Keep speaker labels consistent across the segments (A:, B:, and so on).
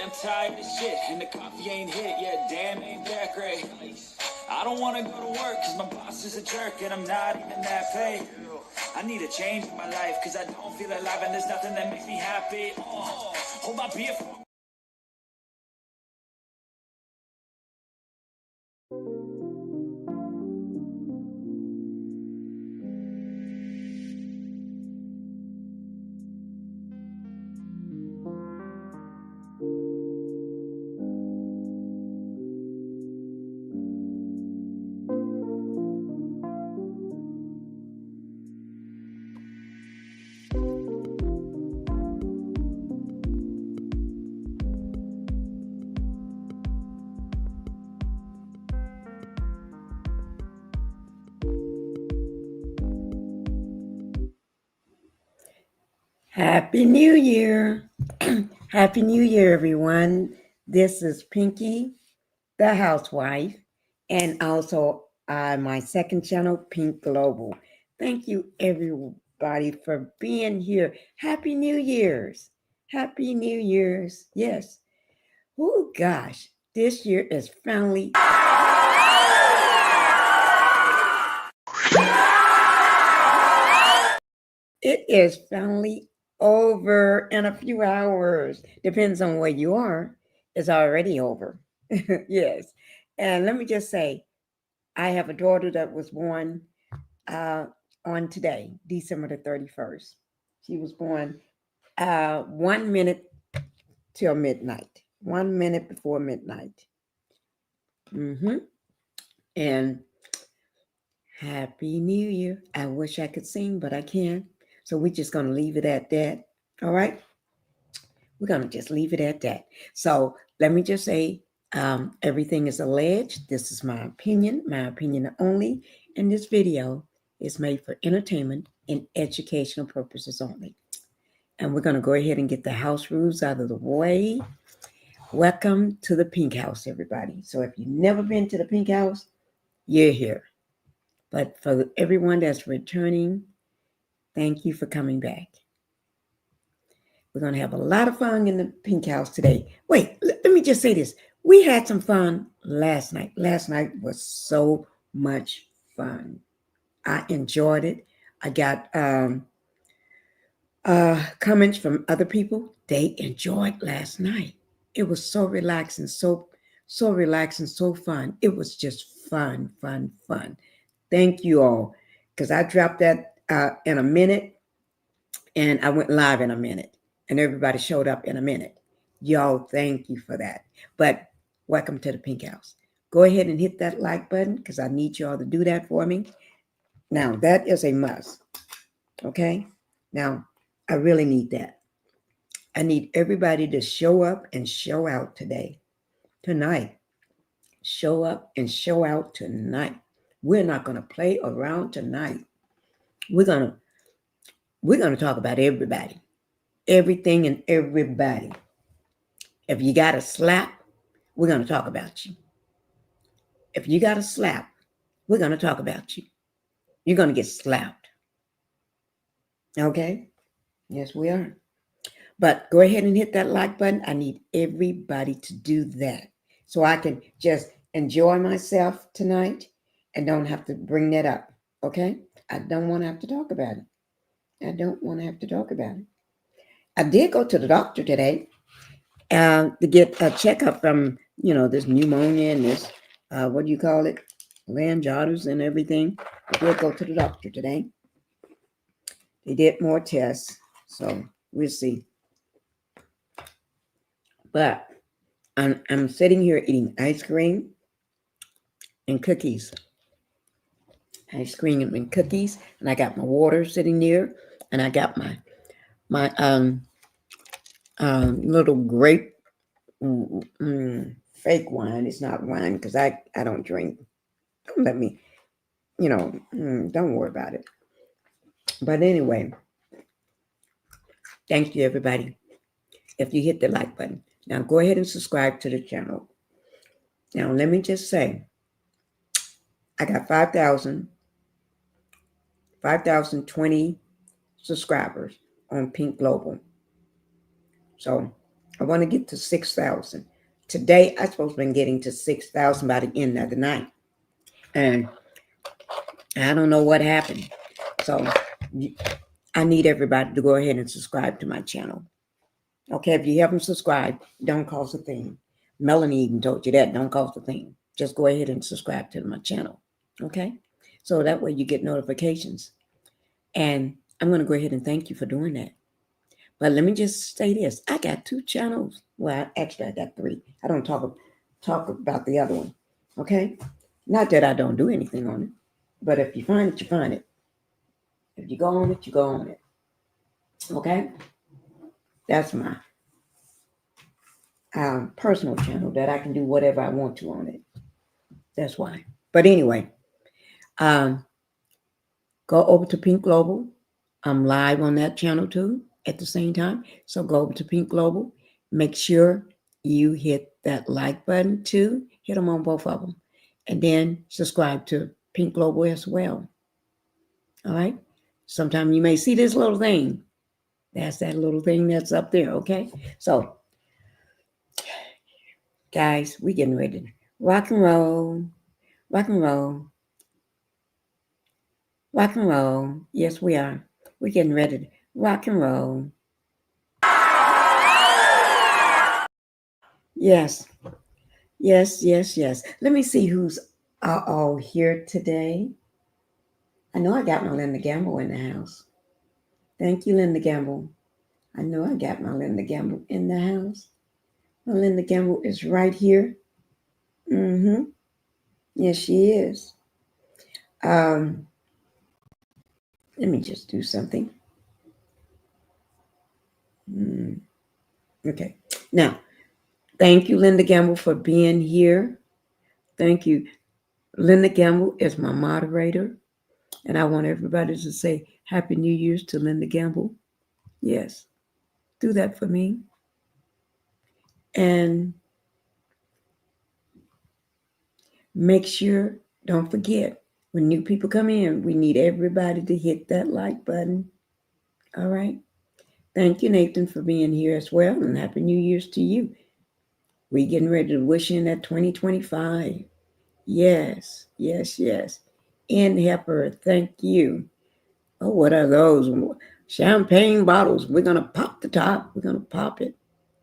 A: I'm tired of shit, and the coffee ain't hit yet. Damn, ain't that great. I don't wanna go to work, cause my boss is a jerk, and I'm not even that paid. I need a change in my life, cause I don't feel alive, and there's nothing that makes me happy. Oh, hold my beer for
B: Happy New Year. Happy New Year, everyone. This is Pinkie, the housewife, and also my second channel, Pink Global. Thank you, everybody, for being here. Happy New Year's. Happy New Year's. Yes. Oh, gosh. This year is finally. It is finally over in a few hours. Depends on where you are. It's already over. Yes. And let me just say, I have a daughter that was born on today, December the 31st. She was born 1 minute till midnight, 1 minute before midnight. And Happy New Year. I wish I could sing, but I can't. So we're just going to leave it at that. All right. We're going to just leave it at that. So let me just say, everything is alleged. This is my opinion only. And this video is made for entertainment and educational purposes only. And we're going to go ahead and get the house rules out of the way. Welcome to the Pink House, everybody. So if you've never been to the Pink House, you're here. But for everyone that's returning, thank you for coming back. We're going to have a lot of fun in the Pink House today. Wait, let me just say this. We had some fun last night. Last night was so much fun. I enjoyed it. I got comments from other people. They enjoyed last night. It was so relaxing, so relaxing, so fun. It was just fun. Thank you all, because I dropped that in a minute, and I went live in a minute, and everybody showed up in a minute. Y'all, thank you for that. But welcome to the Pink House. Go ahead and hit that like button, because I need y'all to do that for me. Now, that is a must. Okay? Now, I really need that. I need everybody to show up and show out tonight. Show up and show out tonight. We're not going to play around tonight. We're going to talk about everybody, everything and everybody. If you got a slap, we're going to talk about you. If you got a slap, we're going to talk about you. You're going to get slapped. Okay? Yes, we are. But go ahead and hit that like button. I need everybody to do that so I can just enjoy myself tonight and don't have to bring that up. Okay? I don't want to have to talk about it. I did go to the doctor today to get a checkup from, this pneumonia and this, what do you call it? Laryngitis and everything. I did go to the doctor today. They did more tests, so we'll see. But I'm sitting here eating ice cream and cookies. Ice cream and cookies, and I got my water sitting there, and I got my little grape fake wine. It's not wine because I don't drink. Don't let me, don't worry about it. But anyway, thank you, everybody. If you hit the like button. Now go ahead and subscribe to the channel. Now let me just say, I got 5,020 subscribers on Pink Global. So I want to get to 6,000. Today, I'm supposed to be getting to 6,000 by the end of the night. And I don't know what happened. So I need everybody to go ahead and subscribe to my channel. Okay, if you haven't subscribed, don't cause a thing. Melanie even told you that. Don't cause a thing. Just go ahead and subscribe to my channel. Okay? So that way you get notifications. And I'm going to go ahead and thank you for doing that. But let me just say this. I got 2 channels. Well, actually, I got 3. I don't talk about the other one. Okay? Not that I don't do anything on it. But if you find it, you find it. If you go on it, you go on it. Okay? That's my personal channel that I can do whatever I want to on it. That's why. But anyway, go over to Pink Global. I'm live on that channel too at the same time. So go over to Pink Global. Make sure you hit that like button too. Hit them on both of them. And then subscribe to Pink Global as well. All right. Sometime you may see this little thing. That's that little thing that's up there. Okay. So, guys, we getting ready to rock and roll. Rock and roll. Rock and roll. Yes, we are. We're getting ready to rock and roll. Yes. Yes, yes, yes. Let me see who's all here today. I know I got my Linda Gamble in the house. Thank you, Linda Gamble. I know I got my Linda Gamble in the house. My Linda Gamble is right here. Mm-hmm. Yes, she is. Let me just do something. Okay. Now, thank you, Linda Gamble, for being here. Thank you. Linda Gamble is my moderator. And I want everybody to say Happy New Year's to Linda Gamble. Yes, do that for me. And make sure, don't forget, when new people come in, we need everybody to hit that like button. All right. Thank you, Nathan, for being here as well. And Happy New Year's to you. We getting ready to wish in that 2025. Yes, yes, yes. In Hepper, thank you. Oh, what are those? Champagne bottles. We're going to pop the top. We're going to pop it.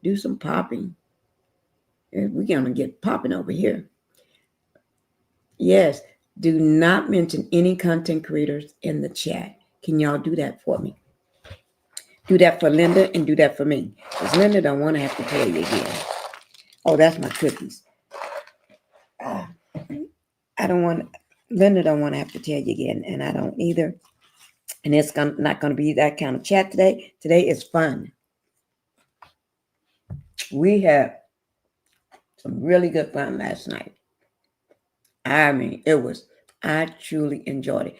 B: Do some popping. We're going to get popping over here. Yes. Do not mention any content creators in the chat. Can y'all do that for me? Do that for Linda and do that for me. Because Linda don't want to have to tell you again. Oh, that's my cookies. Linda don't want to have to tell you again. And I don't either. And it's not going to be that kind of chat today. Today is fun. We had some really good fun last night. I mean, I truly enjoyed it.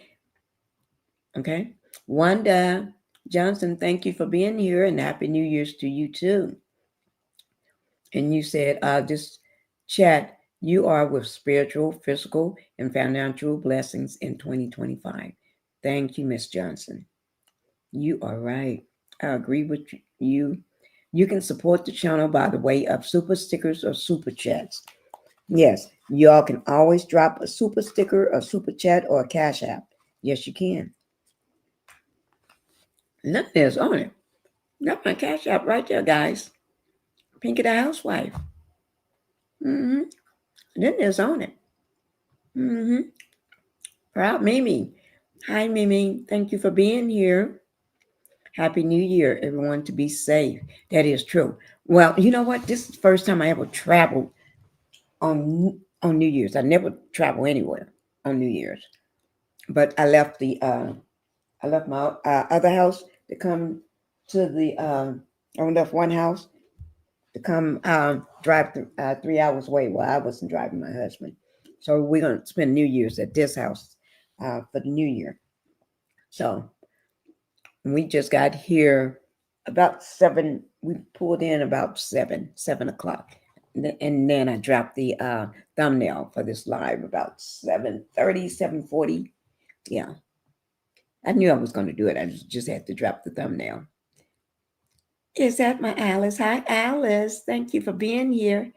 B: Okay. Wanda Johnson, thank you for being here and Happy New Year's to you too. And you said, this chat, you are with spiritual, physical, and financial blessings in 2025. Thank you, Miss Johnson. You are right. I agree with you. You can support the channel by the way of super stickers or super chats. Yes, y'all can always drop a super sticker, a super chat, or a cash app. Yes, you can. Nothing is on it. Got my cash app right there, guys. Pinkie the Housewife. Mm-hmm. Then there's on it. Mm-hmm. Proud Mimi. Hi, Mimi. Thank you for being here. Happy New Year, everyone, to be safe. That is true. Well, you know what? This is the first time I ever traveled on New Year's. I never travel anywhere on New Year's. But I left my other house to come to the I left one house to come drive 3 hours away. Well, I wasn't driving, my husband. So we're going to spend New Year's at this house for the New Year. So we just got here about 7. We pulled in about 7 o'clock. And then I dropped the thumbnail for this live about 7:30, 7:40. Yeah. I knew I was going to do it. I just had to drop the thumbnail. Is that my Alice? Hi, Alice. Thank you for being here.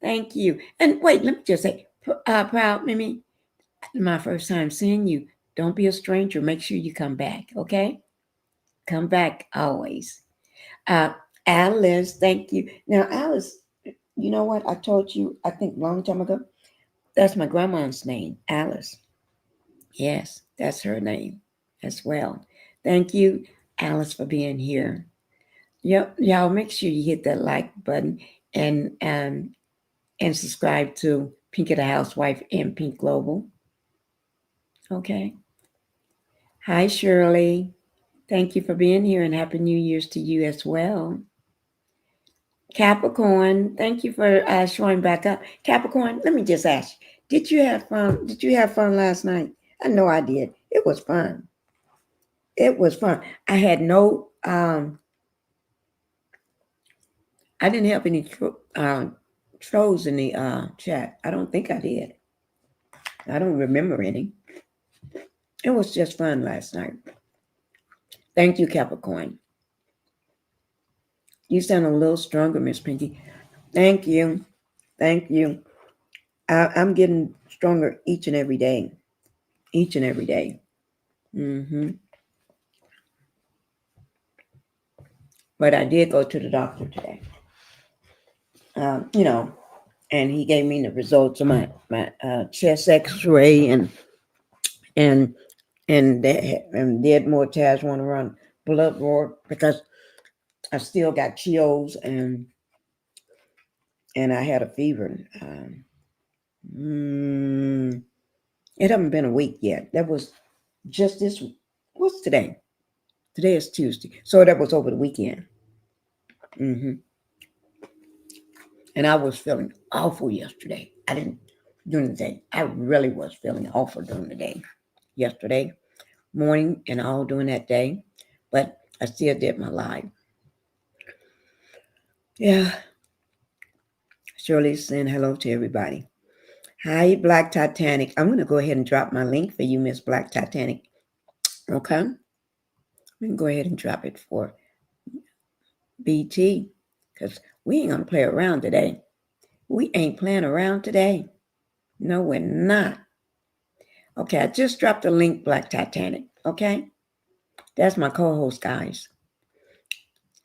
B: Thank you. And wait, let me just say, proud Mimi, my first time seeing you. Don't be a stranger. Make sure you come back, okay? Come back always. Uh, Alice, thank you. Now, Alice, you know what? I told you, I think long time ago, that's my grandma's name, Alice. Yes, that's her name as well. Thank you, Alice, for being here. Yep, y'all make sure you hit that like button and um and subscribe to Pinkie the Housewife and Pink Global. Okay. Hi Shirley. Thank you for being here and happy New Year's to you as well. Capricorn, thank you for showing back up. Capricorn, let me just ask you, did you have fun? Did you have fun last night? I know I did. It was fun. It was fun. I had no I didn't have any trolls in the chat. I don't think I did. I don't remember any. It was just fun last night. Thank you, Capricorn. You sound a little stronger, Miss Pinkie. Thank you. Thank you. I'm getting stronger each and every day. Each and every day. But I did go to the doctor today. You know, and he gave me the results of my chest X-ray and and did more tests, want to run blood work because I still got chills and I had a fever. It hasn't been a week yet. That was just this. What's today? Today is Tuesday, so that was over the weekend. And I was feeling awful yesterday. I didn't during the day. I really was feeling awful during the day. Yesterday morning and all during that day, but I still did my live. Yeah. Shirley's saying hello to everybody. Hi, Black Titanic. I'm going to go ahead and drop my link for you, Miss Black Titanic. Okay? We can go ahead and drop it for BT because we ain't going to play around today. We ain't playing around today. No, we're not. Okay, I just dropped the link, Black Titanic. Okay? That's my co-host, guys.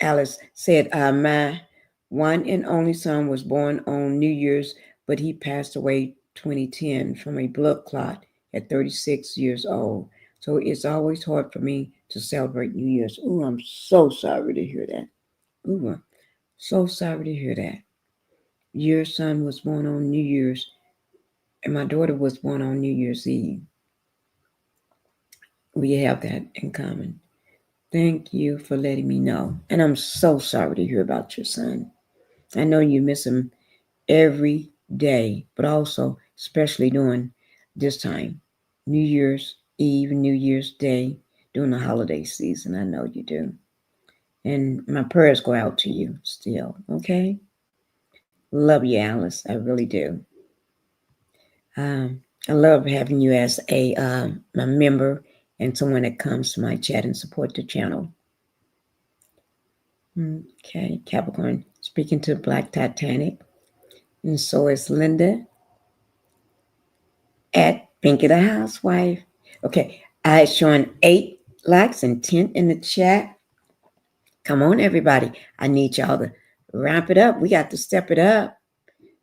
B: Alice said, my one and only son was born on New Year's, but he passed away 2010 from a blood clot at 36 years old. So it's always hard for me to celebrate New Year's. Oh, I'm so sorry to hear that. Oh, I'm so sorry to hear that. Your son was born on New Year's, and my daughter was born on New Year's Eve. We have that in common. Thank you for letting me know. And I'm so sorry to hear about your son. I know you miss him every day, but also, especially during this time, New Year's Eve, New Year's Day, during the holiday season. I know you do. And my prayers go out to you still, okay? Love you, Alice. I really do. I love having you as a member and someone that comes to my chat and support the channel. Okay, Capricorn, speaking to Black Titanic. And so is Linda at Pinkie the Housewife. Okay, I showing 8 likes and 10 in the chat. Come on, everybody. I need y'all to ramp it up. We got to step it up.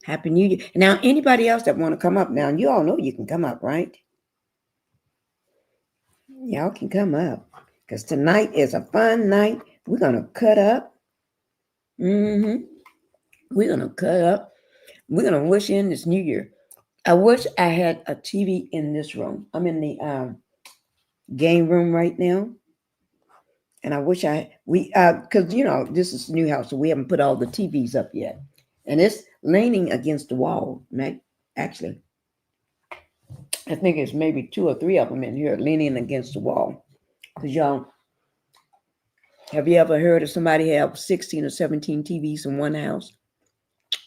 B: Happy New Year. Now, anybody else that want to come up now, you all know you can come up, right? Y'all can come up because tonight is a fun night. We're going to cut up. We're going to cut up. We're going to wish in this new year. I wish I had a TV in this room. I'm in the game room right now. And I wish because this is a new house, so we haven't put all the TVs up yet. And it's leaning against the wall, actually. I think it's maybe 2 or 3 of them in here leaning against the wall. Because y'all, have you ever heard of somebody have 16 or 17 TVs in one house?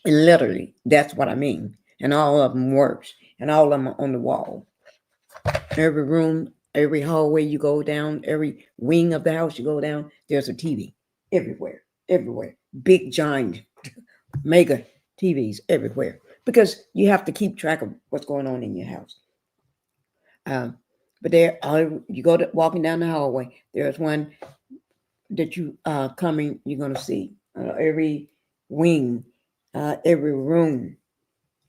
B: And literally, that's what I mean. And all of them works. And all of them are on the wall. Every room, every hallway you go down, every wing of the house you go down, there's a TV everywhere. everywhere. Big, giant, mega TVs everywhere because you have to keep track of what's going on in your house. Um, but there, you go to walking down the hallway. There's one that you coming. You're gonna see every wing, every room,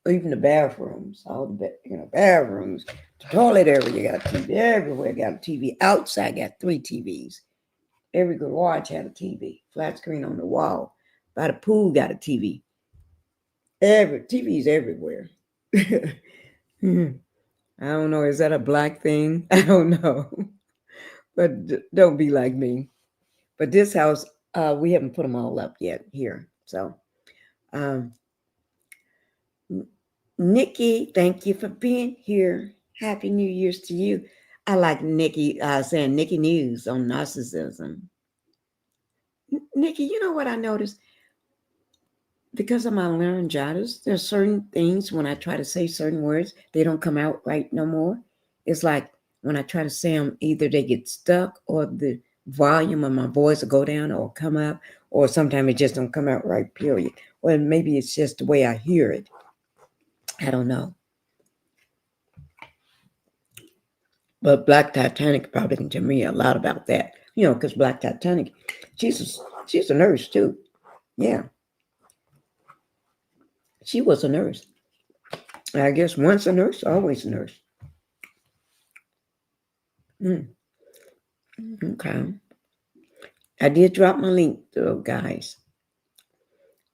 B: even the bathrooms, all the bathrooms, the toilet area. You got a TV everywhere. Got a TV outside. Got 3 TVs. Every garage had a TV, flat screen on the wall. By the pool, got a TV. Every TV's everywhere. I don't know. Is that a black thing? I don't know. But don't be like me. But this house, we haven't put them all up yet here. So, um, Nikki, thank you for being here. Happy New Year's to you. I like Nikki saying Nikki News on narcissism. Nikki, you know what I noticed? Because of my laryngitis, there's certain things when I try to say certain words, they don't come out right no more. It's like when I try to say them, either they get stuck or the volume of my voice will go down or come up, or sometimes it just don't come out right, period. Or maybe it's just the way I hear it. I don't know. But Black Titanic probably can tell me a lot about that. Because Black Titanic, she's a nurse too. Yeah, she was a nurse. I guess once a nurse, always a nurse. Mm, okay. I did drop my link though, guys.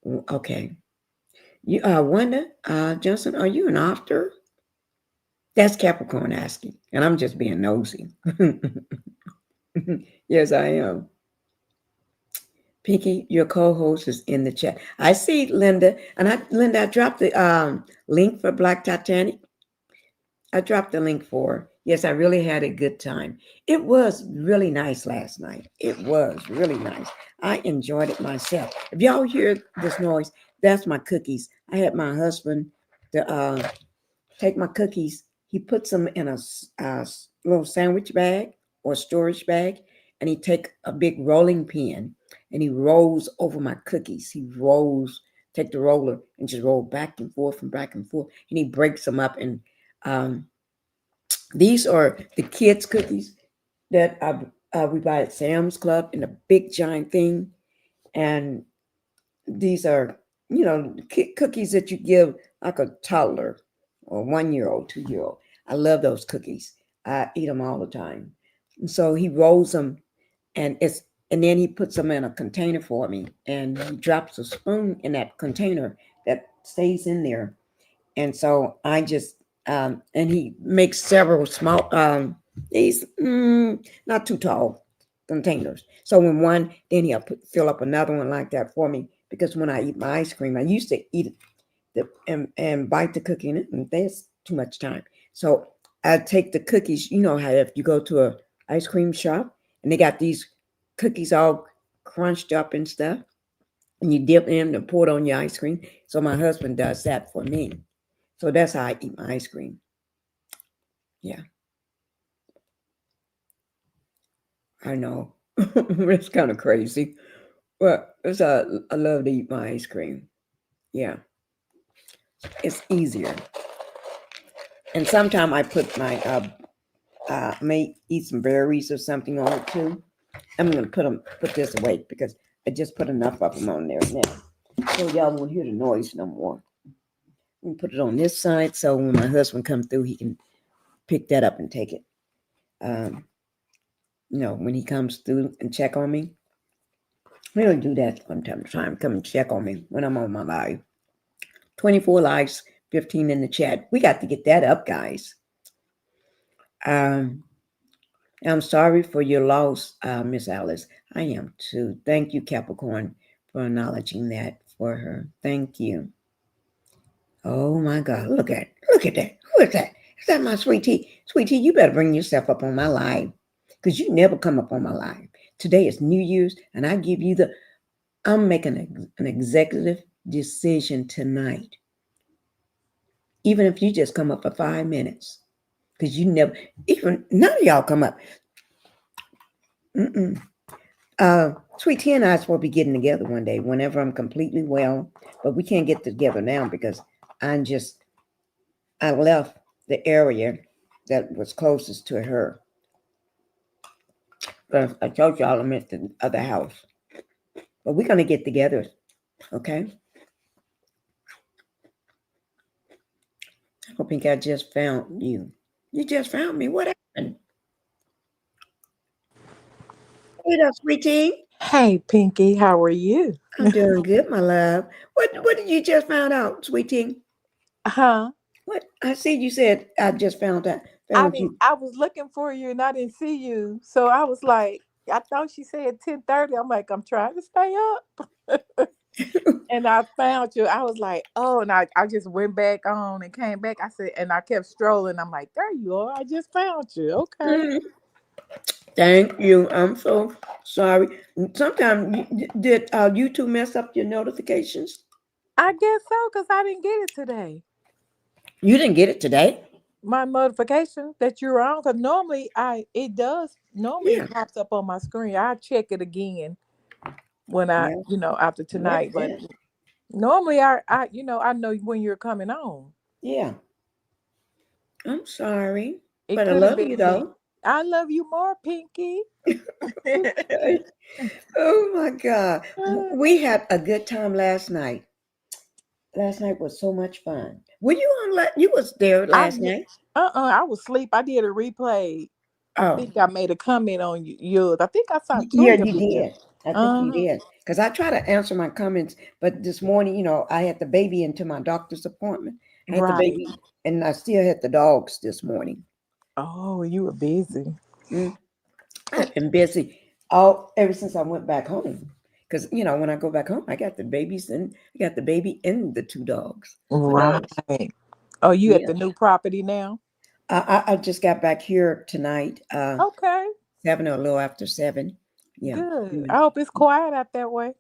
B: Okay. You Wanda, Johnson, are you an author? That's Capricorn asking. And I'm just being nosy. Yes, I am. Pinkie, your co-host is in the chat. I see Linda. And Linda, I dropped the link for Black Titanic. I dropped the link for her. Yes, I really had a good time. It was really nice last night. It was really nice. I enjoyed it myself. If y'all hear this noise, that's my cookies. I had my husband to take my cookies. He puts them in a little sandwich bag or storage bag, and he take a big rolling pin and he rolls over my cookies. He rolls, take the roller and just roll back and forth and back and forth, and he breaks them up. And um, these are the kids' cookies that we buy at Sam's Club in a big giant thing, and these are cookies that you give like a toddler or 1 year old, 2 year old. I love those cookies. I eat them all the time. And so he rolls them, and then he puts them in a container for me, and he drops a spoon in that container that stays in there. And so I just and he makes several small these not too tall containers. So when one, then he'll fill up another one like that for me, because when I eat my ice cream, I used to eat it and bite the cookie in it, and there's too much time. So I take the cookies. You know how if you go to a ice cream shop and they got these cookies all crunched up and stuff, and you dip them and pour it on your ice cream. So my husband does that for me. So that's how I eat my ice cream. Yeah, I know. It's kind of crazy. Well, I love to eat my ice cream. Yeah, it's easier. And sometimes I put my may eat some berries or something on it too. I'm gonna put this away because I just put enough of them on there now, so y'all won't hear the noise no more. We put it on this side so when my husband comes through, he can pick that up and take it. Um, when he comes through and check on me, he'll do that from time to time. Come and check on me when I'm on my live. 24 likes, 15 in the chat. We got to get that up, guys. Um, I'm sorry for your loss, Miss Alice. I am too. Thank you, Capricorn, for acknowledging that for her. Thank you. Oh my God. Look at that. Who is that? Is that my sweet tea? Sweet tea, you better bring yourself up on my live, because you never come up on my live. Today is New Year's, and I'm making an executive decision tonight. Even if you just come up for 5 minutes, because you never, even none of y'all come up. Mm-mm. Sweet Tea and I are supposed to be getting together one day whenever I'm completely well, but we can't get together now because I'm just, I left the area that was closest to her. But I told y'all I'm at the other house. But we're going to get together, okay? Hoping I just found you. You just found me. What happened? Hey there, Sweet Tea.
C: Hey, Pinkie, how are you?
B: I'm doing good, my love. What did you just found out, Sweet Tea?
C: Huh?
B: What? I see you said I just found out.
C: I
B: Found
C: didn't.
B: you.
C: I was looking for you and I didn't see you, so I was like, I thought she said 10:30. I'm like, I'm trying to stay up, and I found you. I was like, oh, and I just went back on and came back. I said, and I kept strolling. I'm like, there you are. I just found you. Okay.
B: Mm, thank you. I'm so sorry. Sometimes did YouTube mess up your notifications?
C: I guess so, cause I didn't get it today.
B: You didn't get it today?
C: My notification that you're on, cause normally I it does. Normally
B: Yeah.
C: it pops up on my screen. I check it again when
B: Well,
C: after
B: like
C: tonight, but
B: that.
C: normally I know when you're coming on.
B: Yeah. I'm sorry,
C: It
B: but I
C: could have
B: love
C: been
B: you
C: me.
B: though.
C: I love you more, Pinky.
B: Okay. Oh my God. We had a good time last night. Last night was so much fun. Were you on? You was there
C: I
B: last night?
C: I was asleep. I did a replay. I
B: Oh,
C: think I made a comment on yours. I think I saw
B: yeah,
C: three of
B: you
C: you there.
B: did. I think you
C: Uh-huh.
B: did. Because I try to answer my comments, but this morning, I had the baby into my doctor's appointment. I had the
C: Right.
B: baby, and I still had the dogs this morning.
C: Oh, you were busy.
B: Mm, I've been busy all ever since I went back home. Because when I go back home, I got the babies and I got the baby and the two dogs. The dogs.
C: Right. Oh, you at
B: Yeah.
C: the new property now?
B: I just got back here tonight.
C: Okay.
B: 7 or a little after 7. Yeah.
C: Good.
B: Mm.
C: I hope it's quiet out that way.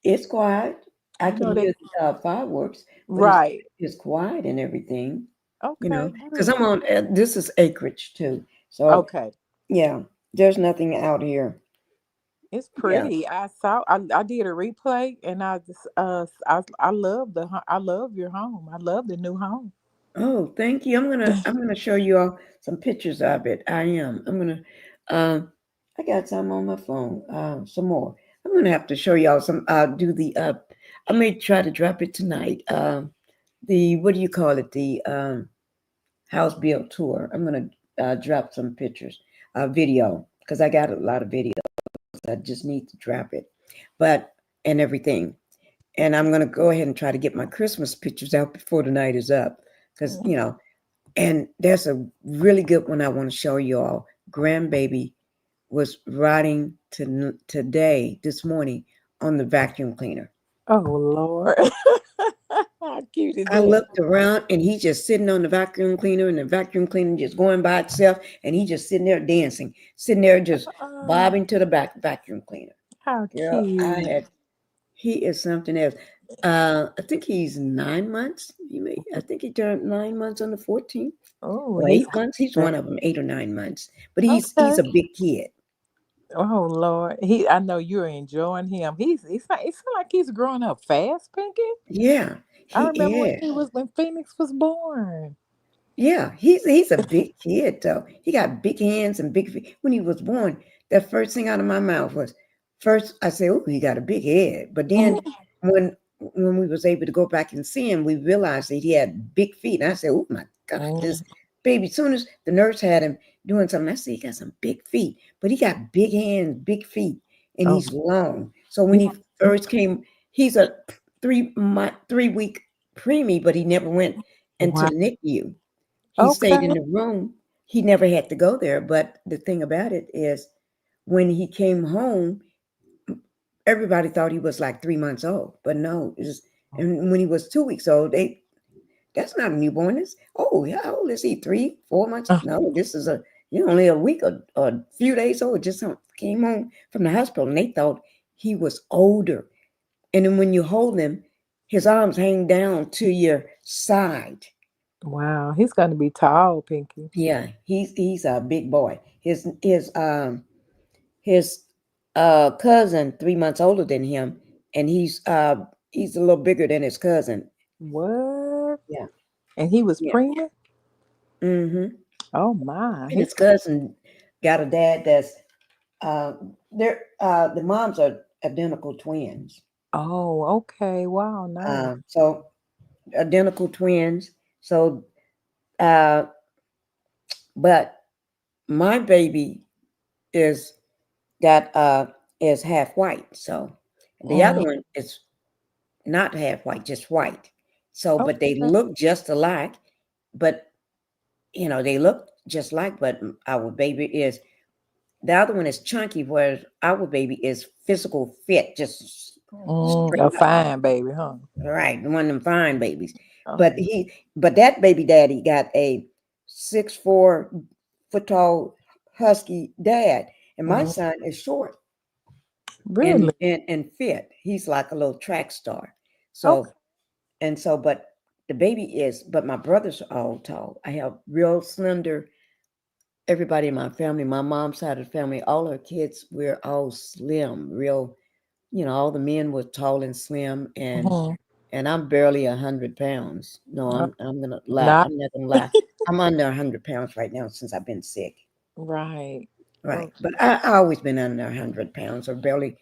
B: It's quiet. I
C: I
B: can
C: know that.
B: hear the fireworks, but
C: Right.
B: it's quiet and everything.
C: Okay.
B: Because
C: Good.
B: I'm on. This is acreage too, so
C: Okay.
B: yeah. There's nothing out here.
C: It's
B: Yeah.
C: pretty. I did a replay and I just I love I love your home. I love the new home.
B: Oh, thank you. I'm gonna show you all some pictures of it. I am. I'm gonna. Um, I got some on my phone. Some more. I'm gonna have to show y'all some. Do the. I may try to drop it tonight. The what do you call it? The house build tour. I'm gonna drop some pictures, video, because I got a lot of videos. I just need to drop it, but and everything. And I'm gonna go ahead and try to get my Christmas pictures out before the night is up, because And there's a really good one I want to show you all. Grandbaby was riding today, this morning, on the vacuum cleaner.
C: Oh Lord. How cute is
B: I
C: that?
B: looked around and he's just sitting on the vacuum cleaner and the vacuum cleaner just going by itself and he just sitting there dancing, sitting there just
C: Oh,
B: bobbing to the back vacuum cleaner.
C: how
B: Girl,
C: cute.
B: he is something else. I think he's 9 months. I think he turned 9 months on the 14th
C: Oh,
B: or
C: he's
B: 8 months. He's
C: cute.
B: one of them, 8 or 9 months. But he's
C: Okay.
B: a big kid.
C: Oh Lord. I know you're enjoying him. It sounds like he's growing up fast, Pinky.
B: Yeah,
C: I
B: he
C: remember
B: is.
C: when Phoenix was born.
B: Yeah, he's a big kid though. He got big hands and big feet. When he was born, the first thing out of my mouth was, first I said, "Oh, he got a big head." But then when when we was able to go back and see him, we realized that he had big feet. And I said, "Oh my God, this
C: Mm,
B: baby!" As soon as the nurse had him doing something, I said, "He got some big feet," but he got big hands, big feet, and
C: oh,
B: he's long. So when
C: yeah.
B: he first came, he's a 3 week preemie, but he never went into
C: Wow.
B: the NICU. He stayed
C: Okay.
B: in the room. He never had to go there. But the thing about it is, when he came home, everybody thought he was like 3 months old. But no, and when he was 2 weeks old, that's not a newborn. Oh, how old is he? 3, 4 months?
C: Uh,
B: No, this is only a week or a few days old. Just came home from the hospital, and they thought he was older. And then when you hold him, his arms hang down to your side.
C: wow. He's gonna be tall, Pinky.
B: Yeah, he's a big boy. His cousin 3 months older than him, and he's a little bigger than his cousin.
C: What?
B: Yeah,
C: And he was
B: yeah.
C: preemie?
B: Mm-hmm.
C: Oh my.
B: And his cousin got a dad that's uh the moms are identical twins.
C: Oh, okay. Wow, nice.
B: So identical twins. So uh but my baby is got is half white. So the other
C: Mm,
B: one is not half white, just white. So but they
C: okay.
B: look just alike, but they look just like, but our baby is the other one is chunky, whereas our baby is physical fit, just
C: A
B: straight up.
C: fine baby, huh?
B: Right, one of them fine babies.
C: Oh,
B: But that baby daddy got a 6'4" tall husky dad, and my
C: mm,
B: son is short and
C: really?
B: and fit. He's like a little track star.
C: Okay.
B: So but but my brothers are all tall. I have real slender. Everybody in my family, my mom's side of the family, all her kids, we're all slim, real. All the men were tall and slim,
C: Mhm.
B: and I'm barely 100 pounds. No,
C: Uh,
B: I'm gonna lie.
C: Not
B: I'm not gonna lie. I'm under 100 pounds right now since I've been sick.
C: right.
B: Right,
C: Oh,
B: but I always been under 100 pounds, or barely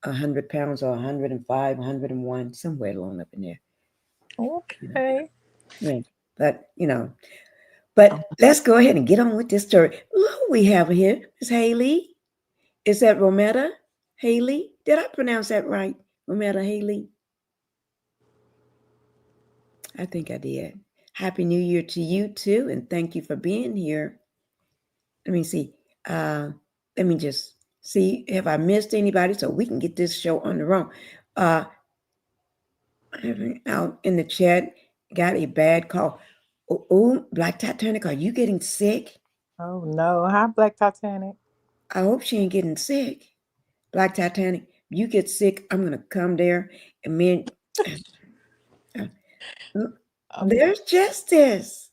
B: 100 pounds, or 105, 101, somewhere along up in there. You know,
C: okay.
B: yeah. But but
C: Um,
B: let's go ahead and get on with this story. Look who we have here. Miss Haley. Is that Rometta Haley? Did I pronounce that right? Rometta Haley? I think I did. Happy New Year to you too, and thank you for being here. Let me see. Uh, let me just see if I missed anybody so we can get this show on the road. Uh, out in the chat, got a bad call. Oh, Black Titanic, are you getting sick?
C: oh no. Hi, Black Titanic.
B: I hope she ain't getting sick. Black Titanic, you get sick, I'm gonna come there and uh, uh,
C: Um,
B: there's Justice.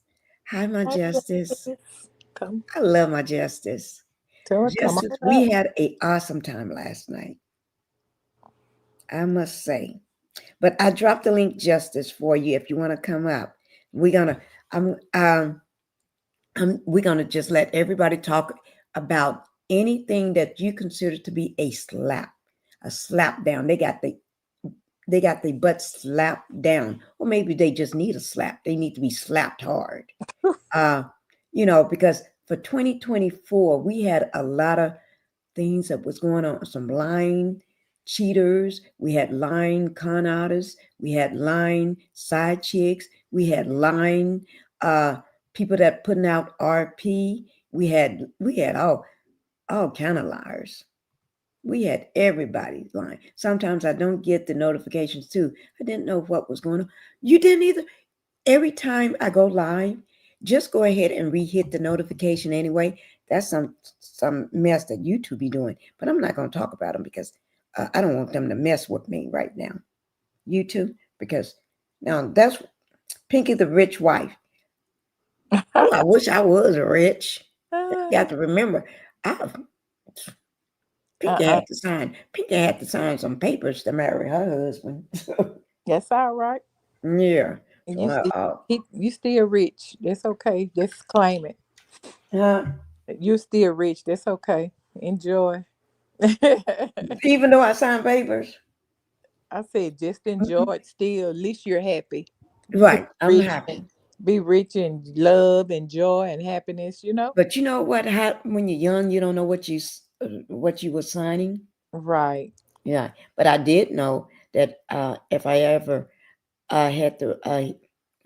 B: Hi, my
C: hi,
B: Justice.
C: Justice. Come,
B: I love my Justice.
C: tell her, come
B: Justice,
C: on
B: we
C: up.
B: had a awesome time last night, I must say. But I dropped the link, Justice, for you if you want to come up. We're gonna I'm we're gonna just let everybody talk about anything that you consider to be a slap down. They got the butt slapped down, or maybe they just need a slap. They need to be slapped hard. Uh, because for 2024 we had a lot of things that was going on. Some lying cheaters, we had lying con artists, we had lying side chicks, we had lying uh people that putting out RP. We had all kind of liars. We had everybody lying. Sometimes I don't get the notifications too. I didn't know what was going on. You didn't either. Every time I go live, just go ahead and re-hit the notification anyway. That's some mess that YouTube be doing, but I'm not going to talk about them because I don't want them to mess with me right now. YouTube, because now that's Pinkie the rich wife. Oh, I wish I was rich. You got to remember, I Pinkie
C: Uh-uh.
B: had to sign. Pinkie had to sign some papers to marry her husband.
C: That's all right.
B: Yeah. So
C: You still, you still rich. That's okay. Just claim it.
B: uh,
C: You're still rich. That's okay. Enjoy. I
B: even though I signed papers.
C: said just enjoy
B: Mhm.
C: it still. At least you're happy. Be
B: Right, I'm
C: rich
B: happy.
C: and be rich in love and joy and happiness.
B: But you know what happened when you're young? You don't know what you were signing.
C: Right.
B: Yeah, but I did know that if I ever had to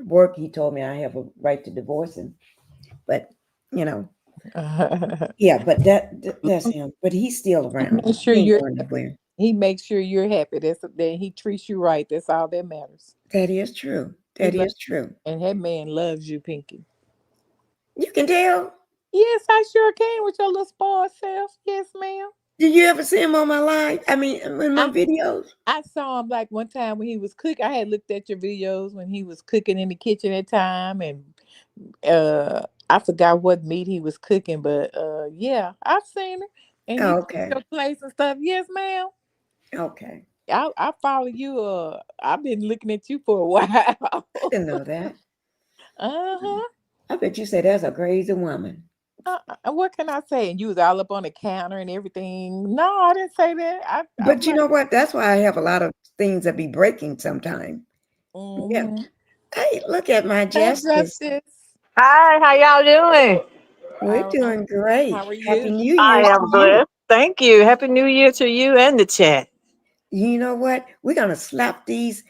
B: work, he told me I have a right to divorce him. But you know, yeah, but that's him. But he's still around.
C: Make sure
B: He ain't
C: you're
B: going
C: happy.
B: nowhere.
C: He makes sure you're happy. That's that he treats you right. That's all that matters.
B: That is true.
C: He
B: That
C: loves
B: is true.
C: and that man loves you, Pinky.
B: You can tell.
C: Yes, I sure can with your little spoiled self. Yes, ma'am.
B: Did you ever see him on my live? I mean, in my
C: I
B: videos.
C: I saw him like one time when he was cooking. I had looked at your videos when he was cooking in the kitchen at time, and I forgot what meat he was cooking, but yeah, I've seen it. And you keep
B: Okay.
C: your place and stuff. Yes, ma'am.
B: Okay.
C: I follow you. I've been looking at you for a while.
B: I didn't know that.
C: Uh-huh.
B: I bet you say that's a crazy woman.
C: What can I say? And you was all up on the counter and everything. No, I didn't say that. I'm
B: But you
C: like,
B: know what? That's why I have a lot of things that be breaking sometime. Yeah.
C: mm-hmm.
B: Hey, look at my
C: Hey,
B: justice.
C: Justice.
D: Hi, how y'all doing?
B: We're
C: All right.
B: doing
C: How
B: great.
C: are
B: Happy
C: you?
B: New
D: I
B: Year's to
D: am
B: you.
D: blessed. Thank you. Happy New Year to you and the chat.
B: You know what? We're gonna slap these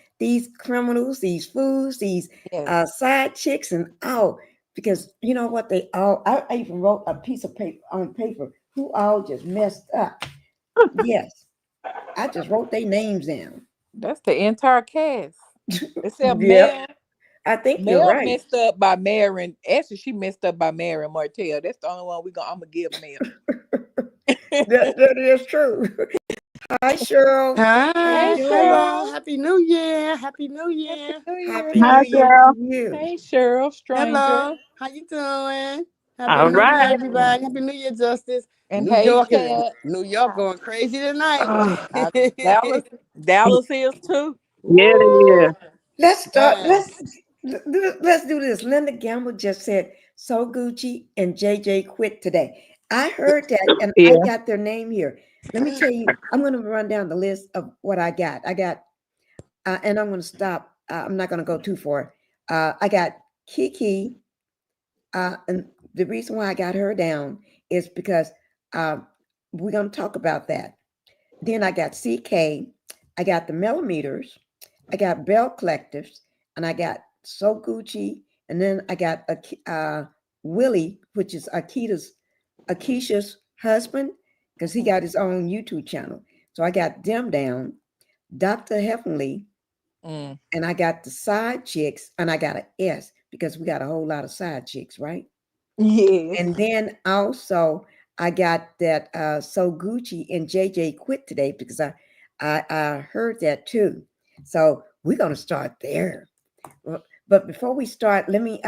B: criminals, these fools, these
C: Yes.
B: side chicks, and all because you know what they all. I even wrote a piece of paper on paper who all just messed up. Yes, I just wrote their names down.
C: That's the entire cast. Except
B: Yep,
C: Mel.
B: I think you're
C: Mel
B: right.
C: messed up by marrying. Actually, she messed up by marrying Martell. That's the only one I'm gonna give Mel.
B: That is true. Hi, Cheryl. How you
C: Hey,
E: Hi,
B: doing?
E: hello,
C: Cheryl.
E: Happy New Year, Happy New
C: Happy
E: Year.
C: New Year.
B: Happy New
D: Hi,
B: Year
D: girl.
B: to you.
C: Hey, Cheryl, stranger.
E: Hello, how you doing? Happy
D: All
E: New Year,
D: right.
E: everybody. Happy New Year, Justice.
C: And hey, Cat.
E: New York going crazy tonight.
D: Oh,
C: Uh, Dallas, Dallas is too.
D: yeah,
C: Woo!
D: yeah.
B: Let's start.
E: Yes.
B: Let's do this. Linda Gamble just said So Gucci and JJ quit today. I heard that, and I
D: Yeah.
B: got their name here. Let me tell you. I'm going to run down the list of what I got. And I'm going to stop. I'm not going to go too far. I got Kiki, and the reason why I got her down is because uh, we're going to talk about that. Then I got CK, I got the millimeters, I got Bell Collectives, and I got So Gucci, and then I got Willie, which is Akeisha's husband, because he got his own YouTube channel. So I got them down, Dr. Heavenly,
C: Mm.
B: and I got the side chicks, and I got an S because we got a whole lot of side chicks, right?
C: Yes.
B: And then also I got that So Gucci and JJ quit today because I heard that too. So we're gonna start there. But before we start, let me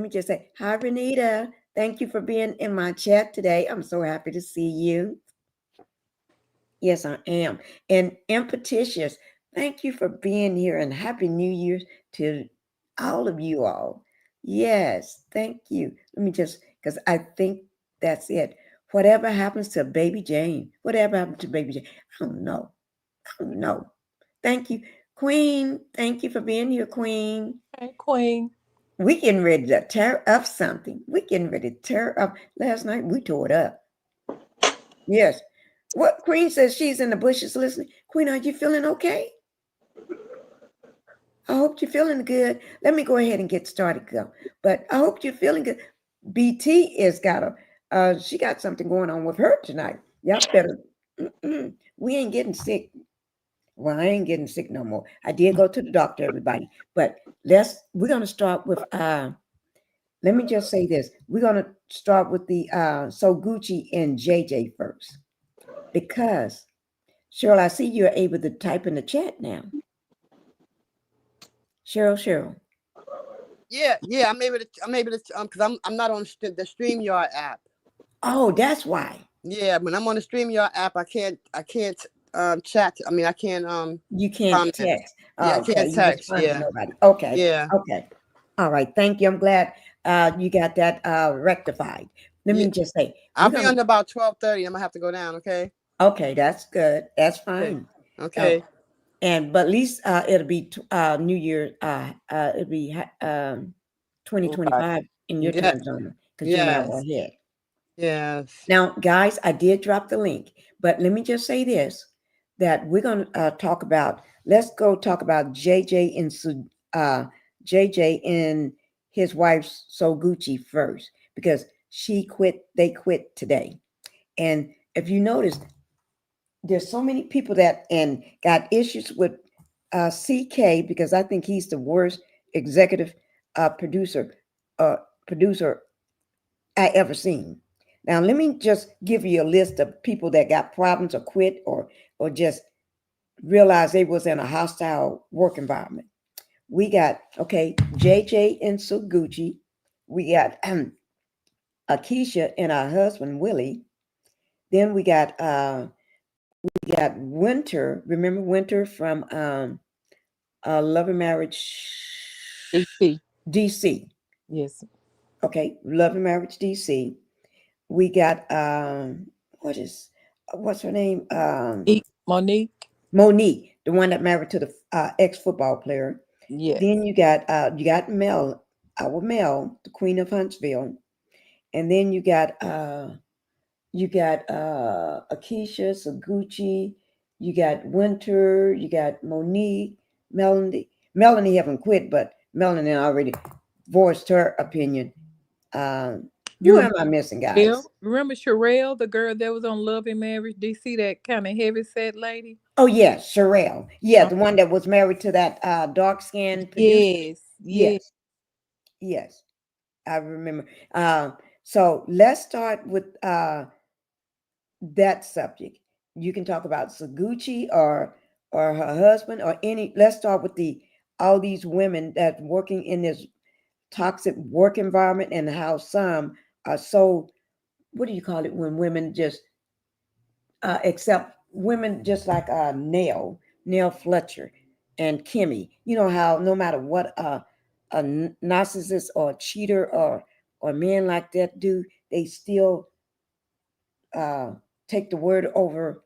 B: just say hi, Renita. Thank you for being in my chat today. I'm so happy to see you. Yes, I am. And Impetitious, thank you for being here and Happy New Year to all of you all. Yes, thank you. Let me just, because I think that's it. Whatever happens to Baby Jane, whatever happened to Baby Jane, I don't know. I don't know. Thank you. Queen, thank you for being here, Queen.
C: Hey, Queen.
B: We getting ready to tear up something. We getting ready to tear up. Last night we tore it up. Yes. What Queen says she's in the bushes listening. Queen, are you feeling okay? I hope you're feeling good. Let me go ahead and get started, girl. But I hope you're feeling good. BT is got she got something going on with her tonight. Y'all better. We ain't getting sick. Well, I ain't getting sick no more. I did go to the doctor, everybody. But we're gonna start with let me just say this. We're gonna start with the So Gucci and JJ first. Because Cheryl, I see you're able to type in the chat now. Cheryl.
E: Yeah, I'm able to, because I'm not on the StreamYard app.
B: Oh, that's why.
E: Yeah, when I'm on the StreamYard app, I can't chat. I mean, I can't
B: You can't
E: comment.
B: text.
E: Yeah, I
B: Oh, okay.
E: can't
B: You
E: text.
B: respond to
E: Yeah,
B: nobody. Okay.
E: yeah,
B: Okay. All right. Thank you. I'm glad you got that rectified. Let
E: yeah.
B: me just say,
E: I'll be on about 12:30. I'm gonna have to go down. Okay.
B: okay, that's good. That's
E: Okay.
B: fine.
E: Okay.
B: But at least it'll be New Year. It'll be 2025 in your
E: Yeah.
B: time zone because you're an hour
E: Yes.
B: ahead.
E: Yes.
B: Now, guys, I did drop the link, but let me just say this, that we're going to let's go talk about JJ and his wife, So Gucci first, because they quit today. And if you notice, there's so many people that and got issues with CK because I think he's the worst executive producer uh, producer I ever seen. Now, let me just give you a list of people that got problems or quit or just realized they was in a hostile work environment. We got, okay, JJ and Suguchi. We got Akeisha and her husband, Willie. Then we got Winter. Remember Winter from Love and Marriage
C: DC.
B: DC.
C: Yes.
B: Okay, Love and Marriage DC. We got what's her name?
C: Monique.
B: Monique, the one that married to the ex football player.
C: Yes.
B: Then you got Mel, our Mel, the Queen of Huntsville, and then you got Akeisha, Saguchi, you got Winter, you got Monique, Melanie. Melanie haven't quit, but Melanie already voiced her opinion.
C: You
B: Who am
C: remember
B: I missing,
C: Sherelle?
B: guys?
C: Remember Sherelle, the girl that was on Love and Marriage DC, that kind of heavy set lady?
B: Oh yes, Sherelle. Yeah,
C: Uh,
B: the one that was married to that dark skinned producer.
C: yes. Yes.
B: Yes, yes, I remember. So let's start with that subject. You can talk about Saguchi or her husband or any. Let's start with the all these women that working in this toxic work environment and how some are so, what do you call it when women just accept women just like Nell Fletcher and Kimmy. You know how no matter what a narcissist or a cheater or men like that do, they still uh, take the word over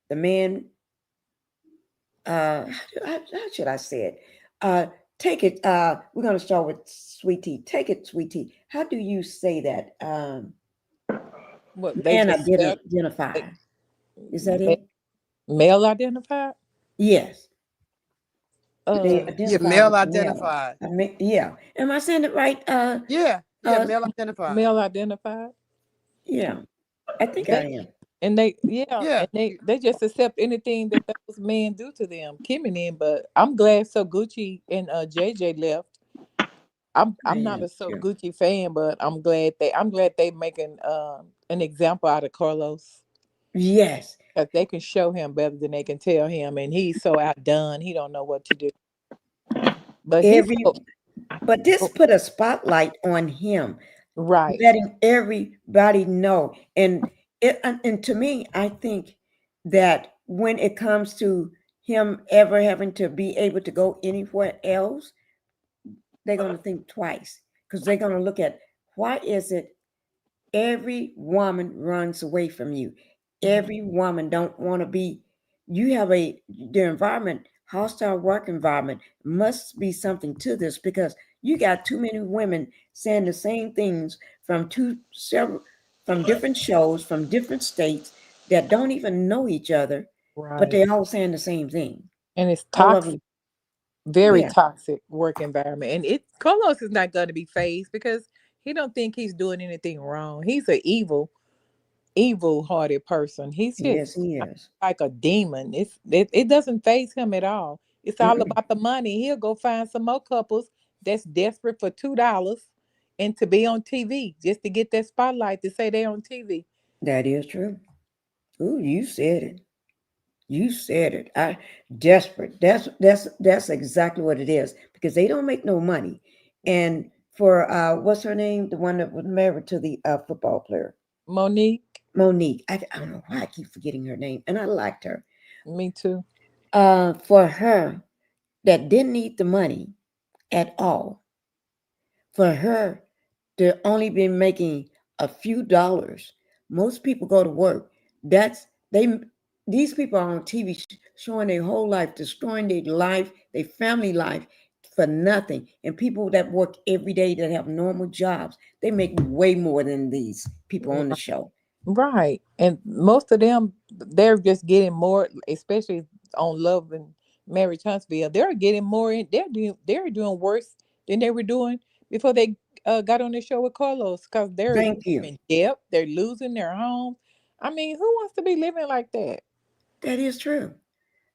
B: the man. How should I say it? Take it. We're going to start with Sweet Tea. Take it, Sweet Tea. How do you say that?
C: What they
B: Man
C: just said?
B: identify. Is that
C: ma-
B: it?
C: Male identified?
B: Yes. They
E: Yeah,
B: identify
E: male
B: with the male.
E: identified.
B: I mean, yeah. Am I saying it right?
E: Yeah, yeah,
B: Uh,
E: male identified.
C: Male identified.
B: yeah. I think I
C: They
B: am.
C: and they yeah,
E: Yeah,
C: and they just accept anything that those men do to them. Kim and them, but I'm glad So Gucci and JJ left.
B: I
C: I'm not
B: am
C: a So
B: too.
C: Gucci fan, but I'm glad they making an example out of Carlos.
B: Yes.
C: Because they can show him better than they can tell him, and he's so outdone. He don't know what to do. But he's
B: Every
C: so,
B: but this put a spotlight on him,
C: right.
B: letting everybody know. And to me, I think that when it comes to him ever having to be able to go anywhere else, they're gonna think twice because they're gonna look at why is it every woman runs away from you.
C: Mhm.
B: Every woman don't want to be. You have the environment, hostile work environment must be something to this because you got too many women saying the same things from several from different shows from different states that don't even know each other, but
C: Right.
B: they all saying the same thing.
C: And it's
B: All of
C: toxic,
B: them,
C: very
B: yeah,
C: toxic work environment. And it Carlos is not going to be phased because he don't think he's doing anything wrong. He's an evil hearted person. He's just
B: yes, he is.
C: like a demon. It doesn't phase him at all. It's all
B: Mm-mm,
C: about the money. He'll go find some more couples that's desperate for $2 and to be on TV just to get that spotlight to say they're on TV.
B: that is true. Ooh, you said it. You said it. I desperate. That's exactly what it is because they don't make no money. And for what's her name, the one that was married to the football player,
C: Monique,
B: Monique. I don't know why I keep forgetting her name, and I liked her.
C: me too.
B: For her that didn't need the money at all, for her to only be making a few dollars. Most people go to work. That's they. These people are on TV showing their whole life, destroying their life, their family life for nothing. And people that work every day that have normal jobs, they make way more than these people on the show.
C: Right. And most of them, they're just getting more, especially on Love and Marriage Huntsville. They're getting more in. They're doing worse than they were doing before they got on the show with Carlos because they're
B: Thank you.
C: in debt. They're losing their home. I mean, who wants to be living like that?
B: That is true.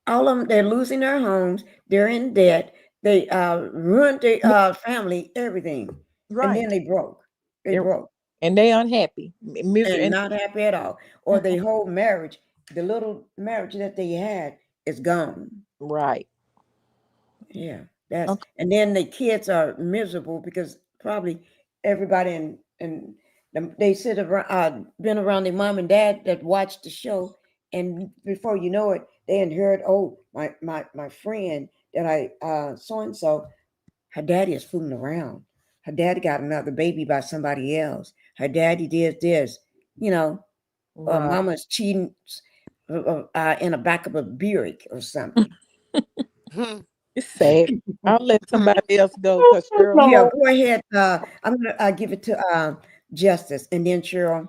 B: All of them, they're losing their homes. They're in debt. They ruined their
C: Yeah,
B: family, everything, and then
C: right.
B: they broke. They
C: They're,
B: broke
C: and they unhappy, misery,
B: and
C: and
B: not happy at all. Or their whole marriage, the little marriage that they had, is gone.
C: right.
B: Yeah, that's
C: Okay.
B: and then the kids are miserable because probably everybody in They sit around, been around their mom and dad that watched the show, and before you know it, they had heard, oh, my friend that I so and so, her daddy is fooling around. Her daddy got another baby by somebody else. Her daddy did this, you know,
C: Right.
B: mama's cheating in the back of a Buick or something.
E: Hmm.
C: It's sad. I'll let somebody else go because
D: Oh,
C: Cheryl.
B: Yeah,
D: Lord.
B: go ahead. I'm gonna give it to Justice, and then Cheryl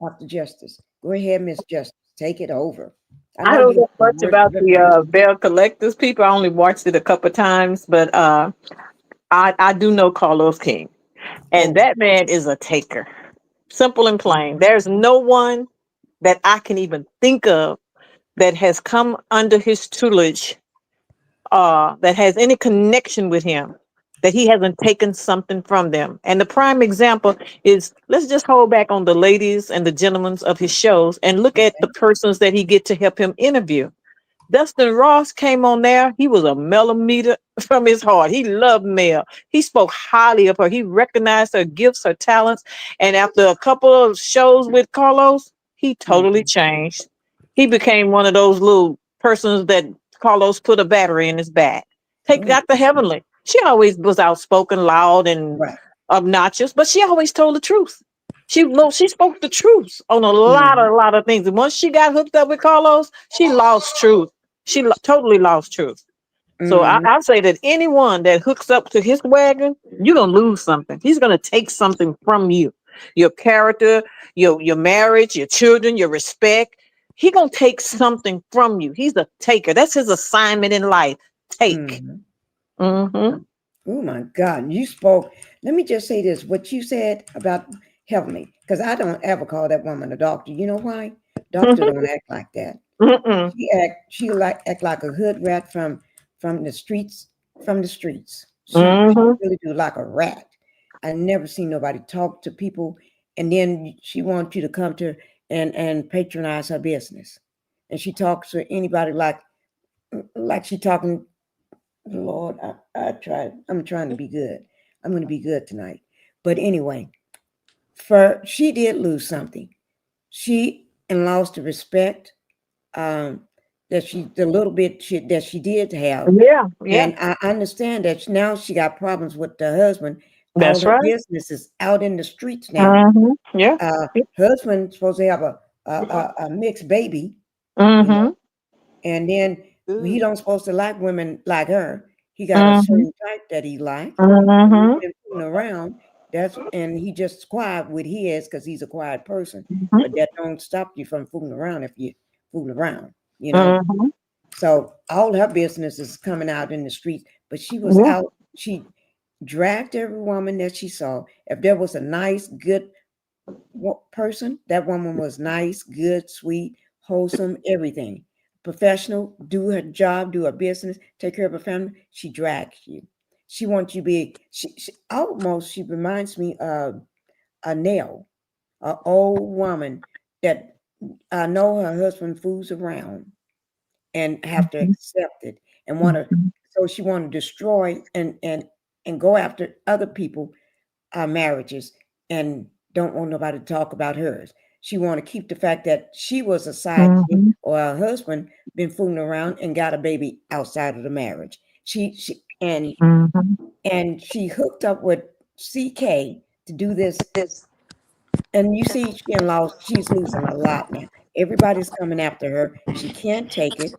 B: after Justice. Go ahead, Miss Justice. Take it over. I
D: I
B: know
D: don't
B: you
D: know much about the Bell Collectors people. I only watched it a couple times, but I do know Carlos King, and
B: oh,
D: that man is a taker. Simple and plain.
B: mhm,
D: There's no one that I can even think of that has come under his tutelage, that has any connection with him, that he hasn't taken something from them. And the prime example is, let's just hold back on the ladies and the gentlemen of his shows and look at the
B: okay.
D: persons that he get to help him interview. Dustin Ross came on there. He was a millimeter from his heart. He loved Mel. He spoke highly of her. He recognized her gifts, her talents. And after a couple of shows with Carlos, he totally
B: Mhm,
D: changed. He became one of those little persons that Carlos put a battery in his back. Take
B: oh,
D: that to Heavenly. She always was outspoken, loud, and
B: right.
D: obnoxious, but she always told the truth. She spoke the truth on
B: Mhm,
D: a lot of things. And once she got hooked up with Carlos, she lost truth. Totally lost truth. So
B: mhm,
D: I say that anyone that hooks up to his wagon, you're gonna lose something. He's gonna take something from you, your character, your marriage, your children, your respect. He gonna take something from you. He's a taker. That's his assignment in life. Take.
B: mhm.
D: Mm-hmm.
B: Oh my God, you spoke. Let me just say this: what you said about Heavenly, because I don't ever call that woman a doctor. You know why? Doctor don't act like that.
D: Mm-mm.
B: She act like a hood rat from the streets from the streets. She
D: Mm-hmm.
B: really do like a rat. I never seen nobody talk to people, and then she wants you to come to her and patronize her business, and she talks to anybody like she talking. Lord, I tried. I'm trying to be good. I'm going to be good tonight. But anyway, for she did lose something. She and lost the respect um, that the little bit that she did have,
D: Yeah, yeah.
B: and I understand that now she got problems with the husband. All
D: That's
B: her
D: right.
B: business is out in the streets now.
D: Mm-hmm. Yeah.
B: Uh, Husband's supposed to have a mixed baby, you know,
D: Mm-hmm.
B: and then he
C: Good.
B: don't supposed to like women like her. He got a
D: Mm-hmm.
B: certain type that he like. And he
D: Mm-hmm.
B: been fooling around. And he just quiet with his because he's a quiet person. But
D: Mm-hmm.
B: that don't stop you from fooling around if you fool around, you know.
D: Mm-hmm.
B: So all her business is coming out in the streets. But she was
D: Yeah.
B: out. She dragged every woman that she saw. If there was a nice, good person, that woman was nice, good, sweet, wholesome, everything. Professional, do her job, do her business, take care of her family. She drags you. She wants you to be. She reminds me of a Nell, an old woman that I know her husband fools around and have to accept it and want to.
D: Mhm.
B: So she want to destroy and go after other people marriages and don't want nobody to talk about hers. She want to keep the fact that she was a side chick
D: Mhm.
B: or her husband been fooling around and got a baby outside of the marriage. She
D: Mhm.
B: and she hooked up with CK to do this. And you see, she's losing a lot now. Everybody's coming after her. She can't take it.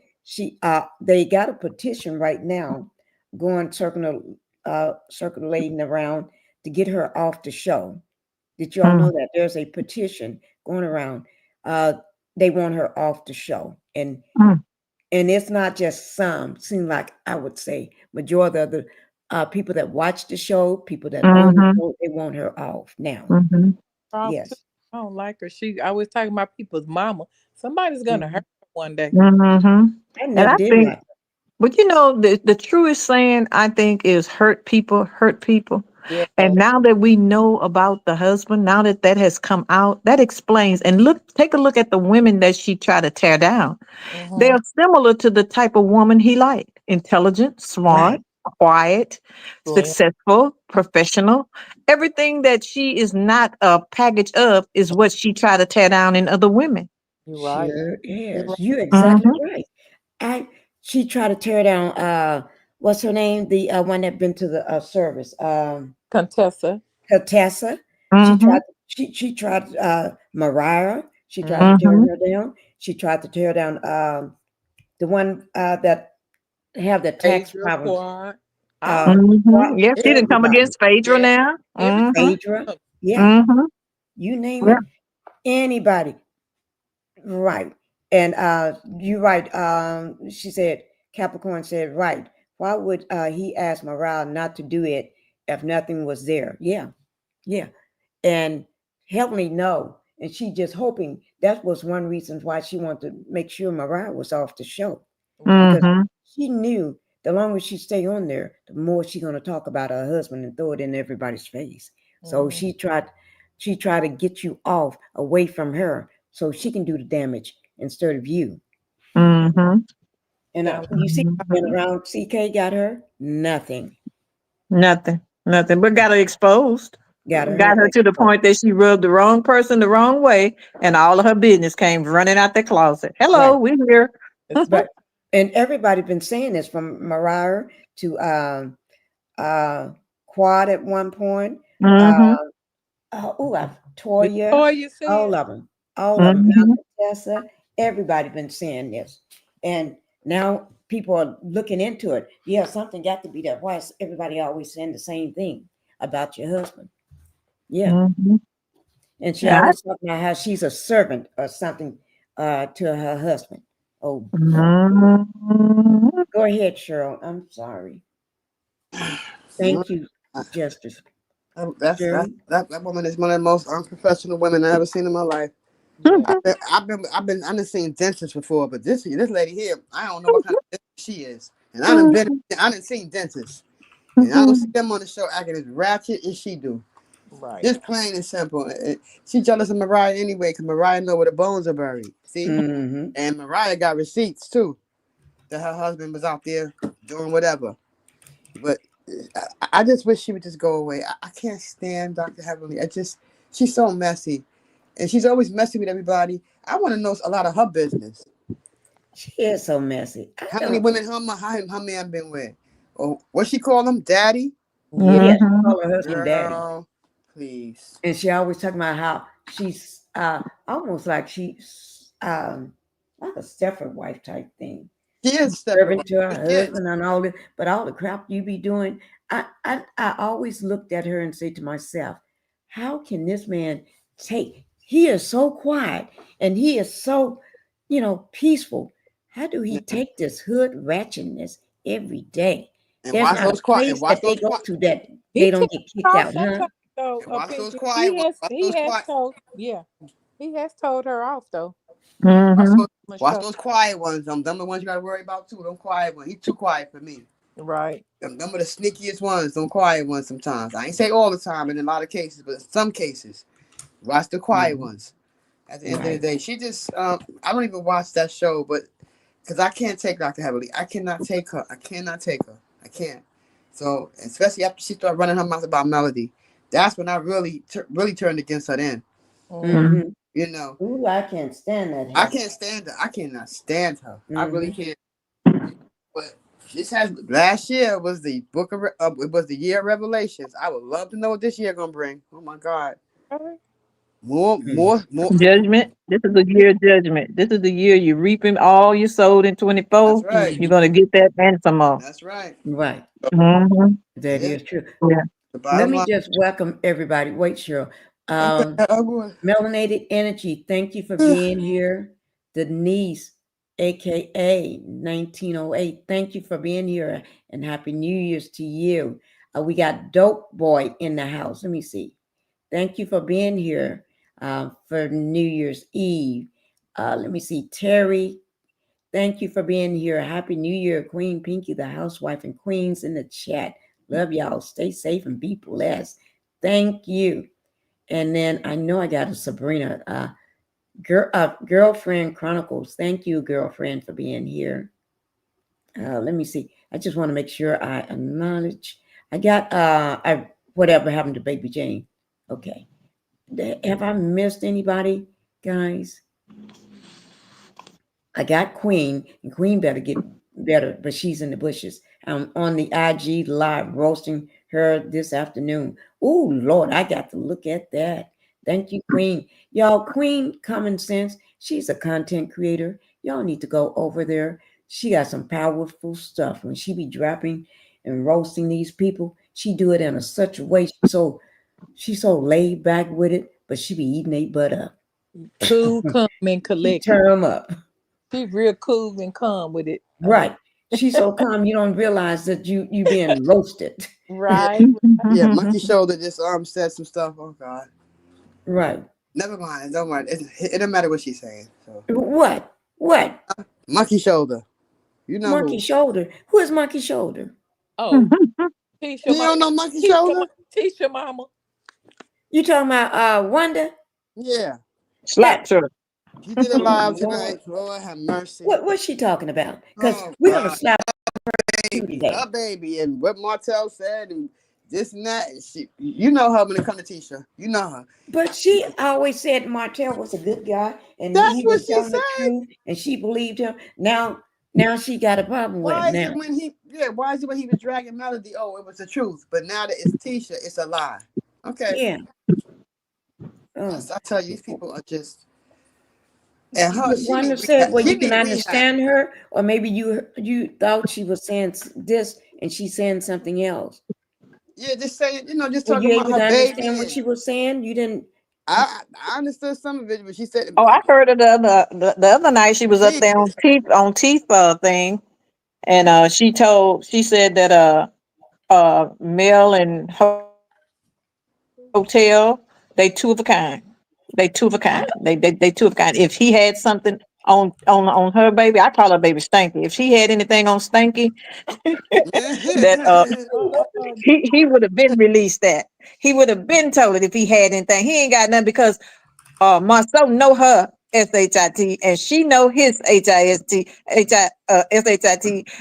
B: They got a petition right now going circulating around to get her off the show. Did you all know
D: Mm.
B: that there's a petition going around? Uh, they want her off the show,
D: Mm.
B: and it's not just some. Seem like I would say majority of the people that watch the show, people that own the
D: Mhm.
B: show, they want her off now.
D: Mhm.
C: Off too.
B: Yes.
C: I don't like her. I was talking about people's mama. Somebody's gonna hurt
B: Mhm.
C: her one day.
D: Mhm.
B: I
D: And
B: never
D: I
B: did
D: think,
B: like
D: but the truest saying I think is hurt people hurt people.
C: Yeah.
D: And now that we know about the husband, now that that has come out, that explains. And take a look at the women that she tried to tear down. They
C: Mm-hmm.
D: are similar to the type of woman he liked: intelligent,
B: her.
D: smart,
B: Right.
D: quiet,
C: Yeah.
D: successful, professional. Everything that she is not a package of is what she try to tear down in other women.
C: You're right.
B: Sure
C: You're
B: is.
C: right.
B: You're exactly
D: Mm-hmm.
B: right. I She tried to tear down what's her name? The one that been to the service.
C: Contessa.
B: Tessa.
D: Mm-hmm.
B: She tried Mariah. She tried to tear
D: Mm-hmm.
B: her down. She tried to tear down the one that have the tax
C: Adrian
B: problems.
C: Quad. All
B: Uh,
D: Mm-hmm. Yep, she didn't come
B: everybody.
D: against Phaedra
C: yeah.
D: now.
C: Every
D: Mm-hmm.
B: Phaedra. Yeah,
D: Mm-hmm.
B: you name
D: Yep.
B: it. Anybody. Right. And you're right. She said, Capricorn said, right. Why would he ask Mariah not to do it if nothing was there? Yeah. Yeah. And Heavenly no. And she just hoping that was one reason why she wanted to make sure Mariah was off the show.
C: right.
B: Because
D: Mm-hmm.
B: she knew the longer she stay on there, the more she gonna talk about her husband and throw it in everybody's face. So
C: Mhm.
B: she tried to get you off away from her so she can do the damage instead of you.
D: Mm-hmm.
B: And
C: Sound
B: you see, went
D: Mm-hmm.
B: around CK got her nothing,
D: Nothing. Nothing. But got her exposed.
B: got her
D: Got her to the point that she rubbed the wrong person the wrong way, and all of her business came running out the closet.
B: right,
D: Hello, we're here.
C: it's
B: right. And everybody been saying this from Mariah to uh Quad at one point. Uh,
D: Mm-hmm.
B: Toya,
C: Victoria said.
B: all of them.
D: Mm-hmm.
B: Now, Tessa, everybody been saying this, and now people are looking into it. Yeah, something got to be there. Why is everybody always saying the same thing about your husband? Yeah,
D: Mm-hmm.
B: and she
D: Yeah.
B: always talking about how she's a servant or something to her husband. Oh Lord,
D: Mm-hmm.
B: go ahead, Cheryl. I'm sorry.
E: You
B: Thank you, Justice
E: That's
B: Cheryl.
E: that woman is one of the most unprofessional women I ever seen in my life.
C: Yeah.
E: I done seen dentists before, but this lady here, I don't know what kind of dentist she is, and I done seen dentists, and I don't see them on the show acting as ratchet as she do.
C: Right.
E: Just plain and simple. She jealous of Mariah anyway, cause Mariah know where the bones are buried. See,
B: Mm-hmm.
E: and Mariah got receipts too that her husband was out there doing whatever. But I just wish she would just go away. I can't stand Dr. Heavenly. She's so messy, and she's always messy with everybody. I want to know a lot of her business.
B: She is so messy. I
E: How many
B: don't.
E: women her man been with? Or what she call him, daddy?
C: Yeah.
B: Yeah, she
D: Mm-hmm.
B: call her husband daddy.
E: Girl, please.
B: And she always talking about how she's almost like she's like a Stepford wife type thing.
E: She is
B: Serving
E: Stepford,
B: to her
E: but she is.
B: husband and all this, but all the crap you be doing. I always looked at her and say to myself, how can this man he is so quiet and he is so, peaceful. How do he take this hood ratchetness every day?
E: And
B: There's
E: watch
B: not a
E: those quiet. And
B: place
E: watch
B: that they
E: those
B: go
E: quiet.
B: to that
C: He
B: they
C: took
B: don't get
C: her
B: kicked
C: off
B: out, huh?
C: sometimes though,
E: And watch those
C: Pinkie.
E: quiet
C: He
E: ones.
C: has
E: Watch
C: he
E: those
C: has
E: quiet.
C: told yeah. He has told her off though.
E: Watch
D: Mm-hmm.
E: those, watch
C: Michelle.
E: those quiet ones. Them the ones you gotta worry about too. Them quiet ones. He too quiet for me.
C: Right.
E: Them are the sneakiest ones. Them quiet ones. Sometimes I ain't say all the time, in a lot of cases, but in some cases, watch the quiet
B: Mhm.
E: ones. At the end of the
B: Right.
E: day, she just I don't even watch that show, but because I can't take Dr. Heavily. I cannot take her. I cannot take her. I can't. So especially after she started running her mouth about Melody, that's when I really turned against her. Then
C: Mm.
B: Mm-hmm.
E: you know
B: Ooh, I can't stand that
E: I
B: heifer.
E: can't stand her. I cannot stand her. I really
B: Mm-hmm.
E: can't. But this has last year was the book of it was the year of Revelations. I would love to know what this year gonna bring. Oh my God,
C: Okay.
E: more.
D: Judgment. This is the year of judgment. This is the year you're reaping all you sowed in
E: That's
D: 24.
E: right.
D: You're
B: Mm-hmm.
D: gonna get that and some more.
E: That's right.
B: Right.
D: Mm-hmm.
E: It
B: That
E: is
B: is true.
D: Yeah.
E: the
B: Let
E: bottom
B: me
E: line.
B: just welcome everybody. Wait, Cheryl.
E: Okay,
B: Um,
E: I'm going.
B: Melanated Energy, thank you for being here. Denise, aka 1908, thank you for being here and happy New Year's to you. We got Dope Boy in the house. Let me see. Thank you for being here for New Year's Eve. Let me see. Terry, thank you for being here. Happy New Year, Queen Pinkie, the housewife, and Queens in the chat. Love y'all. Stay safe and be blessed. Thank you. And then I know I got a Sabrina. Girlfriend Chronicles. Thank you, girlfriend, for being here. Let me see. I just want to make sure I acknowledge. I got I whatever happened to Baby Jane. Okay. Have I missed anybody, guys? I got Queen, and Queen better get better, but she's in the bushes. I'm on the IG live roasting her this afternoon. Oh Lord, I got to look at that. Thank you, Queen. Y'all, Queen Common Sense, she's a content creator. Y'all need to go over there. She got some powerful stuff. When she be dropping and roasting these people, she do it in a such a way. She's so laid back with it, but she be eating their butt up.
C: Cool, calm, and
B: She
C: collected.
B: turn them up.
C: She real cool and calm with it.
B: Right. She's so calm you don't realize that you being roasted.
E: Yeah,
C: Right.
E: yeah. Monkey Shoulder just said some stuff. Oh God.
B: Right.
E: Never mind. Don't mind. It don't matter what she's saying. So
B: What? What?
E: Monkey Shoulder. You know
B: Monkey
E: who?
B: Shoulder. Who is Monkey Shoulder?
C: Oh, Tisha,
E: You don't know Monkey Shoulder?
C: Tisha mama.
B: You talking about Wanda?
E: Yeah.
D: Slapped her.
E: She did a
B: Oh
E: live
B: Lord.
E: tonight. Lord have mercy.
B: What's she talking about? Because
E: Oh
B: we're gonna
E: God,
B: slap you
E: baby,
B: today.
E: her baby, and what Martell said, and this and that. And you know her when it comes to Tisha. You know her.
B: But she always said Martell was a good guy and
E: That's
B: he
E: what
B: was
E: she
B: telling the
E: said.
B: truth and she believed him. Now she got a problem with
E: Why
B: him
E: is
B: now.
E: it when he? Yeah. Why is it when he was dragging Melody? Oh, it was the truth. But now that it's Tisha, it's a lie. Okay.
B: Yeah. Oh.
E: I tell you, these people are just. And her,
B: But
E: she
B: Wanda
E: need
B: said,
E: rehab.
B: well,
E: She
B: you can
E: need rehab.
B: understand her, or maybe you thought she was saying this and she's saying something else.
E: Yeah, just saying, just
B: Were
E: talking
B: you
E: about
B: able
E: her
B: to understand
E: baby.
B: what
E: And
B: she was saying? You didn't.
E: I understood some of it, but she said,
D: Oh, I heard her the other night. She was up there
E: Jesus.
D: on teeth thing, and she said that Mel and Hotel, they two of a kind. They two of a kind. They two of a kind. If he had something on her baby, I call her baby Stanky. If she had anything on Stanky, that he would have been released. That he would have been told it if he had anything. He ain't got nothing because Marcel know her SHIT and she know his SHIT.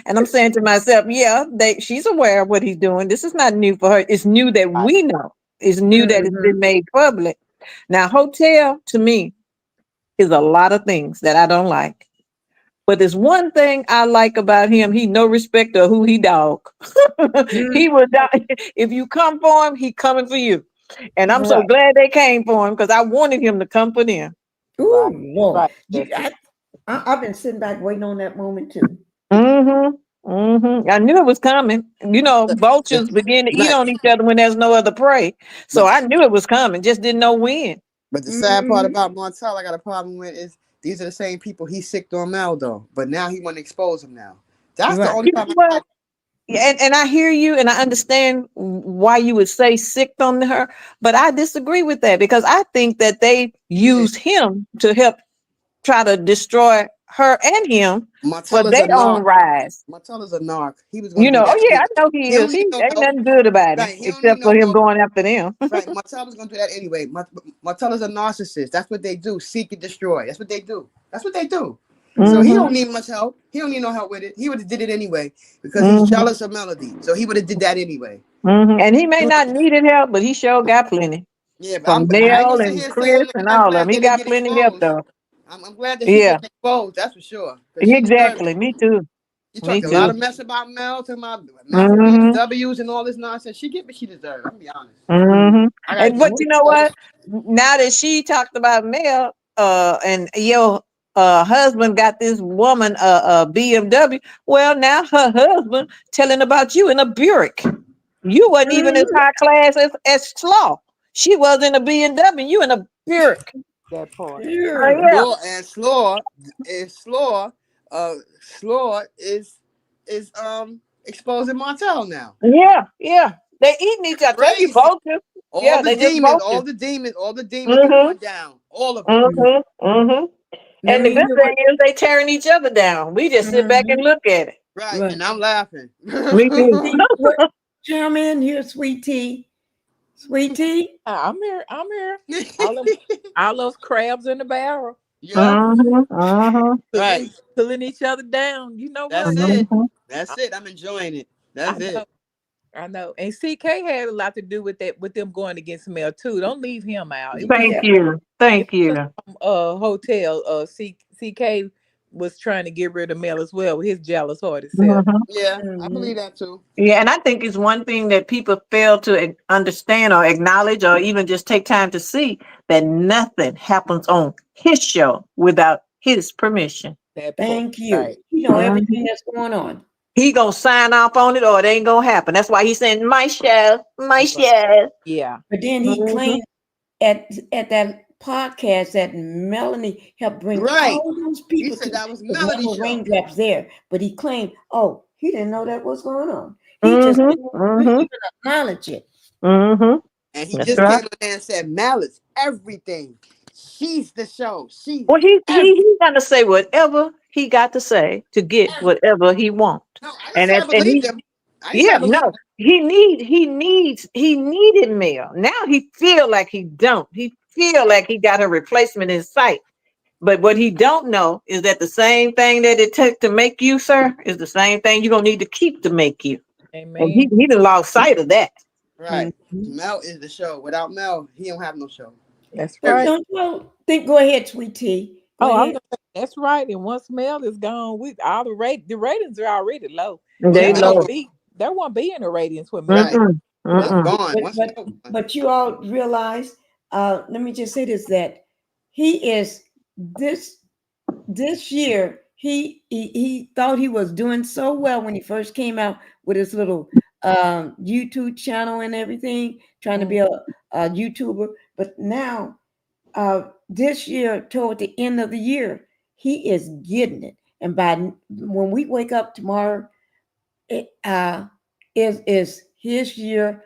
D: And I'm saying to myself, yeah, she's aware of what he's doing. This is not new for her. It's new that we know. It's new that it's been
B: Mhm.
D: made public. Now, Hotel to me is a lot of things that I don't like. But there's one thing I like about him. He no respect of who he dog. He would die. If you come for him, he coming for you. And I'm so
B: Right.
D: glad they came for him because I wanted him to come for them.
B: Oh
C: Right.
B: Lord.
C: Right.
B: I've been sitting back waiting on that moment too.
D: I knew it was coming. You know, vultures begin to eat
E: Right.
D: on each other when there's no other prey. So
E: But
D: I knew it was coming, just didn't know when.
E: the sad part
B: Hmm.
E: about Montel, I got a problem with is these are the same people he sicked on Mel though. But now he want to expose him now. That's the
B: Right.
E: only
D: You know
E: problem I
D: what?
E: had.
D: Yeah, and I hear you and I understand why you would say sick on her, but I disagree with that because I think that they
E: Yeah.
D: use him to help try to destroy her and him for
E: Montel is a
D: their own
E: narc.
D: rise.
E: Montel is a narc. He was gonna
D: You
E: do
D: know, oh
E: that
D: yeah, I
E: anyway.
D: know he
E: He
D: is.
E: don't
D: He
E: need no
D: ain't
E: help.
D: nothing good about him
E: Right. He don't need
D: except
E: no
D: for him
E: help.
D: going after them.
E: Right. Montel is gonna do that anyway. Montel is a narcissist. That's what they do. Seek and destroy. That's what they do. That's what they do. So he
D: hmm
E: don't need much help. He don't need no help with it. He would have did it anyway because he's
D: hmm
E: jealous of Melody. So he would have did that anyway.
D: And he may not needed help, but he sure got plenty
E: Yeah, but
D: from
E: I ain't gonna
D: Mel
E: sit
D: and
E: here
D: Chris
E: saying
D: and
E: I'm
D: all of
E: glad
D: them. He
E: they didn't
D: got
E: get
D: plenty help
E: exposed.
D: though.
E: I'm glad that she's
D: Yeah,
E: getting exposed. That's for sure because she deserved
D: exactly.
E: it.
D: Me too.
E: You
D: Me
E: talked a lot
D: too.
E: of mess about Mel, talking about Mel for
D: hmm
E: PWs and all this nonsense. She get what she deserved. I'm gonna be honest.
D: hmm
E: I gotta
D: And
E: give
D: but
E: her
D: you know
E: credit.
D: what? Now that she talked about Mel, and your husband got this woman a BMW. Well, now her husband telling about you in a Buick. You wasn't even as
B: Mhm.
D: high class as Slaw. She was in a BMW. You in a Buick.
C: That part.
D: Oh
B: Yeah.
D: yeah,
E: Slaw is exposing Montel now.
D: yeah. They eating each other. I tell you,
E: Crazy.
D: vultures. Yeah, they just vultures.
E: All the demons are
D: Mm-hmm.
E: going down. All of them.
D: Mm-hmm.
B: Let
D: And the
B: me
D: good
B: hear
D: thing
B: what.
D: is they tearing each other down. We just sit back and
B: Mhm.
D: look at it.
E: Right.
B: Right.
E: And I'm laughing.
D: Me too.
B: What? Chime in here, sweet tea. Sweet tea.
C: I'm here. I'm here. All those crabs in the barrel.
E: Yep.
D: Mm-hmm. Mm-hmm.
C: Pulling,
E: Right.
C: pulling each other down. You know
E: That's
C: what?
E: it. That's it. I'm enjoying it.
C: I
E: That's
C: know,
E: it.
C: I know. And CK had a lot to do with that, with them going against Mel too. Don't leave him out. It was
D: Thank
B: Yeah.
D: you.
C: it
D: Thank
C: was
D: you.
C: hotel. CK was trying to get rid of Mel as well with his jealous hearted self.
D: Mhm.
E: Yeah, I
B: Mhm.
E: believe that too.
D: Yeah, and I think it's one thing that people fail to understand or acknowledge or even just take time to see that nothing happens on his show without his permission.
C: That part.
B: Thank you.
C: Right.
B: You know everything
D: Mhm.
B: that's going on.
D: He gonna sign off on it or it ain't gonna happen. That's why he's saying my show, my
C: Right.
D: show.
C: Yeah.
B: But then he
D: Mhm.
B: claimed at that podcast that Melanie helped bring
E: Right.
B: all those
E: He
B: people to
E: said that was
B: because
E: Melody
B: one
E: show.
B: raindrops there. But he claimed, oh, he didn't know that was going on. He just
D: Mhm.
B: didn't
D: Mhm.
B: even acknowledge it.
D: Mhm.
E: And he
D: That's
E: just
D: right.
E: came on there and said, Malice, everything. She's the show. She's
D: Well,
E: every
D: he's gonna say whatever he got to say to get
E: every
D: whatever he wants.
E: no, I didn't
D: And
E: say I
D: and
E: believe
D: he
E: him. I didn't say I
D: yeah,
E: believe
D: no,
E: him.
D: he needed Mel. Now he feel like he don't. He feel like he got a replacement in sight. But what he don't know is that the same thing that it took to make you, sir, is the same thing you're gonna need to keep to make you. And
C: Amen.
D: he done lost sight of that.
E: Right.
B: Mhm.
E: Mel is the show. Without Mel, he don't have no show.
C: That's
B: But
C: right.
E: Period.
B: don't well, think. Go ahead, sweet tea. Go
C: Oh, I was
B: ahead.
C: gonna say that's right. And once Mel is gone, we all the ratings are already low.
E: Once
D: They
C: There
E: Mel
C: won't
D: low.
E: gone,
C: be there won't be any ratings for Mel.
E: right.
D: Mm-mm.
E: Mel
B: But
D: Mm-mm.
E: gone.
B: but
E: Once
B: but,
E: Mel gone.
B: but you all realize. Let me just say this: that he is this this year. He thought he was doing so well when he first came out with his little YouTube channel and everything, trying to
C: Mm,
B: be a YouTuber. But now this year, toward the end of the year, he is getting it. And when we wake up tomorrow, it is his year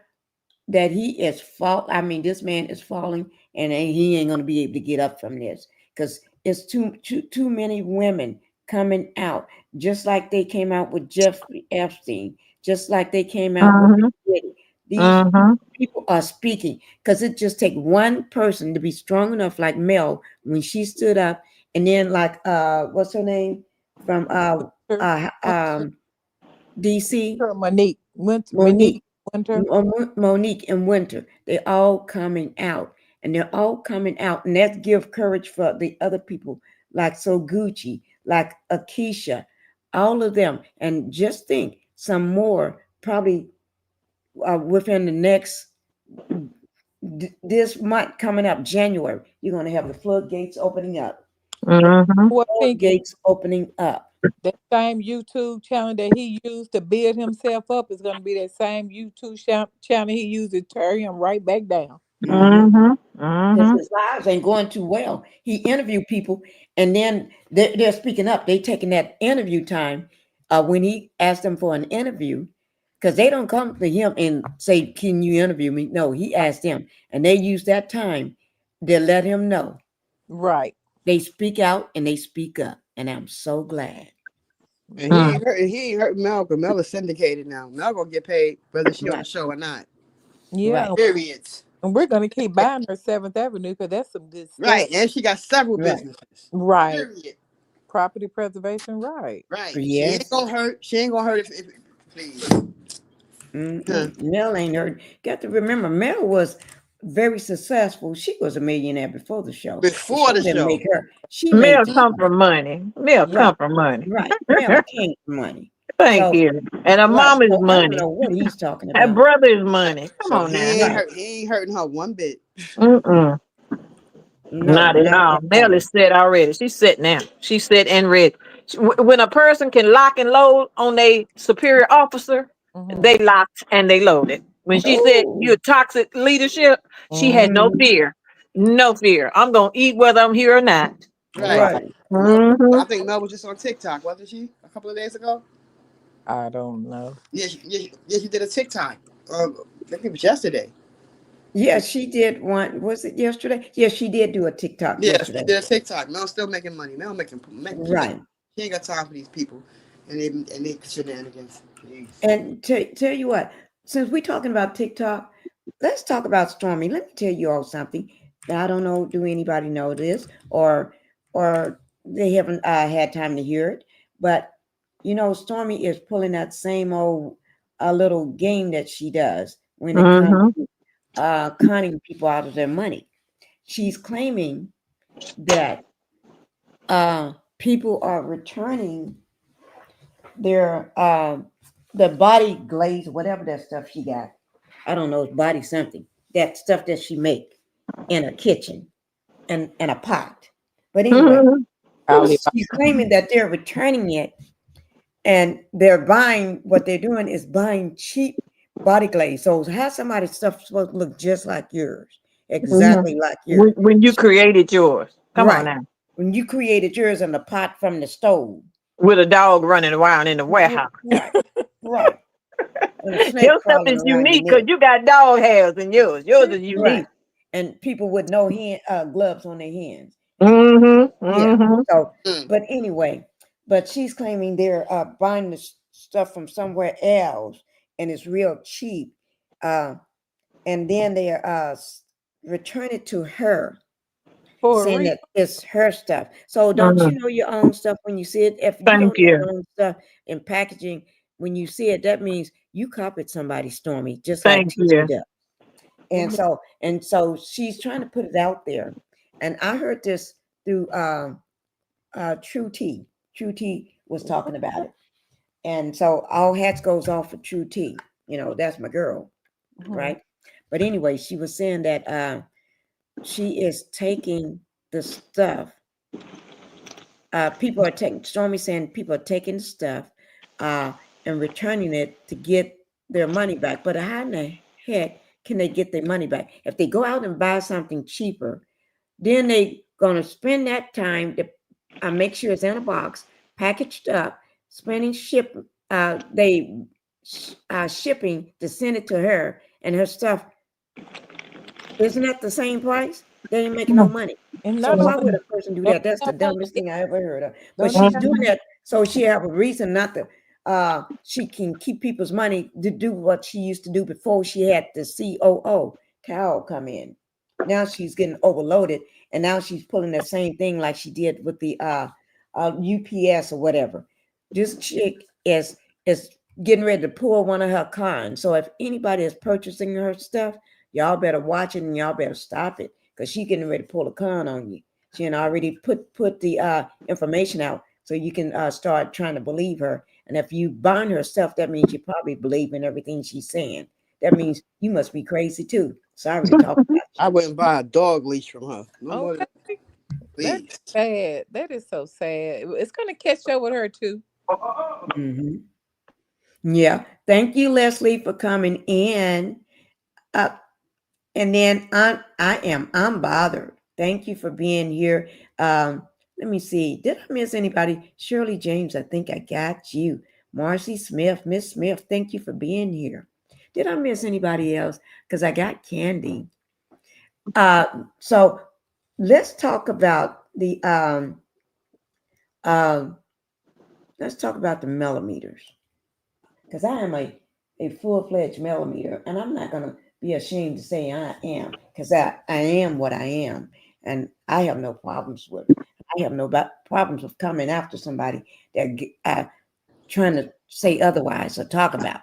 B: that he is fall. I mean, this man is falling, and he ain't gonna be able to get up from this because it's too many women coming out, just like they came out with Jeffrey Epstein, just like they came out with
D: Mhm.
B: Diddy. These
D: Mhm.
B: people are speaking because it just take one person to be strong enough, like Mel when she stood up, and then like what's her name from
C: Winter, Winter,
B: DC,
C: Monique
B: Monique.
C: Winter.
B: Monique and Winter, they all coming out, and they're all coming out, and that give courage for the other people, like So Gucci, like Akeisha, all of them, and just think some more probably within the next this month coming up, January, you're gonna have the floodgates opening up,
D: Mhm.
C: What Pinky?
B: floodgates opening up.
C: That same YouTube channel that he used to build himself up is gonna be that same YouTube channel he used to tear him right back down.
B: Mhm.
D: Mhm.
B: Because
D: Mhm.
B: his lives ain't going too well. He interviewed people, and then they're speaking up. They taking that interview time when he asked them for an interview, because they don't come to him and say, "Can you interview me?" No, he asked them, and they use that time to let him know.
C: Right.
B: They speak out and they speak up, and I'm so glad.
E: And
C: Yeah.
D: Mm.
E: he ain't hurt Mel because Mel is syndicated now. Mel gonna get paid whether she on the
B: Right,
E: show or not.
B: right,
C: Yeah.
E: Period.
C: And we're gonna keep buying her Seventh Avenue because that's some good
E: Right.
C: stuff.
E: And she got several
B: right.
E: businesses.
C: Right.
E: Period.
C: Property preservation. Right.
E: Right. She ain't
B: Yes.
E: gonna hurt. She ain't gonna hurt if please. Huh.
B: Mel ain't heard. Got to remember, Mel was very successful. She was a millionaire before the show. The
E: Before
B: show
E: the
B: didn't
E: show.
B: make her. She made
D: Mel
B: the
D: come
B: show.
D: from money. Mel
B: Right,
D: come from money.
B: right. Mel came from money.
D: Thank
B: So,
D: you. And her
B: right.
D: mom is
B: So I don't
D: money.
B: know what he's talking
D: Her
B: about.
D: brother is money. Come
E: So
D: on now.
B: Right.
E: he ain't hurting her one bit.
D: Mm-mm.
B: No,
D: Not at
B: not
D: all.
B: at
D: Mel
B: all.
D: is set already. She's set now. She's set and ready. When a person can lock and load on a superior officer,
C: Mm-hmm.
D: they locked and they loaded. When she said
B: Oh.
D: you're toxic leadership, she had no
B: Mm,
D: fear. No fear. I'm gonna eat whether I'm here or not.
E: Right.
C: Right.
B: right.
E: Mel,
D: Hmm.
E: I think Mel was just on TikTok, wasn't she? A couple of days ago.
C: I don't know.
E: Yeah, she did a TikTok. I think it was yesterday.
B: Yeah, she did one. Was it yesterday? Yeah, she did do a TikTok
E: Yeah, she
B: yesterday.
E: did a TikTok. Mel's still making money. Mel making
B: Right.
E: she ain't got time for these people and they shenanigans. Jeez.
B: And tell you what, since we're talking about TikTok, let's talk about Stormy. Let me tell you all something. I don't know, do anybody know this, or they haven't had time to hear it, but you know, Stormy is pulling that same old little game that she does when it comes
D: Mm-hmm.
B: to conning people out of their money. She's claiming that people are returning their the body glaze, whatever that stuff she got. I don't know, it's body something. That stuff that she make in a kitchen and a pot. But anyway,
D: Mm-hmm.
B: she's claiming that they're returning it and they're buying what they're doing is buying cheap body glaze. So how somebody's stuff supposed to look just like yours, exactly like yours.
D: When you created yours, come on
B: Right.
D: now,
B: When you created yours in the pot from the stove.
D: with a dog running around in the warehouse.
B: Right. Right. And a snake
D: Your stuff
B: crawling
D: is
B: around your
D: unique because
B: neck.
D: you got dog hairs in yours. Yours is
B: Right.
D: unique.
B: And people with no gloves on their hands.
D: Mm-hmm.
B: Yeah.
D: Mm-hmm.
B: So,
E: Mm.
B: but anyway, but she's claiming they're buying the stuff from somewhere else and it's real cheap. Uh, and then they return it to her,
C: For a
B: saying
C: reason.
B: that it's her stuff. So don't
D: Mm-hmm.
B: you know your own stuff when you see it? If you
D: Thank
B: don't know
D: you.
B: your own stuff in packaging, when you see it, that means you copied somebody, Stormy, just like
D: Thank
B: Tisha
D: you.
B: does. And so she's trying to put it out there. And I heard this through True T. True T was talking about it. And so all hats goes off for True T. You know, that's my girl,
C: Mhm.
B: right? But anyway, she was saying that she is taking the stuff. People are taking, Stormy saying people are taking the stuff uh, and returning it to get their money back. But how in the heck can they get their money back? If they go out and buy something cheaper, then they gonna spend that time to make sure it's in a box, packaged up, spending shipping to send it to her and her stuff. Isn't that the same price? They ain't making no money.
C: And
B: So
C: not
B: why
C: only
B: would a person do
C: don't
B: that? That's
C: they
B: the
C: have money
B: dumbest
C: yet?
B: thing I ever heard of. But
C: Don't they
B: she's
C: have
B: doing
C: money?
B: that so she have a reason not to. She can keep people's money to do what she used to do before she had the COO Carol come in. Now she's getting overloaded, and now she's pulling the same thing like she did with the UPS or whatever. This chick is getting ready to pull one of her cons. So if anybody is purchasing her stuff, y'all better watch it and y'all better stop it because she getting ready to pull a con on you. She had already put the information out so you can start trying to believe her. And if you buying her stuff, that means you probably believe in everything she's saying. That means you must be crazy too. Sorry to talk about
E: I wouldn't buy a dog leash from her. No more than
C: Okay. That's
E: please.
C: sad. That is so sad. It's gonna catch up with her too.
B: you. Yeah. Thank you, Leslie, for coming in. Uh, and then I'm bothered. Thank you for being here. Let me see. Did I miss anybody? Shirley James, I think I got you. Marcy Smith, Miss Smith, thank you for being here. Did I miss anybody else? Because I got Candy. Uh, so let's talk about the um let's talk about the millimeters. Because I am a full-fledged millimeter, and I'm not gonna be ashamed to say I am, because I am what I am, and I have no problems with it. I have no problems with coming after somebody that trying to say otherwise or talk about.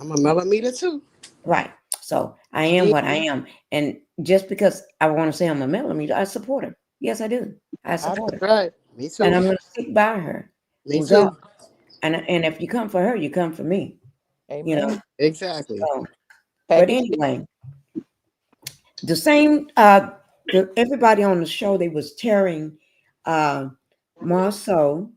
E: I'm a millimeter too.
B: Right. So I am
E: Yeah,
B: what I am, and just because I want to say I'm a millimeter, I support her. Yes, I do. I
C: I
B: support her,
E: right. Me
B: and
E: too.
B: I'm gonna stick by her,
E: Me
B: regardless.
E: too.
B: And if you come for her, you come for me. You know.
C: amen.
E: Exactly.
B: So, but
C: Package it.
B: anyway, the same everybody on the show they was tearing uh Marceau,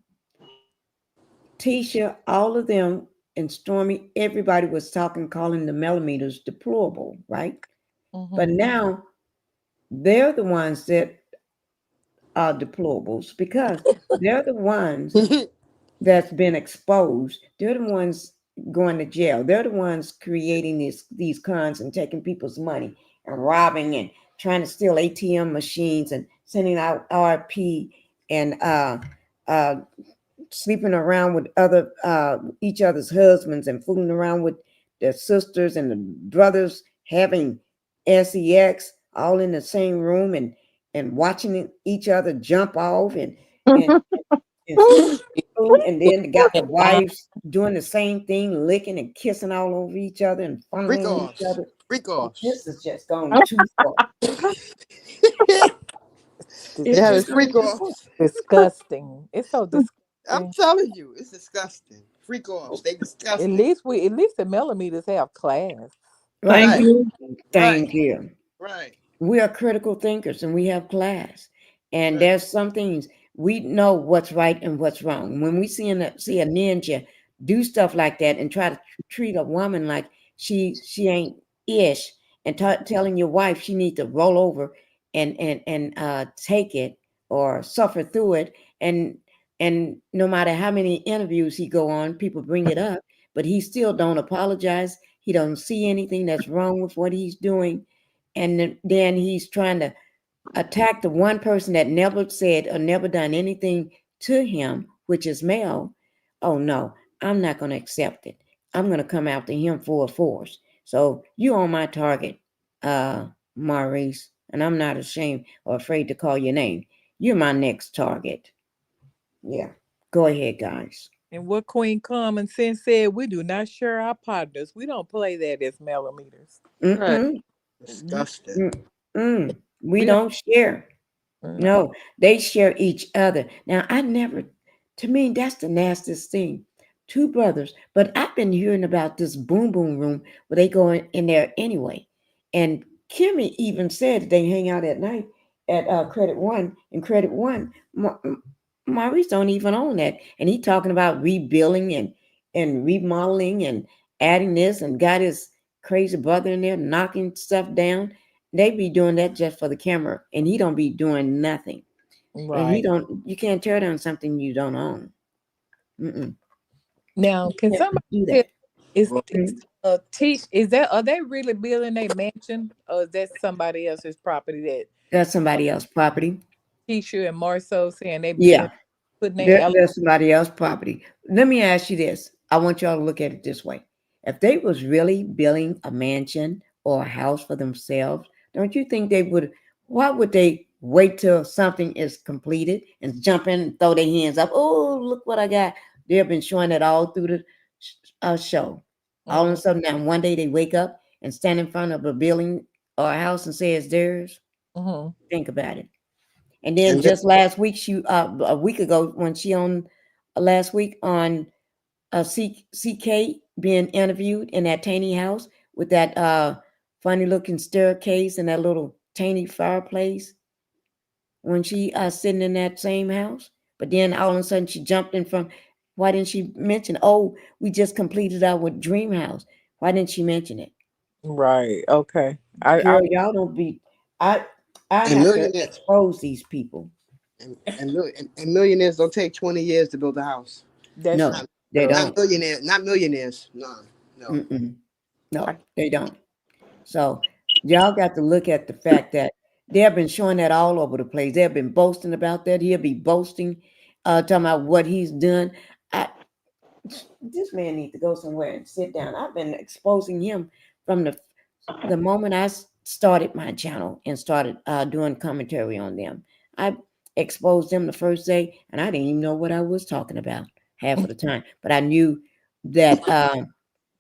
B: Tisha, all of them, and Stormy, everybody was talking, calling the millimeters deplorable, right? But
C: Mhm.
B: now they're the ones that are deplorables because they're the ones that's been exposed. They're the ones going to jail. They're the ones creating these cons and taking people's money and robbing and trying to steal ATM machines and sending out RP and uh, sleeping around with other each other's husbands and fooling around with their sisters and the brothers having sex all in the same room and watching each other jump off and and food, and then got the wives doing the same thing, licking and kissing all over each other and
E: Freak
B: fondling each
E: offs.
B: other.
E: Freak
B: Oh,
E: offs.
B: this is just going too far.
E: They
B: It's
C: Dis-
E: having
B: just going
E: freak
B: too far.
E: offs.
C: disgusting. It's so
E: I'm
C: disgusting.
E: telling you, it's disgusting. Freak offs. They disgusting.
C: At least the millimeters have class.
D: Thank
E: Right.
B: Right.
D: you.
E: Right.
B: Thank you.
E: Right.
B: We are critical thinkers and we have class. And
E: Right.
B: there's some things we know what's right and what's wrong. When we see a ninja do stuff like that and try to treat a woman like she ain't ish, and telling your wife she needs to roll over and take it or suffer through it, and no matter how many interviews he go on, people bring it up, but he still don't apologize. He don't see anything that's wrong with what he's doing, and then he's trying to attack the one person that never said or never done anything to him, which is Mel. Oh no, I'm not going to accept it. I'm going to come after him full force. So you on my target, Maurice, and I'm not ashamed or afraid to call your name. You're my next target. Yeah, go ahead, guys.
C: And what Queen Common Sense said, we do not share our partners. We don't play that as millimeters.
E: Right.
B: Mm-mm,
C: You-
E: Disgusting.
B: mm-mm. We
C: We don't.
B: don't share.
C: No.
B: No, they share each other. Now, to me, that's the nastiest thing. Two brothers, but I've been hearing about this boom boom room where they go in there anyway. And Kimmy even said they hang out at night at Credit One. And Credit One, Maurice don't even own that. And he talking about rebuilding and remodeling and adding this and got his crazy brother in there knocking stuff down. They be doing that just for the camera, and he don't be doing nothing. And he
C: Right.
B: don't. You can't tear down something you don't own. Mm-mm.
C: Now,
B: You
C: can
B: can't
C: somebody
B: do
C: tell
B: that.
E: Well,
C: is
B: Mm.
C: teach is that are they really building a mansion or is that somebody else's property that
B: That's
C: uh,
B: somebody else's property.
C: Keisha and Marceau saying they building
B: Yeah,
C: putting their
B: there's somebody else's property. Let me ask you this. I want y'all to look at it this way. If they was really building a mansion or a house for themselves, don't you think they would? Why would they wait till something is completed and jump in and throw their hands up? Oh, look what I got! They've been showing it all through the show. All of a
C: Mhm.
B: sudden, now one day they wake up and stand in front of a building or a house and say it's theirs.
C: Mhm.
B: Think about it. And then
E: and
B: just last week, a week ago, when she on last week on CK being interviewed in that tiny house with that funny looking staircase and that little tiny fireplace when she sitting in that same house. But then all of a sudden she jumped in from. Why didn't she mention? Oh, we just completed our dream house. Why didn't she mention it?
C: Right. Okay. I
B: Girl, y'all don't be. I I
E: and
B: have to
E: millionaires
B: expose these people.
E: and millionaires don't take 20 years to build a house.
C: that's
B: No,
E: Not
B: they
C: true.
E: not
B: don't.
E: millionaires. Not millionaires. No. No.
B: Mm-mm. No,
C: I,
B: they don't. So y'all got to look at the fact that they have been showing that all over the place. They have been boasting about that. He'll be boasting, talking about what he's done. I, this man needs to go somewhere and sit down. I've been exposing him from the moment I started my channel and started doing commentary on them. I exposed them the first day, and I didn't even know what I was talking about half of the time. But I knew that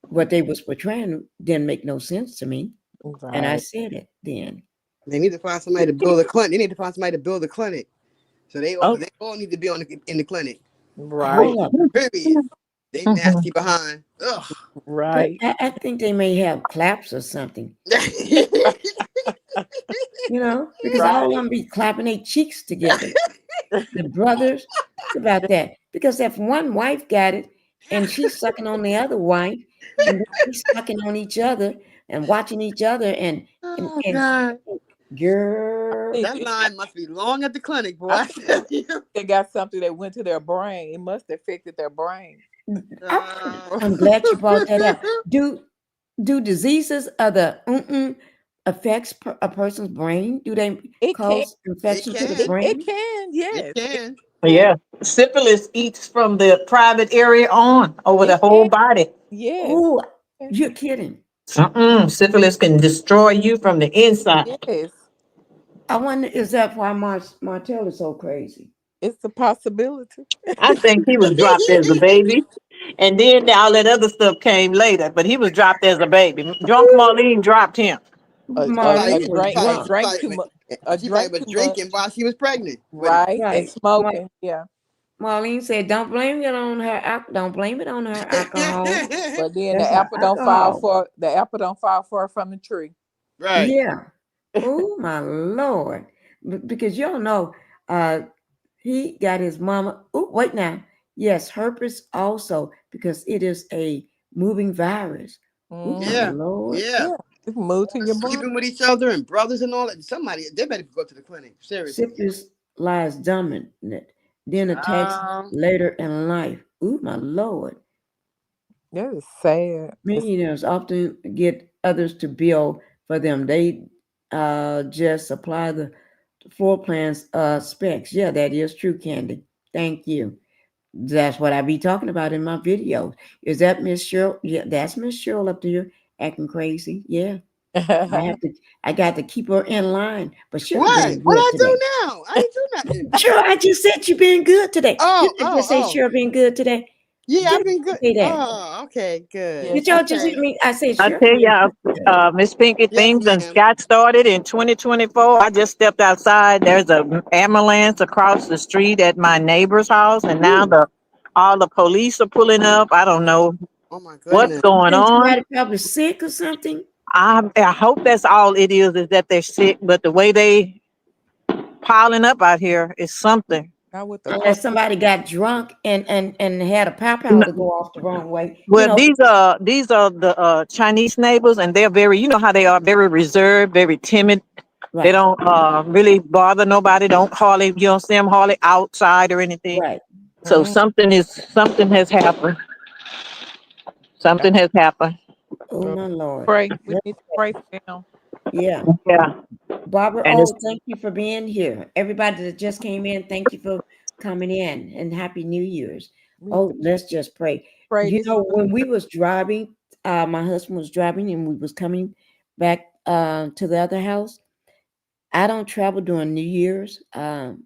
B: what they was portraying didn't make no sense to me. And I
C: right.
B: said it then.
E: They need to find somebody to build a clinic. They need to find somebody to build a clinic. So
C: Oh,
E: they all need to be in the clinic.
C: right.
B: Hold up.
E: Period. They
D: Mhm.
E: nasty behind. Ugh.
B: But
C: Right.
B: I think they may have claps or something, because all of
C: Right.
B: them be clapping their cheeks together. The brothers, think about that. Because if one wife got it and she's sucking on the other wife, and they sucking on each other and watching each other
E: Oh
B: and
E: God.
B: girl,
E: That line must be long at the clinic, boy.
C: I
E: I tell you.
C: they got something that went to their brain. It must have affected their brain.
B: I,
E: Uh,
B: I'm glad you brought that up. Do diseases of the affects a person's brain? Do they
C: It can.
B: cause
E: it
B: infection to the
E: can.
C: It
B: brain?
C: can.
E: It
C: Yes. It
E: can.
C: can.
D: Yeah. Syphilis eats from the private area on over the
C: It
D: whole
C: can.
D: body.
C: Yes.
B: Oh,
C: It
B: you're kidding.
D: Syphilis can destroy you from the inside.
C: can. Yes.
B: I wonder, is that why Martell is so crazy?
C: It's a possibility.
D: I think he was dropped as a baby. And then all that other stuff came later, but he was dropped as a baby. Drunk Marlene dropped him.
C: A,
E: Probably,
C: a
B: Marlene was
C: drink, a
B: drunk.
C: drink too much, a
E: she probably
C: drink
E: was
C: too much,
E: drinking while she was pregnant with him.
C: right? And
B: Right.
C: smoking. Yeah.
B: Marlene said, "Don't blame it on her. Don't blame it on her alcohol.
C: But then
B: That's her alcohol."
C: the apple don't fall far from the tree.
E: Right.
B: Yeah. Oh my Lord. Because y'all know, uh, he got his mama. Oh, wait now. Yes, herpes also because it is a moving virus. Oh my
C: Hmm.
E: Yeah.
B: Lord.
E: Yeah.
C: Yeah. You can move to your body.
E: Sleeping with each other and brothers and all that. Somebody, they better go to the clinic. Seriously.
B: Syphilis lies dominant, then attacks
E: Um,
B: later in life. Oh my Lord.
C: That is sad.
B: Millionaires often get others to bill for them. They just supply the floor plans specs. Yeah, that is true, Candy. Thank you. That's what I be talking about in my videos. Is that Miss Cheryl? Yeah, that's Miss Cheryl up there acting crazy. Yeah. I have to I got to keep her in line. But Cheryl
E: what?
B: being
E: What
B: good
E: I
B: today.
E: do now? I ain't do nothing.
B: Cheryl, I just said you being good today.
E: Oh,
B: Didn't I
E: oh,
B: just say
E: oh.
B: Cheryl being good today?
E: Yeah, I've
B: Didn't
E: been
B: I
E: good.
B: say that?
E: Oh, okay, good.
C: Yeah,
B: Did y'all
C: she
B: just hear
E: Okay.
B: me? I said
D: I
B: Cheryl
D: tell
B: being
D: y'all,
B: good.
D: Miss Pinkie,
E: Yes,
D: things done
E: ma'am.
D: got started in 2024. I just stepped outside. There's a ambulance across the street at my neighbor's house, and now
B: Ooh,
D: all the police are pulling up. I don't know
E: Oh my
D: what's
E: goodness.
B: you
D: going
B: think
D: on.
B: somebody probably sick or something?
D: I hope that's all it is that they're sick, but the way they piling up out here is something.
C: not with the
B: Unless
C: crazy.
B: somebody got drunk and had a pow to go off the wrong way. You
D: Well,
B: know,
D: these are the Chinese neighbors, and they're very, you know how they are, very reserved, very timid. They
B: right,
D: don't really bother nobody. Don't hardly, you don't see them hardly outside or anything.
B: right.
D: So
C: Mm,
D: something has happened. Something has happened.
B: Oh
C: uh,
B: my Lord.
C: pray. We
B: Yep,
C: need to pray for them.
B: yeah.
D: Yeah,
B: Barbara,
D: and it's
B: oh, thank you for being here. Everybody that just came in, thank you for coming in and happy New Year's.
C: We need to
B: Oh, let's just pray.
C: pray
B: You
C: this.
B: know, when we was driving, my husband was driving and we was coming back to the other house. I don't travel during New Year's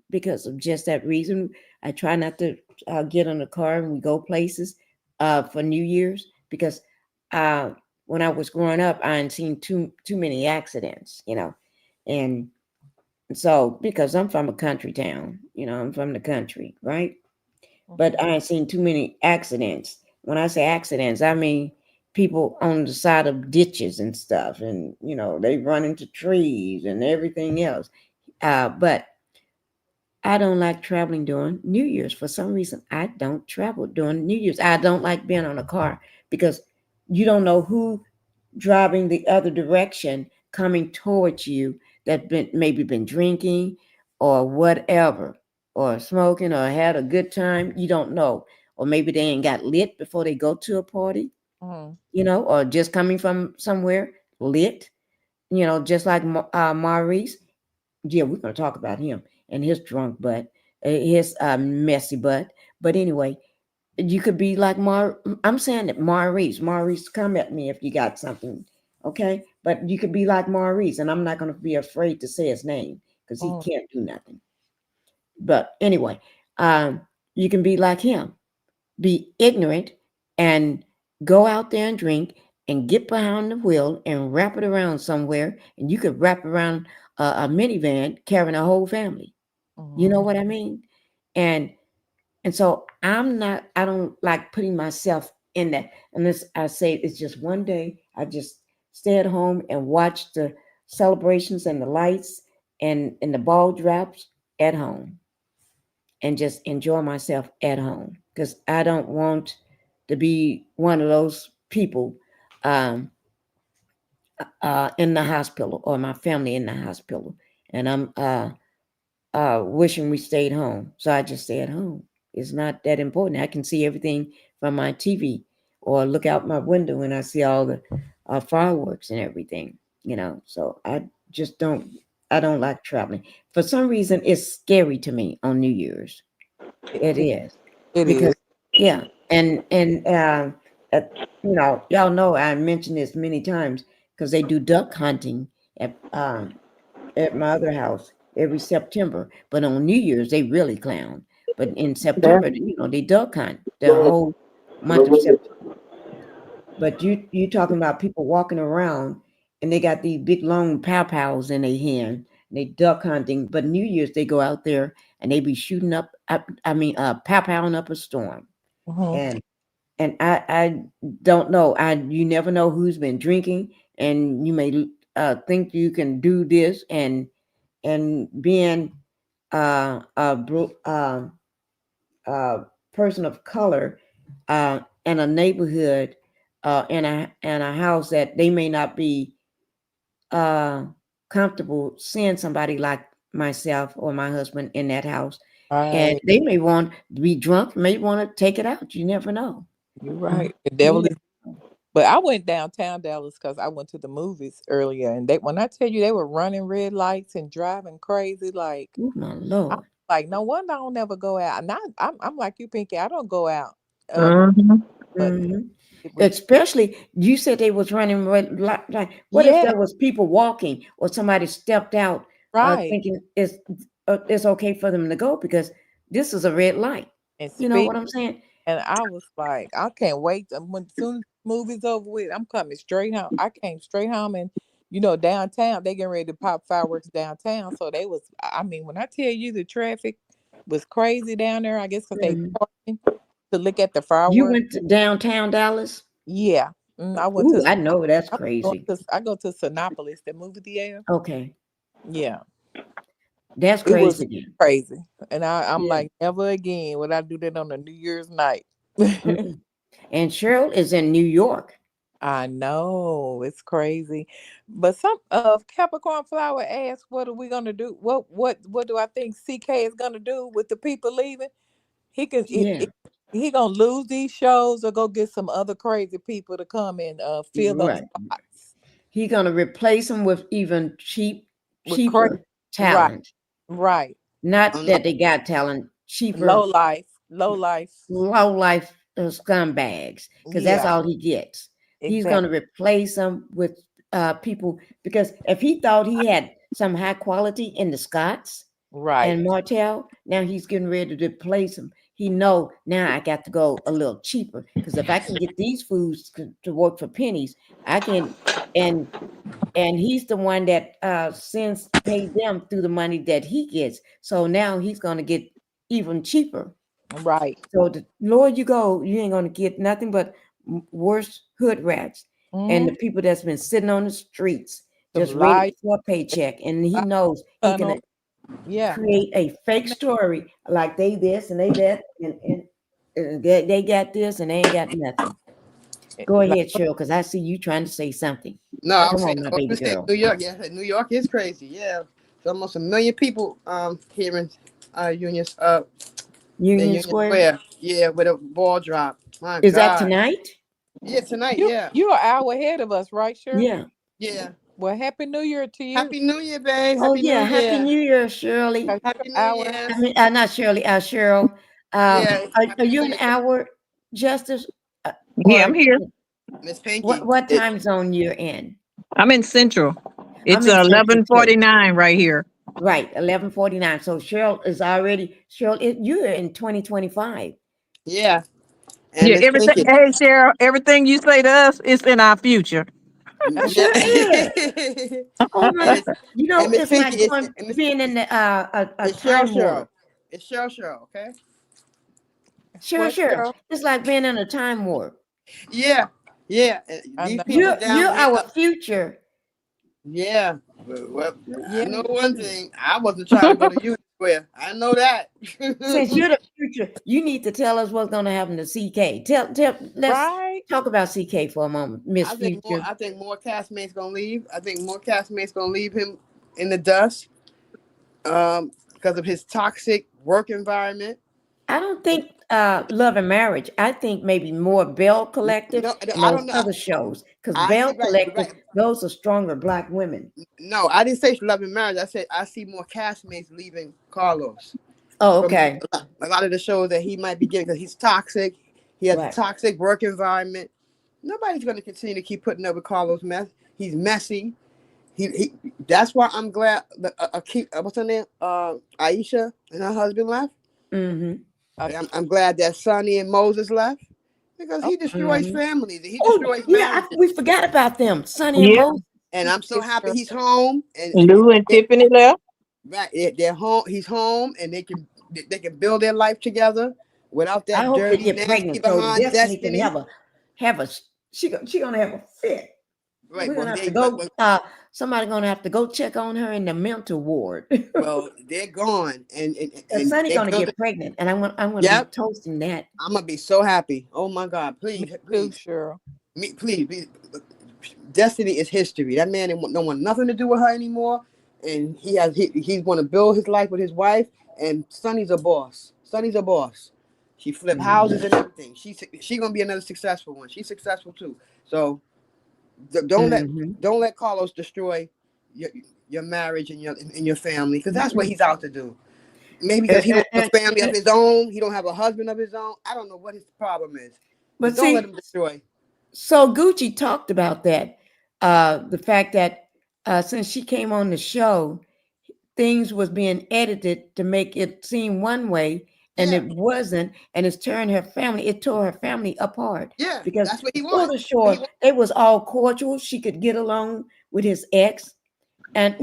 B: because of just that reason. I try not to get in the car and we go places for New Year's because uh, when I was growing up, I had seen too many accidents, and so because I'm from a country town, I'm from the country, right? But I ain't seen too many accidents. When I say accidents, I mean people on the side of ditches and stuff, and they run into trees and everything else. But I don't like traveling during New Year's. For some reason, I don't travel during New Year's. I don't like being on a car because you don't know who driving the other direction coming towards you that maybe been drinking or whatever or smoking or had a good time. You don't know. Or maybe they ain't got lit before they go to a party,
C: Mhm.
B: or just coming from somewhere lit, just like Maurice. Yeah, we're going to talk about him and his drunk butt, his messy butt. But anyway, you could be like I'm saying that Maurice, come at me if you got something, okay? But you could be like Maurice, and I'm not going to be afraid to say his name because he
C: Mhm.
B: can't do nothing. But anyway, um, you can be like him, be ignorant, and go out there and drink and get behind the wheel and wrap it around somewhere, and you could wrap around a minivan carrying a whole family. You know
C: Mhm.
B: what I mean? And so I don't like putting myself in that unless I say it's just one day. I just stay at home and watch the celebrations and the lights and the ball drops at home and just enjoy myself at home because I don't want to be one of those people um, in the hospital or my family in the hospital. And I'm wishing we stayed home. So I just stay at home. It's not that important. I can see everything from my TV or look out my window and I see all the fireworks and everything, So I don't like traveling. For some reason, it's scary to me on New Year's. It
C: It,
B: is
C: it
B: because,
C: is.
B: yeah. Uh, y'all know I mentioned this many times because they do duck hunting at my other house. every September. But on New Year's, they really clown. But in
D: Yeah.
B: September, they duck hunt the whole month of September. But you talking about people walking around and they got these big long pow pows in their hand. And they duck hunting. But New Year's they go out there and they be shooting pow powing up a storm.
C: Mhm.
B: And I don't know. You never know who's been drinking, and you may think you can do this, and being a person of color in a neighborhood in a house that they may not be uh, comfortable seeing somebody like myself or my husband in that house, and
C: Right.
B: they may want to be drunk, may want to take it out. You never know.
C: You're right. The
B: You
C: devil is. But I went downtown Dallas because I went to the movies earlier, and they when I tell you they were running red lights and driving crazy, like
B: Oh my
C: I,
B: Lord.
C: like no wonder I don't ever go out. And I'm like you, Pinky. I don't go out much,
D: Mhm.
C: but
B: Hmm.
C: it was
B: Especially, you said they was running like. What if
C: yeah,
B: there was people walking or somebody stepped out,
C: right.
B: thinking it's okay for them to go because this is a red light.
C: And
B: You know
C: speed.
B: what I'm saying?
C: And I was like, I can't wait. When soon as the movie's over with, I'm coming straight home. I came straight home, and downtown they getting ready to pop fireworks downtown. So they was, I mean, when I tell you the traffic was crazy down there, I guess because they
B: Mhm.
C: parking to look at the
B: You
C: fireworks.
B: went to downtown Dallas.
C: Yeah, I went
B: Ooh,
C: to.
B: I know that's
C: I'm going
B: crazy.
C: to. I go to Sinopolis, the movie theater.
B: Okay,
C: Yeah,
B: that's
C: it was
B: crazy then.
C: crazy, and I'm
B: Yeah.
C: like, never again would I do that on a New Year's night.
B: Mm-mm. And Cheryl is in New York.
C: I know it's crazy, but some of Capricorn Flower asked, "What are we gonna do? What do I think CK is gonna do with the people leaving? He can
B: Yeah,
C: he gonna lose these shows or go get some other crazy people to come and fill those
B: right.
C: spots
B: He's gonna replace them with even
C: with crazy
B: cheaper
C: right,
B: talent.
C: right,
B: Not
E: Um,
B: that they got talent, cheaper,
C: low life,
B: low life scumbags, because that's
C: yeah,
B: all he gets. He's
C: exactly,
B: gonna replace them with people because if he thought he had some high quality in the Scots
C: right,
B: and Martell, now he's getting ready to replace them. He know now I got to go a little cheaper because if I can get these foods to work for pennies, I can. And he's the one that sends paid them through the money that he gets. So now he's going to get even cheaper.
C: right,
B: So the lower you go, you ain't going to get nothing but worse hood rats and the
C: mm,
B: people that's been sitting on the streets
C: some
B: just waiting
C: light
B: for a paycheck. And he knows he can
C: tunnel, yeah,
B: create a fake story like they this and they that, and they got this and they ain't got nothing. Go
C: like
B: ahead, Cheryl, because I see you trying to say something.
E: no, I was
B: Come
E: saying,
B: on, my
E: I
B: baby
E: was saying
B: girl.
E: New York. Yeah, New York is crazy. Yeah, it's almost a million people here in Union in
B: Union
E: Union
B: Square.
E: Square. Yeah, with a ball drop. My
B: Is that
E: God.
B: tonight?
E: Yeah, tonight.
C: you
E: Yeah,
C: you're an hour ahead of us, right, Shirley?
B: Yeah.
E: yeah.
C: Well, happy New Year to you.
E: Happy New Year, babe.
B: Oh
E: Happy New
B: yeah. Happy
E: Year.
B: New Year, Shirley.
C: 'Cause you're
E: Happy
C: an
E: New
C: hour
E: Year.
B: I mean, not Shirley. Cheryl.
E: Yeah,
B: Are
E: Happy
B: you
E: New
B: an
E: Year,
B: hour justice,
D: Yeah,
B: or
D: I'm here.
E: Miss
B: what?
E: Pinkie.
B: What time zone you're in?
D: I'm in Central.
B: I'm
D: It's
B: in Central too.
D: 11:49 right here.
B: Right, 11:49. So Cheryl is already Cheryl. You're in 2025.
E: Yeah, and
D: Yeah,
E: Miss
D: everything.
E: Pinkie.
D: Hey, Cheryl, everything you say to us is in our future.
B: I
E: Yeah.
B: sure is. Oh
E: and
B: my!
E: Miss
B: You
E: and
B: know,
E: Miss
B: it's like
E: Pinkie is
B: going
E: and Miss
B: being in the a
E: it's Cheryl
B: time
E: Cheryl.
B: warp.
E: It's Cheryl Cheryl. Okay.
B: Sure,
C: What,
B: sure.
C: Cheryl?
B: It's like being in a time warp.
E: Yeah, yeah.
C: I
E: These
C: know.
E: people
B: You're
E: down here.
B: our future.
E: Yeah. Well, I
C: Yeah.
E: know one thing. I wasn't trying to go to Union Square. I know that.
B: Since you're the future, you need to tell us what's going to happen to CK. Tell. Let's
C: Right.
B: talk about CK for a moment, Miss Future.
E: I think more castmates gonna leave. I think more castmates gonna leave him in the dust. Because of his toxic work environment.
B: I don't think Love and Marriage. I think maybe more Bell Collective
E: No,
B: and
E: I
B: those
E: don't know.
B: other shows. Because
E: I
B: Bell
E: see
B: Collective,
E: right.
B: those are stronger black women.
E: No, I didn't say love and marriage. I said I see more castmates leaving Carlos
B: Oh,
E: from
B: okay.
E: a lot of the shows that he might be getting because he's toxic. He has a
B: Right.
E: toxic work environment. Nobody's going to continue to keep putting up with Carlos' mess. He's messy. he that's why I'm glad that what's her name? Aisha and her husband left.
B: Mm-hmm.
E: I'm glad that Sonny and Moses left because he destroys
B: Mm-hmm.
E: families. He
B: Oh,
E: destroys
B: yeah,
E: marriages.
B: we forgot about them, Sonny and
D: Yeah.
B: Moses.
E: And I'm so
C: Yes,
E: happy
C: sir.
E: he's home. And
D: Lou and Tiffany left.
E: right, they're home. He's home, and they can build their life together without
B: I
E: that
B: hope they
E: dirty,
B: get
E: nasty
B: pregnant so
E: behind
B: Destiny can
E: Destiny.
B: she gonna have a fit.
E: Right.
B: We're
E: Well,
B: gonna have to go. Somebody gonna have to go check on her in the mental ward.
E: they're gone, and
B: Sonny
E: they
B: gonna
E: built
B: get
E: it.
B: pregnant, and I'm gonna be
E: Yep.
B: toasting that.
E: I'm gonna be so happy. Oh my God!
C: Me
E: Please,
C: too,
E: please,
C: Cheryl.
E: please. Destiny is history. That man don't want nothing to do with her anymore, and he want to build his life with his wife. And Sonny's a boss. Sonny's a boss. She flipped houses and everything. She gonna be another successful one. She's successful too. So don't let
B: Mm-hmm.
E: don't let Carlos destroy your your marriage and your family, because that's what he's out to do. Maybe because he don't have a family of his own. He don't have a husband of his own. I don't know what his problem is, but
B: But
E: don't let
B: see,
E: him destroy.
B: so Gucci talked about that. The fact that since she came on the show, things was being edited to make it seem one way, and
E: Yeah,
B: it wasn't, and it tore her family apart
E: yeah,
B: because
E: that's what he
B: full
E: wants.
B: of sure they was all cordial. She could get along with his ex, and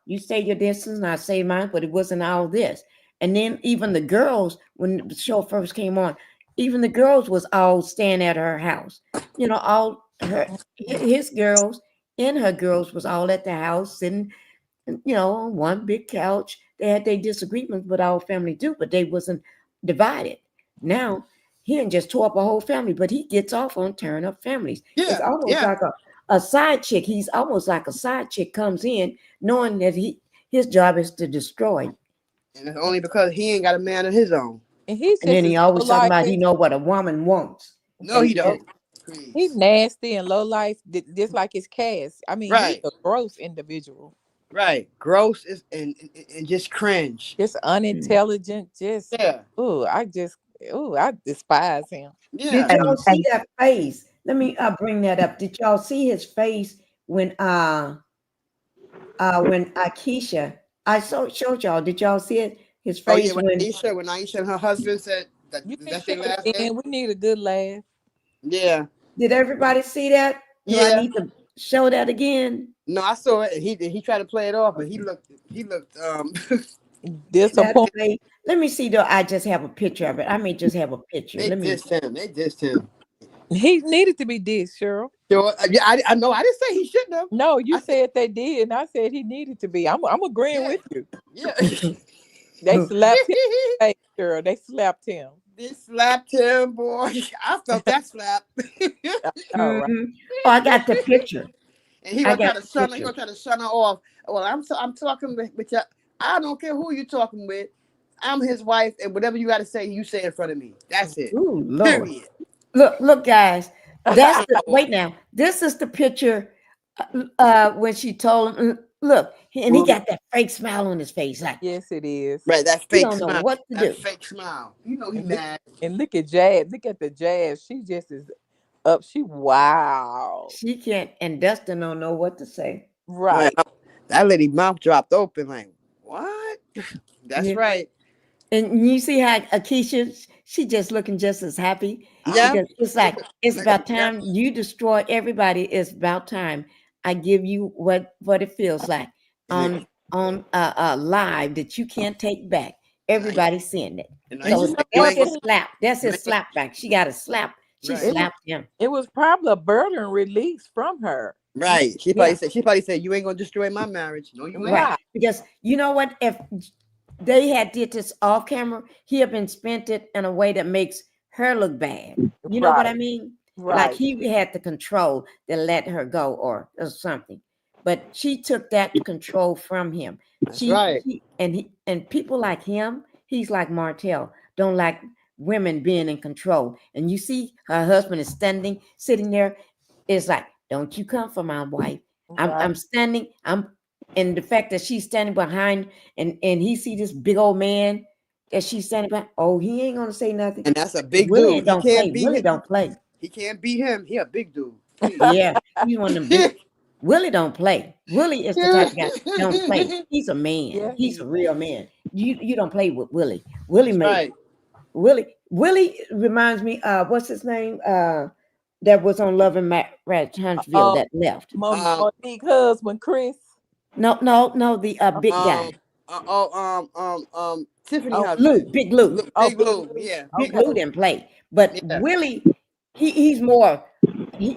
B: you say your distance and I say mine, but it wasn't all this. And then even the girls, when the show first came on, even the girls was all staying at her house. All his girls and her girls was all at the house, and on one big couch. They had their disagreements, but our family do, but they wasn't divided. Now he didn't just tore up a whole family, but he gets off on tearing up families. It's
E: Yeah,
B: almost
E: yeah,
B: like a side chick. He's almost like a side chick comes in knowing that his job is to destroy.
E: and it's only because he ain't got a man of his own.
C: And he's
B: And
C: just
B: then
C: as
B: he
C: low
B: always talking
C: life
B: about he
C: as
B: know what a woman wants.
E: No,
B: And
E: he don't.
C: he's
E: Please.
C: nasty and low life, just like his cast. I mean, he's
E: Right,
C: a gross individual.
E: right. Gross is and just cringe.
C: Just unintelligent. Just
E: Yeah,
C: I despise him.
B: did
E: yeah.
B: y'all see
D: And
B: that face? Let me bring that up. Did y'all see his face when Akeisha, showed y'all. Did y'all see it? His
E: Oh yeah,
B: face when
E: When Aisha and her husband said that
C: You can
E: that's
C: show
E: their
C: it
E: last day.
C: again. We need a good laugh.
E: Yeah,
B: did everybody see that? Do I
E: yeah.
B: need to show that again?
E: No, I saw it, and he tried to play it off, but he looked.
B: That
C: Disappoint.
B: face. Let me see. Do I just have a picture of it? I may just have a picture.
E: They
B: Let me.
E: dissed him. They dissed him.
C: He needed to be dissed, Cheryl.
E: Sure. Yeah, I know. I didn't say he shouldn't have.
C: No, you
E: I said,
C: said they did, and I said he needed to be. I'm agreeing
E: yeah,
C: with you.
E: yeah.
C: They slapped him. Hey, girl, they slapped him.
E: They slapped him, boy. I felt that slap.
C: All right.
B: Mhm. Oh, I got the picture.
E: And he
B: I
E: gonna
B: got
E: try to
B: the
E: shun. He
B: picture.
E: gonna try to shun her off. Well, I'm talking with you. I don't care who you talking with. I'm his wife, and whatever you got to say, you say in front of me. That's it.
B: Ooh, Lord.
E: Period.
B: Look, guys. That's the
E: Boy.
B: wait now. This is the picture when she told him, look, and he got that fake smile on his face, like
C: Yes, it is.
E: Right, that
B: he
E: fake
B: don't know
E: smile.
B: what to
E: That
B: do.
E: fake smile. You know he
C: And look,
E: mad.
C: look at Jazz. Look at the Jazz. She just is up. Wow.
B: She can't, and Dustin don't know what to say.
E: Right.
C: Right.
E: That lady mouth dropped open like, what? That's
B: Yeah.
E: right.
B: And you see how Akeisha, she just looking just as happy
E: Yeah.
B: because it's like it's
E: Like,
B: about
E: yeah.
B: time you destroy everybody. It's about time I give you what it feels like
E: And then,
B: on live that you can't take back.
E: and
B: Everybody's seeing it.
C: And
B: So
C: you
B: it's
C: know
B: like
E: you
B: that's
E: ain't
B: his
E: gonna,
C: what?
B: slap. That's
E: you
B: his
E: ain't gonna,
B: slap back. She got a slap. She
E: right.
C: It was
B: slapped him.
C: it was probably a burden release from her.
E: Right.
B: Yeah.
E: She probably said, you ain't gonna destroy my marriage. No, you ain't.
B: Right.
C: Right.
B: Because you know what? If they had did this off camera, he had been spent it in a way that makes her look bad. You know what I
C: Right.
B: mean? Like
C: Right.
B: he had the control to let her go or something. But she took that control from him.
E: That's right.
B: And people like him, he's like Martell, don't like women being in control. And you see her husband is sitting there. It's like, don't you come for my wife.
C: Right.
B: I'm standing, and the fact that she's standing behind and he see this big old man that she's standing behind. Oh, he ain't gonna say nothing.
E: And that's a big
B: Willie
E: dude.
B: don't play. Willie don't play.
E: He can't beat him. He a big dude. Please.
B: Yeah, he's one of them big. Willie don't play. Willie is the type of guy don't play. He's a man.
C: Yeah,
B: He's
C: he
B: a
C: is.
B: real man. You don't play with Willie. Willie
E: That's
B: made
E: right.
B: Willie reminds me what's his name that was on Love and Huntsville
C: Um,
B: that left.
C: Monique husband, Chris.
B: No, the big
E: Um,
B: guy.
E: Tiffany
C: Oh,
E: husband,
B: Big Lou.
C: oh,
E: Big
C: Big
E: Lou.
C: Lou.
E: Yeah,
B: Big
C: Okay.
B: Lou didn't play. But
E: yeah.
B: Willie, he's more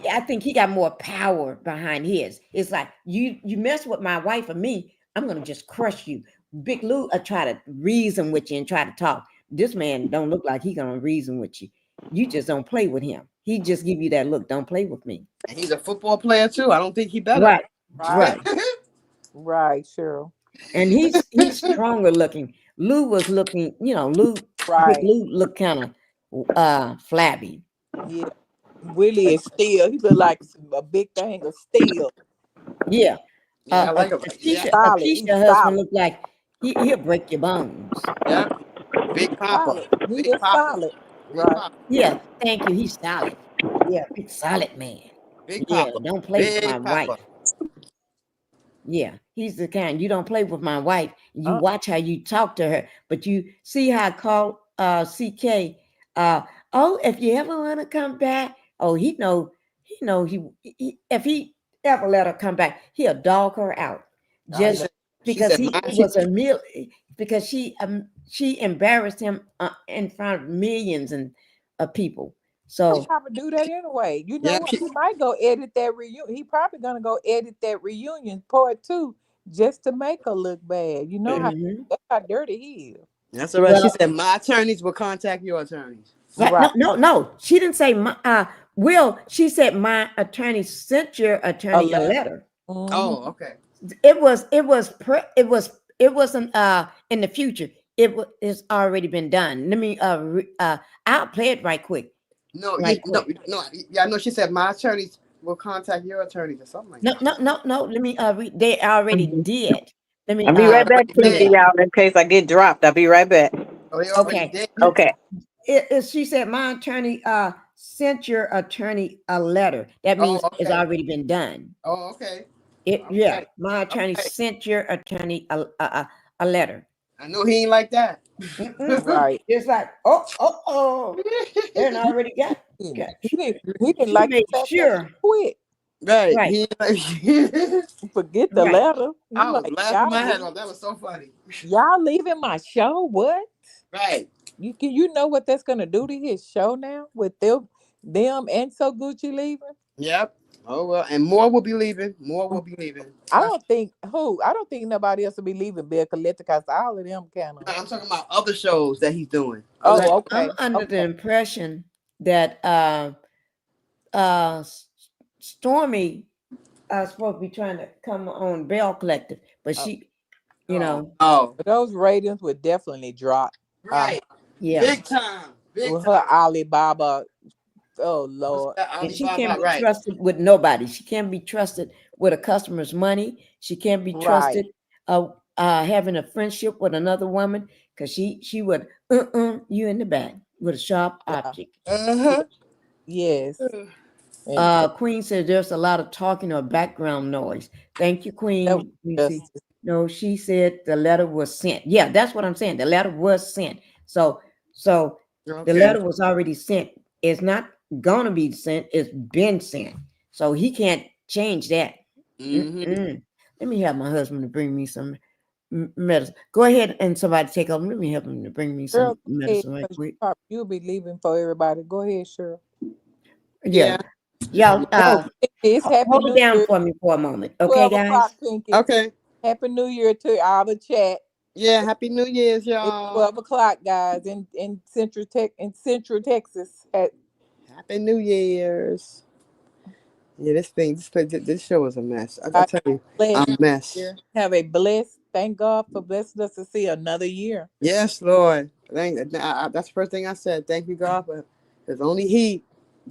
B: I think he got more power behind his. It's like you mess with my wife or me, I'm gonna just crush you. Big Lou try to reason with you and try to talk. This man don't look like he gonna reason with you. You just don't play with him. He just give you that look. Don't play with me.
E: And he's a football player too. I don't think he better.
B: Right,
C: Right,
B: right.
C: right, Cheryl.
B: And he's stronger looking. Lou was looking, Big
C: Right.
B: Lou looked kind of flabby.
C: Yeah. Willie is steel. He look like a big thing of steel.
B: Yeah.
E: Yeah, I like him. Yeah,
C: Solid. He's
B: Akeisha husband
C: solid.
B: looked like he'll break your bones.
E: yeah. Big Papa,
C: Solid. He
E: Big
C: is
E: Papa,
C: solid.
E: Big
C: Right.
E: Papa,
B: Yeah, thank you. He's solid. Yeah, big solid man.
E: Big
B: Yeah,
E: Papa,
B: don't play with my
E: Big Papa.
B: wife. Yeah, he's the kind you don't play with my wife. You
C: Uh,
B: watch how you talk to her, but you see how I call CK. Oh, if you ever want to come back, oh, he if he ever let her come back, he'll dog her out
E: She
B: just
E: said, she
B: because
E: said,
B: he was a meal because she embarrassed him in front of millions of people.
C: he
B: So
C: probably do that anyway. You know
E: yeah,
C: what? He might go edit that reunion. He probably gonna go edit that reunion part 2 just to make her look bad. You know how
B: mhm.
C: that's how dirty he is.
E: that's all right. She
B: Well,
E: said, my attorneys will contact your attorneys.
B: right?
C: Right.
B: No. She didn't say my. Will she said my attorney sent your
C: A
B: attorney a
C: letter.
B: letter.
C: Mhm.
E: Oh, okay.
B: It wasn't in the future. It's already been done. Let me I'll play it right quick.
E: No,
B: Right
E: no,
B: quick.
E: no. Yeah, I know. She said, my attorneys will contact your attorneys or something like that.
B: No. Let me read. They already did. Let me
D: I'll be right back,
E: Already
D: Pinkie,
E: did.
D: y'all, in case I get dropped. I'll be right back.
E: Oh, they already
B: okay.
E: did.
D: Okay.
B: She said my attorney sent your attorney a letter. That
E: Oh,
B: means it's
E: okay.
B: already been done.
E: Oh, okay.
B: Yeah,
E: Okay.
B: my attorney
E: Okay.
B: sent your attorney a letter.
E: I know he ain't like that.
C: Right.
B: It's like, and I already got
C: He didn't
B: she
C: like the
B: made
C: fact that
B: sure,
C: she quit.
E: Right.
B: right,
E: He ain't like.
C: Forget the
B: right.
C: letter. He
E: I was
C: like
E: laughing my head off. That was so funny.
C: y'all leaving my show. What?
E: Right.
C: You know what that's gonna do to his show now with them and So Gucci leaving?
E: Yep. Oh well, and more will be leaving. More will be leaving.
C: I don't think nobody else will be leaving Bill Collector because all of them kind of.
E: I'm talking about other shows that he's doing. Other
C: Oh,
B: Well,
C: okay,
B: I'm under the
C: okay.
B: impression that Stormy supposed to be trying to come on Bell Collective, but
C: Oh,
B: she,
E: Oh.
C: but those ratings would definitely drop.
E: Right.
B: yeah,
E: Big time. Big
C: With her
E: time.
C: Alibaba. Oh
E: What's
C: Lord.
E: that?
B: and she can't
E: Alibaba.
B: be
E: Right.
B: trusted with nobody. She can't be trusted with a customer's money. She can't be
C: Right.
B: trusted having a friendship with another woman because she would you in the back with a sharp
C: Yeah.
B: object.
E: Uh
C: Yes.
E: huh.
C: And
B: Queen said there's a lot of talking or background noise. Thank you,
C: that was
B: Queen. Let me see.
C: justice.
B: No, she said the letter was sent. Yeah, that's what I'm saying. The letter was sent. So the
E: Okay.
B: letter was already sent. It's not gonna be sent. It's been sent. So he can't change that.
E: Mm-hmm.
B: Let me have my husband to bring me some medicine. Go ahead and somebody take over. Let me help him to bring me
C: Girl,
B: some
C: go ahead,
B: medicine right
C: 'cause
B: quick.
C: you'll be leaving for everybody. Go ahead, sure.
B: Yeah,
E: Yeah.
B: y'all.
C: Oh, it's Happy
B: Hold it
C: New
B: down
C: Year.
B: for me for a moment, okay,
C: 12 o'clock,
B: guys?
C: Pinky.
E: Okay.
C: Happy New Year to all the chat.
E: Yeah. Happy New Year's,
C: It's
E: y'all.
C: 12 o'clock, guys, in Central Texas.
E: Happy New Year's. Yeah, this show is a mess. I
C: I
E: tell you, a
C: blessed
E: mess.
C: year. Have a blessed. Thank God for blessing us to see another year.
E: Yes, Lord. That's the first thing I said. Thank you, God, for because only He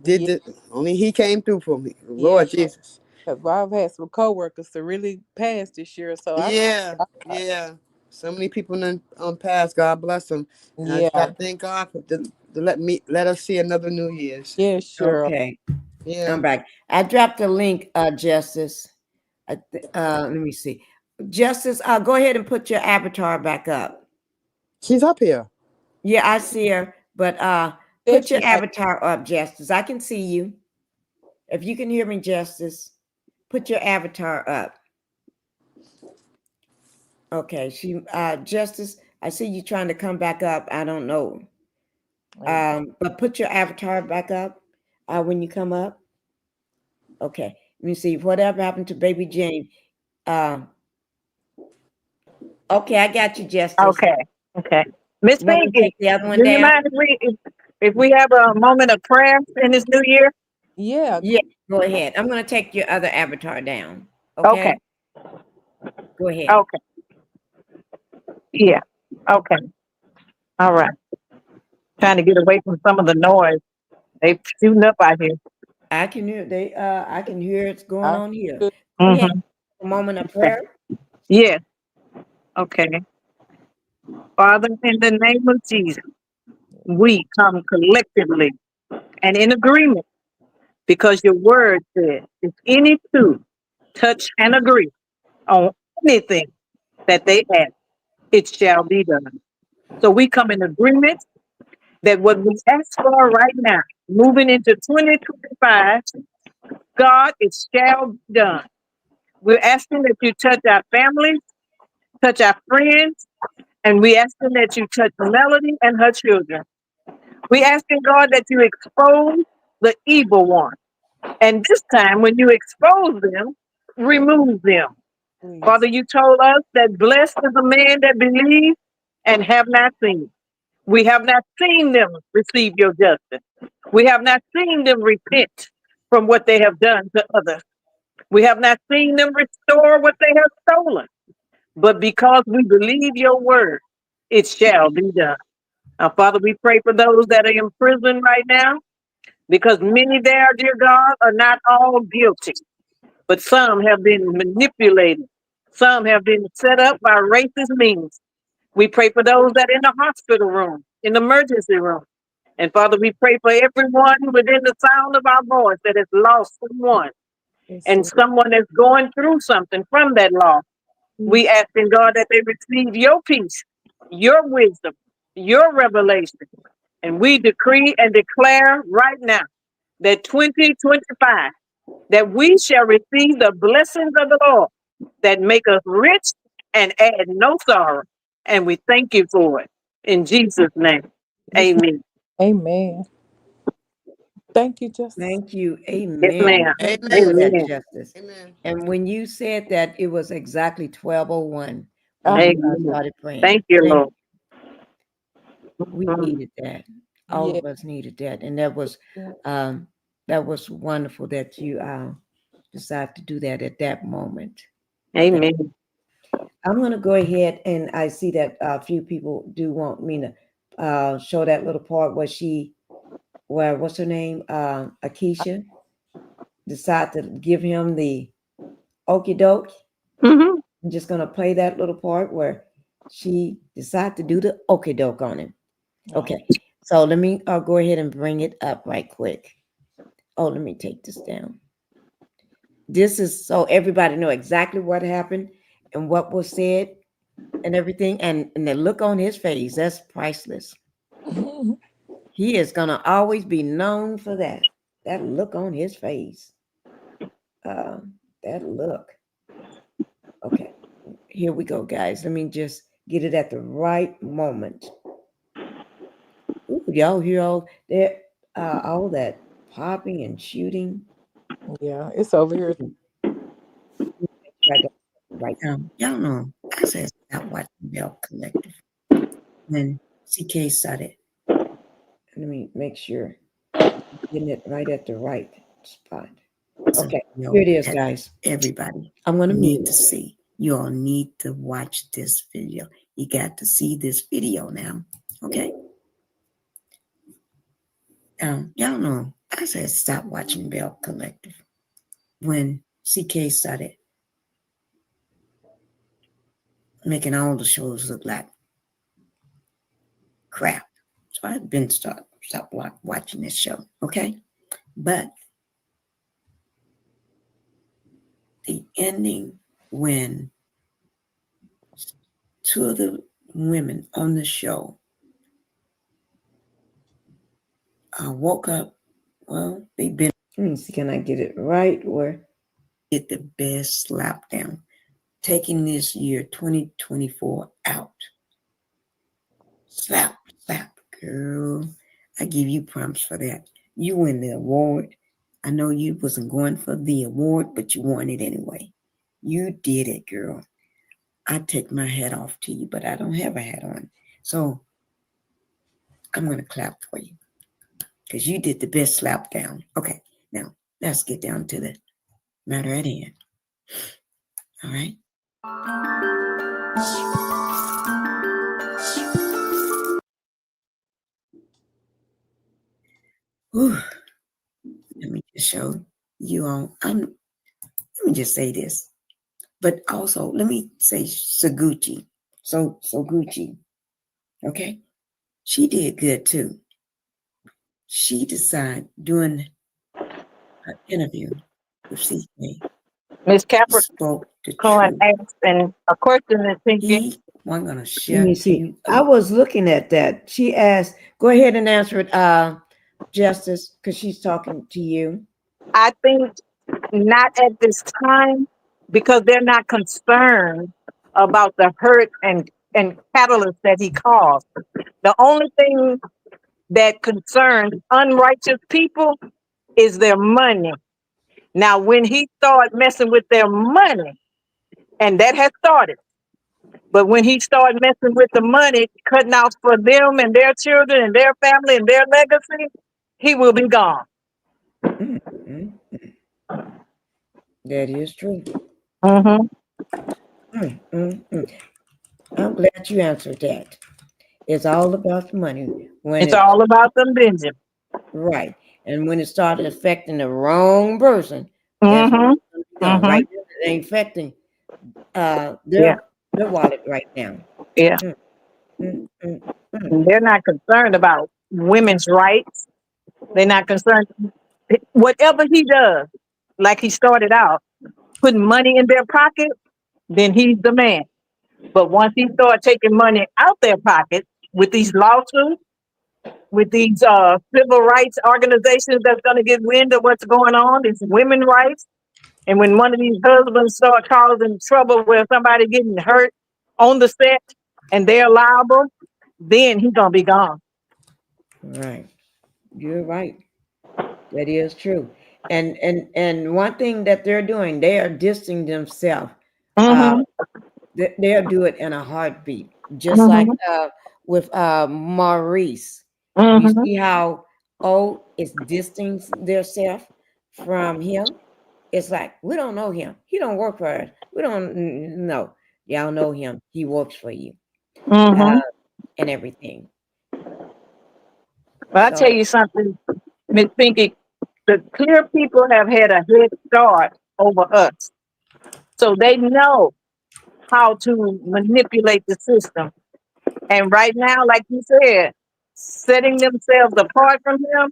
E: did
C: Yeah,
E: this. Only He came through for me.
C: yeah.
E: Lord Jesus.
C: Because I've had some coworkers to really pass this year, so
E: Yeah, yeah. So many people done passed. God bless them. And I just
C: yeah,
E: gotta thank God for to let us see another New Year's.
C: yeah, sure.
B: Okay,
E: Yeah.
B: I'm back. I dropped the link, Justice. Let me see. Justice, go ahead and put your avatar back up.
E: She's up here.
B: Yeah, I see her, but
C: There
B: put your
C: she is.
B: avatar up, Justice. I can see you. If you can hear me, Justice, put your avatar up. Okay, Justice, I see you trying to come back up. I don't know. But put your avatar back up when you come up. Okay, let me see. Whatever happened to Baby Jane? Okay, I got you, Justice.
D: Okay. Miss
B: Want me to
D: Pinkie,
B: take the other one
D: do you
B: down?
D: mind if we have a moment of prayer in this new year?
C: Yeah.
B: Yeah, go ahead. I'm going to take your other avatar down.
D: Okay.
B: Okay? Go ahead.
D: Okay. Yeah. Okay. All right. Trying to get away from some of the noise. They shooting up out here.
B: I can hear I can hear it's going
C: I
B: on here.
C: could-
B: Go ahead.
D: Mm-hmm.
B: A moment of
D: Okay.
B: prayer.
D: Yeah. Okay. Father, in the name of Jesus, we come collectively and in agreement because your word said, if any two touch and agree on anything that they ask, it shall be done. So we come in agreement that what we ask for right now, moving into 2025, God, it shall be done. We're asking that you touch our families, touch our friends, and we asking that you touch Melody and her children. We asking God that you expose the evil one. And this time, when you expose them, remove them.
C: please.
D: Father, you told us that blessed is the man that believes and have not seen. We have not seen them receive your justice. We have not seen them repent from what they have done to others. We have not seen them restore what they have stolen. But because we believe your word, it shall be done. Now, Father, we pray for those that are in prison right now, because many there, dear God, are not all guilty, but some have been manipulated. Some have been set up by racist means. We pray for those that are in the hospital room, in the emergency room. And Father, we pray for everyone within the sound of our voice that has lost someone
C: Yes,
D: and
C: Lord.
D: someone that's going through something from that loss. We ask in God that they receive your peace, your wisdom, your revelation. And we decree and declare right now that 2025, that we shall receive the blessings of the Lord that make us rich and add no sorrow. And we thank you for it. In Jesus' name,
C: Yes,
D: amen.
C: amen. Thank you, Justice.
B: Thank you.
D: Yes,
B: Amen.
D: ma'am.
B: Thank you for that,
D: Amen.
B: Justice.
E: Amen.
B: And when you said that, it was exactly 12:01
C: Ah,
B: when I
D: Amen.
B: started praying.
D: Thank you, Lord.
B: We
D: Mhm.
B: needed that. All
C: yeah.
B: of us needed that. And that was wonderful that you decided to do that at that moment.
D: Amen.
B: I'm going to go ahead, and I see that a few people do want me to show that little part where what's her name? Akeisha decided to give him the okie doke.
D: Mhm.
B: I'm just going to play that little part where she decided to do the okie doke on him. Okay, so let me go ahead and bring it up right quick. Oh, let me take this down. This is so everybody know exactly what happened and what was said and everything, and the look on his face, that's priceless. He is gonna always be known for that. That look on his face. Uh, that look. Okay, here we go, guys. Let me just get it at the right moment. Ooh, y'all hear all that popping and shooting.
C: Yeah, it's over here.
B: I got it right now. Y'all know I said stop watching Bell Collective when CK started. Let me make sure getting it right at the right spot. Okay, here it is, guys. Everybody, I'm gonna need to see. You all need to watch this video. You got to see this video now. Okay. Y'all know I said stop watching Bell Collective when CK started making all the shows look like crap. So I've been stop watching this show. Okay, but the ending when two of the women on the show woke up. Well, they've been. Let me see, can I get it right? Where get the best slap down, taking this year 2024 out. Slap, slap, girl. I give you prompts for that. You win the award. I know you wasn't going for the award, but you won it anyway. You did it, girl. I take my hat off to you, but I don't have a hat on. So I'm going to clap for you because you did the best slap down. Okay, now let's get down to the matter at hand. All right. Whew. Let me just show you all. Let me just say this, but also let me say Saguchi. So Gucci, okay, she did good too. She decided doing an interview with CK.
D: Miss
B: He spoke the
D: Capricorn
B: truth.
D: asked and a question is Pinkie.
B: He wasn't gonna
F: Let
B: shut
F: me see.
B: you
F: I
B: up.
F: was looking at that. She asked, go ahead and answer it, Justice, because she's talking to you.
D: I think not at this time because they're not concerned about the hurt and catalyst that he caused. The only thing that concerns unrighteous people is their money. Now, when he started messing with their money, and that has started, but when he started messing with the money, cutting out for them and their children and their family and their legacy, he will be gone.
F: Mm-hmm. That is true.
D: Mm-hmm.
F: Mm-hmm. I'm glad you answered that. It's all about the money. When
D: It's
F: it's
D: all about them Benjamin.
F: right. And when it started affecting the wrong person, that's when
D: Mm-hmm.
F: it's gonna be gone.
D: Mm-hmm.
F: Right now, it ain't affecting
D: Yeah.
F: their wallet right now.
D: Yeah.
F: Mm, mm, mm, mm.
D: And they're not concerned about women's rights. They're not concerned. Whatever he does, like he started out, putting money in their pocket, then he's the man. But once he started taking money out their pocket with these lawsuits, with these civil rights organizations that's going to get wind of what's going on, these women rights, and when one of these husbands start causing trouble where somebody getting hurt on the set and they're liable, then he's going to be gone.
F: Right. You're right. That is true. And one thing that they're doing, they are distancing themselves. Uh,
D: Mm-hmm.
F: they'll do it in a heartbeat, just like
D: Mm-hmm.
F: with Maurice. You
D: Mm-hmm.
F: see how is distancing themselves from him. It's like we don't know him. He don't work for us. We don't know. Y'all know him. He works for you,
D: Mm-hmm.
F: and everything.
D: But I tell
F: So
D: you something, Miss Pinkie, the clear people have had a head start over us. So they know how to manipulate the system. And right now, like you said, setting themselves apart from him,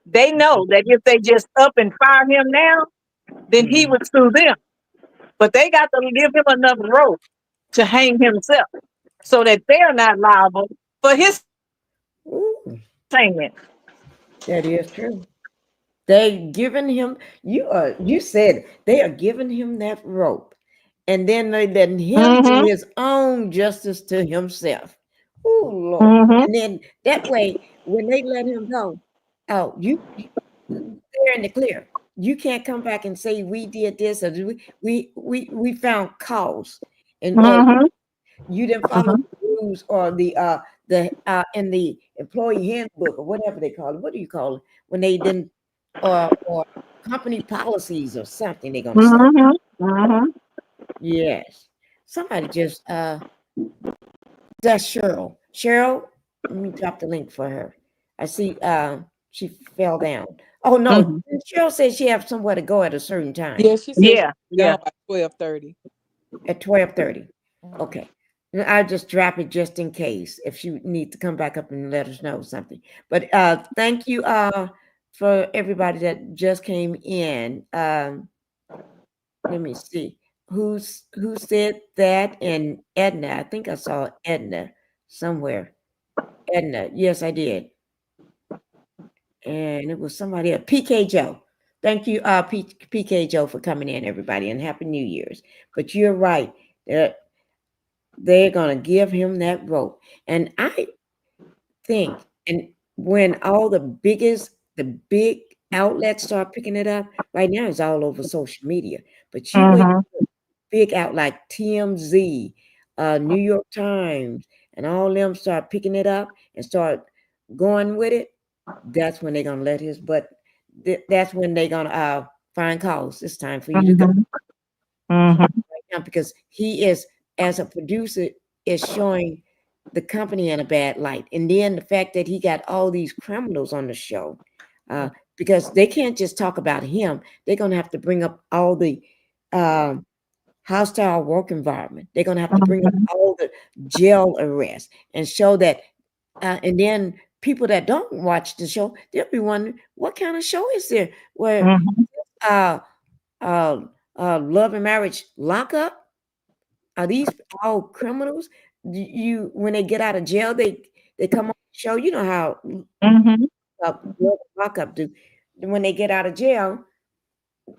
D: they know that if they just up and fire him now, then he would sue them. But they got to give him enough rope to hang himself so that they're not liable for his
F: ooh,
D: hanging.
F: that is true. They giving him you said they are giving him that rope, and then they letting him do
D: Mm-hmm.
F: his own justice to himself. Oh Lord!
D: Mm-hmm.
F: And then that way, when they let him go, oh, they're in the clear. You can't come back and say we did this or we found cause, and or
D: Mm-hmm.
F: you didn't follow
D: Mm-hmm.
F: the rules or the in the employee handbook or whatever they call it. What do you call it when they didn't or company policies or something? They're gonna say
D: Mm-hmm. Mm-hmm.
F: yes. Somebody just that's Cheryl. Cheryl, let me drop the link for her. I see she fell down. Oh no,
D: Mm-hmm.
F: Cheryl said she have somewhere to go at a certain time
C: Yeah, she said
D: Yeah.
C: she'd be
D: Yeah.
C: gone by 12:30.
F: at 12:30.
C: Mhm.
F: Okay. I'll just drop it just in case if you need to come back up and let us know something. But thank you for everybody that just came in. let me see. Who said that? And Edna. I think I saw Edna somewhere. Edna. Yes, I did. And it was somebody else. PK Joe. Thank you, PK Joe, for coming in, everybody, and Happy New Year's. But you're right. They're going to give him that rope. And I think, and when all the big outlets start picking it up, right now it's all over social media. But you wait, big out like TMZ, New York Times, and all them start picking it up and start going with it. That's when they're gonna let his butt. That's when they're gonna find cause. It's time for you to go right now, because he is, as a producer, is showing the company in a bad light. And then the fact that he got all these criminals on the show, because they can't just talk about him. They're gonna have to bring up all the hostile work environment. They're gonna have to bring up all the jail arrests and show that. And then people that don't watch the show, they'll be wondering, what kind of show is there where love and marriage lockup? Are these all criminals? You when they get out of jail, they come on the show. You know how love and lockup do. When they get out of jail,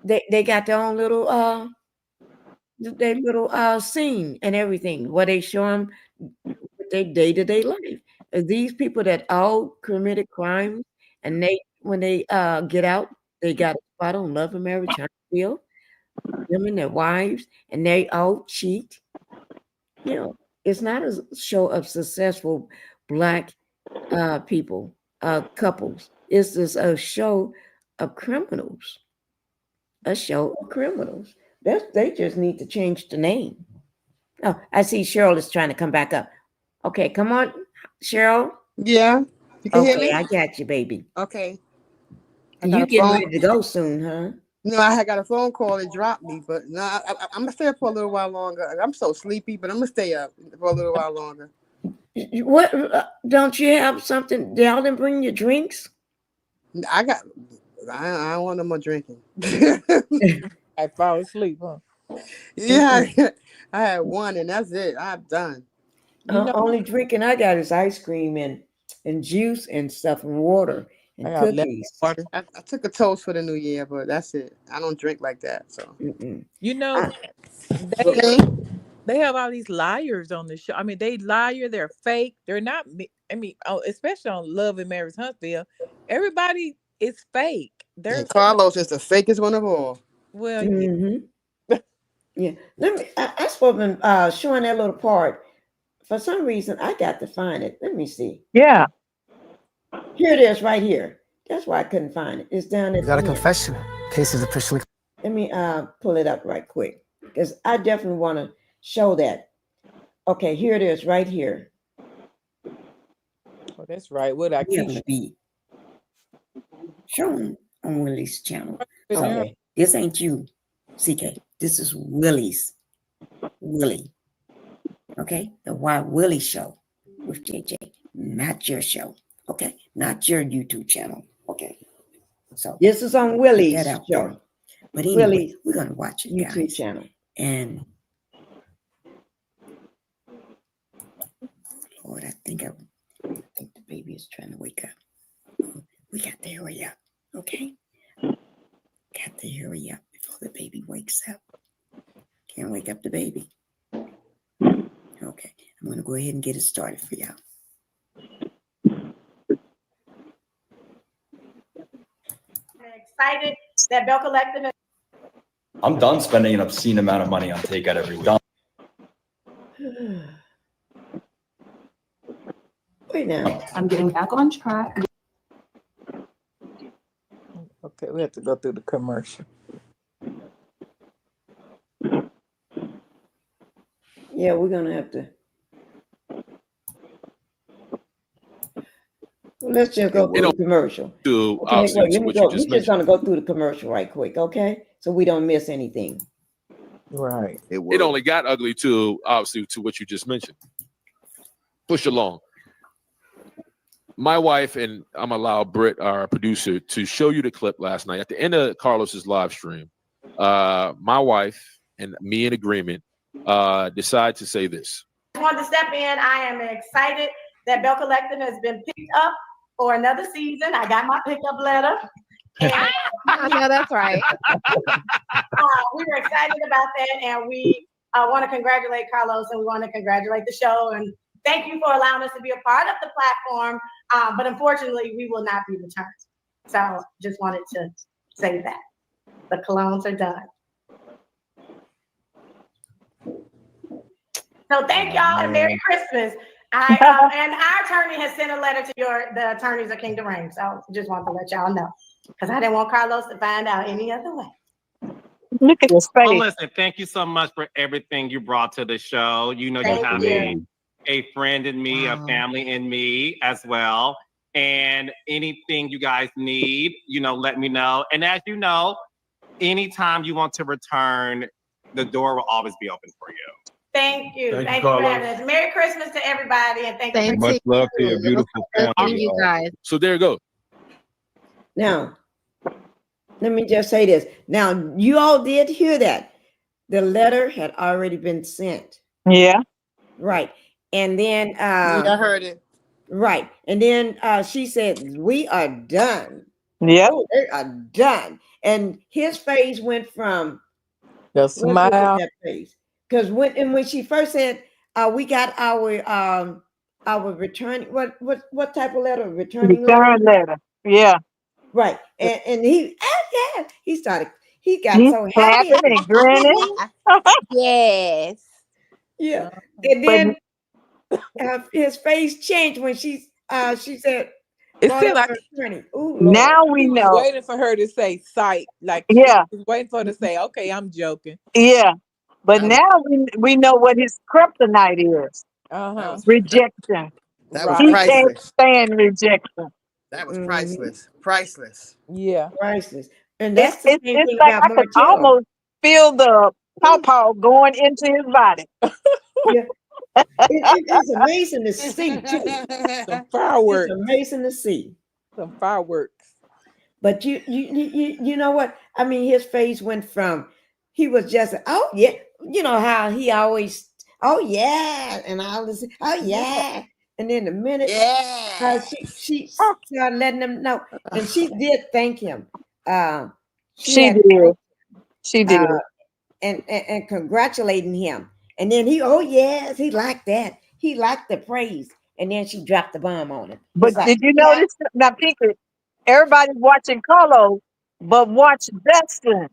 F: they got their own little scene and everything where they show them their day-to-day life. These people that all committed crimes, and when they get out, they got a spot on Love and Marriage Huntsville, them and their wives, and they all cheat. You know, it's not a show of successful Black people, couples. It's just a show of criminals. A show of criminals. They just need to change the name. Oh, I see Cheryl is trying to come back up. Okay, come on, Cheryl.
E: Yeah, you can hear me.
F: Okay, I got you, baby.
E: Okay.
F: You getting ready to go soon, huh?
E: No, I had got a phone call. It dropped me, but no, I'm gonna stay up for a little while longer. I'm so sleepy, but I'm gonna stay up for a little while longer.
F: What? Don't you have something? Y'all didn't bring your drinks?
E: I don't want no more drinking.
C: I fall asleep, huh?
E: Yeah, I had one, and that's it. I'm done.
F: Only drinking I got is ice cream and juice and stuff and water and cookies.
E: I took a toast for the new year, but that's it. I don't drink like that. So
C: You know, they have all these liars on the show. I mean, they're fake. They're not. I mean, especially on Love and Marriage Huntsville, everybody is fake.
E: Carlos is the fakest one of all.
C: Well,
F: yeah. I supposed to showing that little part. For some reason, I got to find it. Let me see.
D: Yeah.
F: Here it is, right here. That's why I couldn't find it. It's down at.
G: Got a confession. Case is officially.
F: Let me pull it up right quick, because I definitely want to show that. Okay, here it is, right here.
C: Oh, that's right. What I keep
F: be shown on Willie's channel. Okay, this ain't you, CK. This is Willie's. Willie. Okay, the Why Willie Show with JJ, not your show. Okay, not your YouTube channel. Okay, so this is on Willie's show. But anyway, we're gonna watch it, YouTube guys. Channel. And Lord, I think the baby is trying to wake up. We got to hurry up, okay? Got to hurry up before the baby wakes up. Can't wake up the baby. Okay, I'm gonna go ahead and get it started for y'all.
H: Excited that Bell Collective.
I: I'm done spending an obscene amount of money on takeout every week.
F: Wait now.
H: I'm getting back on track.
C: Okay, we have to go through the commercial.
F: Yeah, we're gonna have to. Let's just go through the commercial. Okay, wait, let me go. We're just gonna go through the commercial right quick, okay? So we don't miss anything.
C: Right.
J: It only got ugly to obviously to what you just mentioned. Push along. My wife and I'm allow Britt, our producer, to show you the clip last night at the end of Carlos's live stream. my wife and me in agreement decide to say this.
H: I wanted to step in. I am excited that Bell Collective has been picked up for another season. I got my pickup letter. And,
C: I know that's right.
H: we were excited about that, and we want to congratulate Carlos, and we want to congratulate the show, and thank you for allowing us to be a part of the platform. But unfortunately, we will not be returned. So just wanted to say that. The colognes are done. So thank y'all and Merry Christmas. And our attorney has sent a letter to the attorneys of Kingdom Reign. So just want to let y'all know, because I didn't want Carlos to find out any other way.
D: Look at his
K: Well,
D: face.
K: listen, thank you so much for everything you brought to the show. You know, you
H: Thank
K: have
H: you.
K: a friend in me, a family in me as well. And anything you guys need, you know, let me know. And as you know, anytime you want to return, the door will always be open for you.
H: Thank you.
J: Thank you,
H: Thank you for
J: Carlos.
H: having us. Merry Christmas to everybody, and thank
C: Thank
H: you.
I: Much love to your beautiful family.
C: you guys.
J: So there you go.
B: Now, let me just say this. Now, you all did hear that. The letter had already been sent.
D: Yeah.
B: Right. And then,
E: Yeah, I heard it.
B: right. And then she said, we are done.
D: Yeah.
B: Oh, they are done. And his face went from,
C: The
B: what was
C: smile.
B: that face? Because when she first said, we got our return, what type of letter? Returning letter?
D: Return letter. Yeah.
B: Right. And he got
D: He's
B: so happy.
D: clapping and grinning.
C: Yes.
B: Yeah. And
D: But
B: then his face changed when she said,
C: It
B: brought
C: seemed
B: up
C: like
B: her attorney. Ooh, Lord.
D: now we
C: he was
D: know.
C: waiting for her to say sight. Like
D: Yeah.
C: she was waiting for her to say, okay, I'm joking.
D: Yeah. But
E: That was,
D: now we know what his kryptonite is.
C: Uh-huh.
E: that was,
D: Rejection.
E: that was
D: He
C: Right.
D: can't
E: priceless.
D: stand rejection.
E: That was
B: Mhm.
E: priceless. Priceless.
C: Yeah.
B: Priceless. And that's the same
D: It's
B: thing
D: like
B: about
D: I could
B: Marcello.
D: almost feel the pawpaw going into his body.
B: Yeah. It's amazing to see, too.
C: Some
B: It's
C: fireworks.
B: amazing to see.
C: Some fireworks.
B: But you know what? I mean, his face went from, he was just, oh yeah, you know how he always, oh yeah, and all this, oh yeah, and then the minute
E: Yeah.
B: she started letting him know, and she did thank him. She
D: She
B: had
D: did. She did.
B: and congratulating him, and then oh yes, he liked that. He liked the praise, and then she dropped the bomb on him.
D: But
B: It's like,
D: did you notice now, Pinkie? Everybody's watching Carlos, but watch Dustin.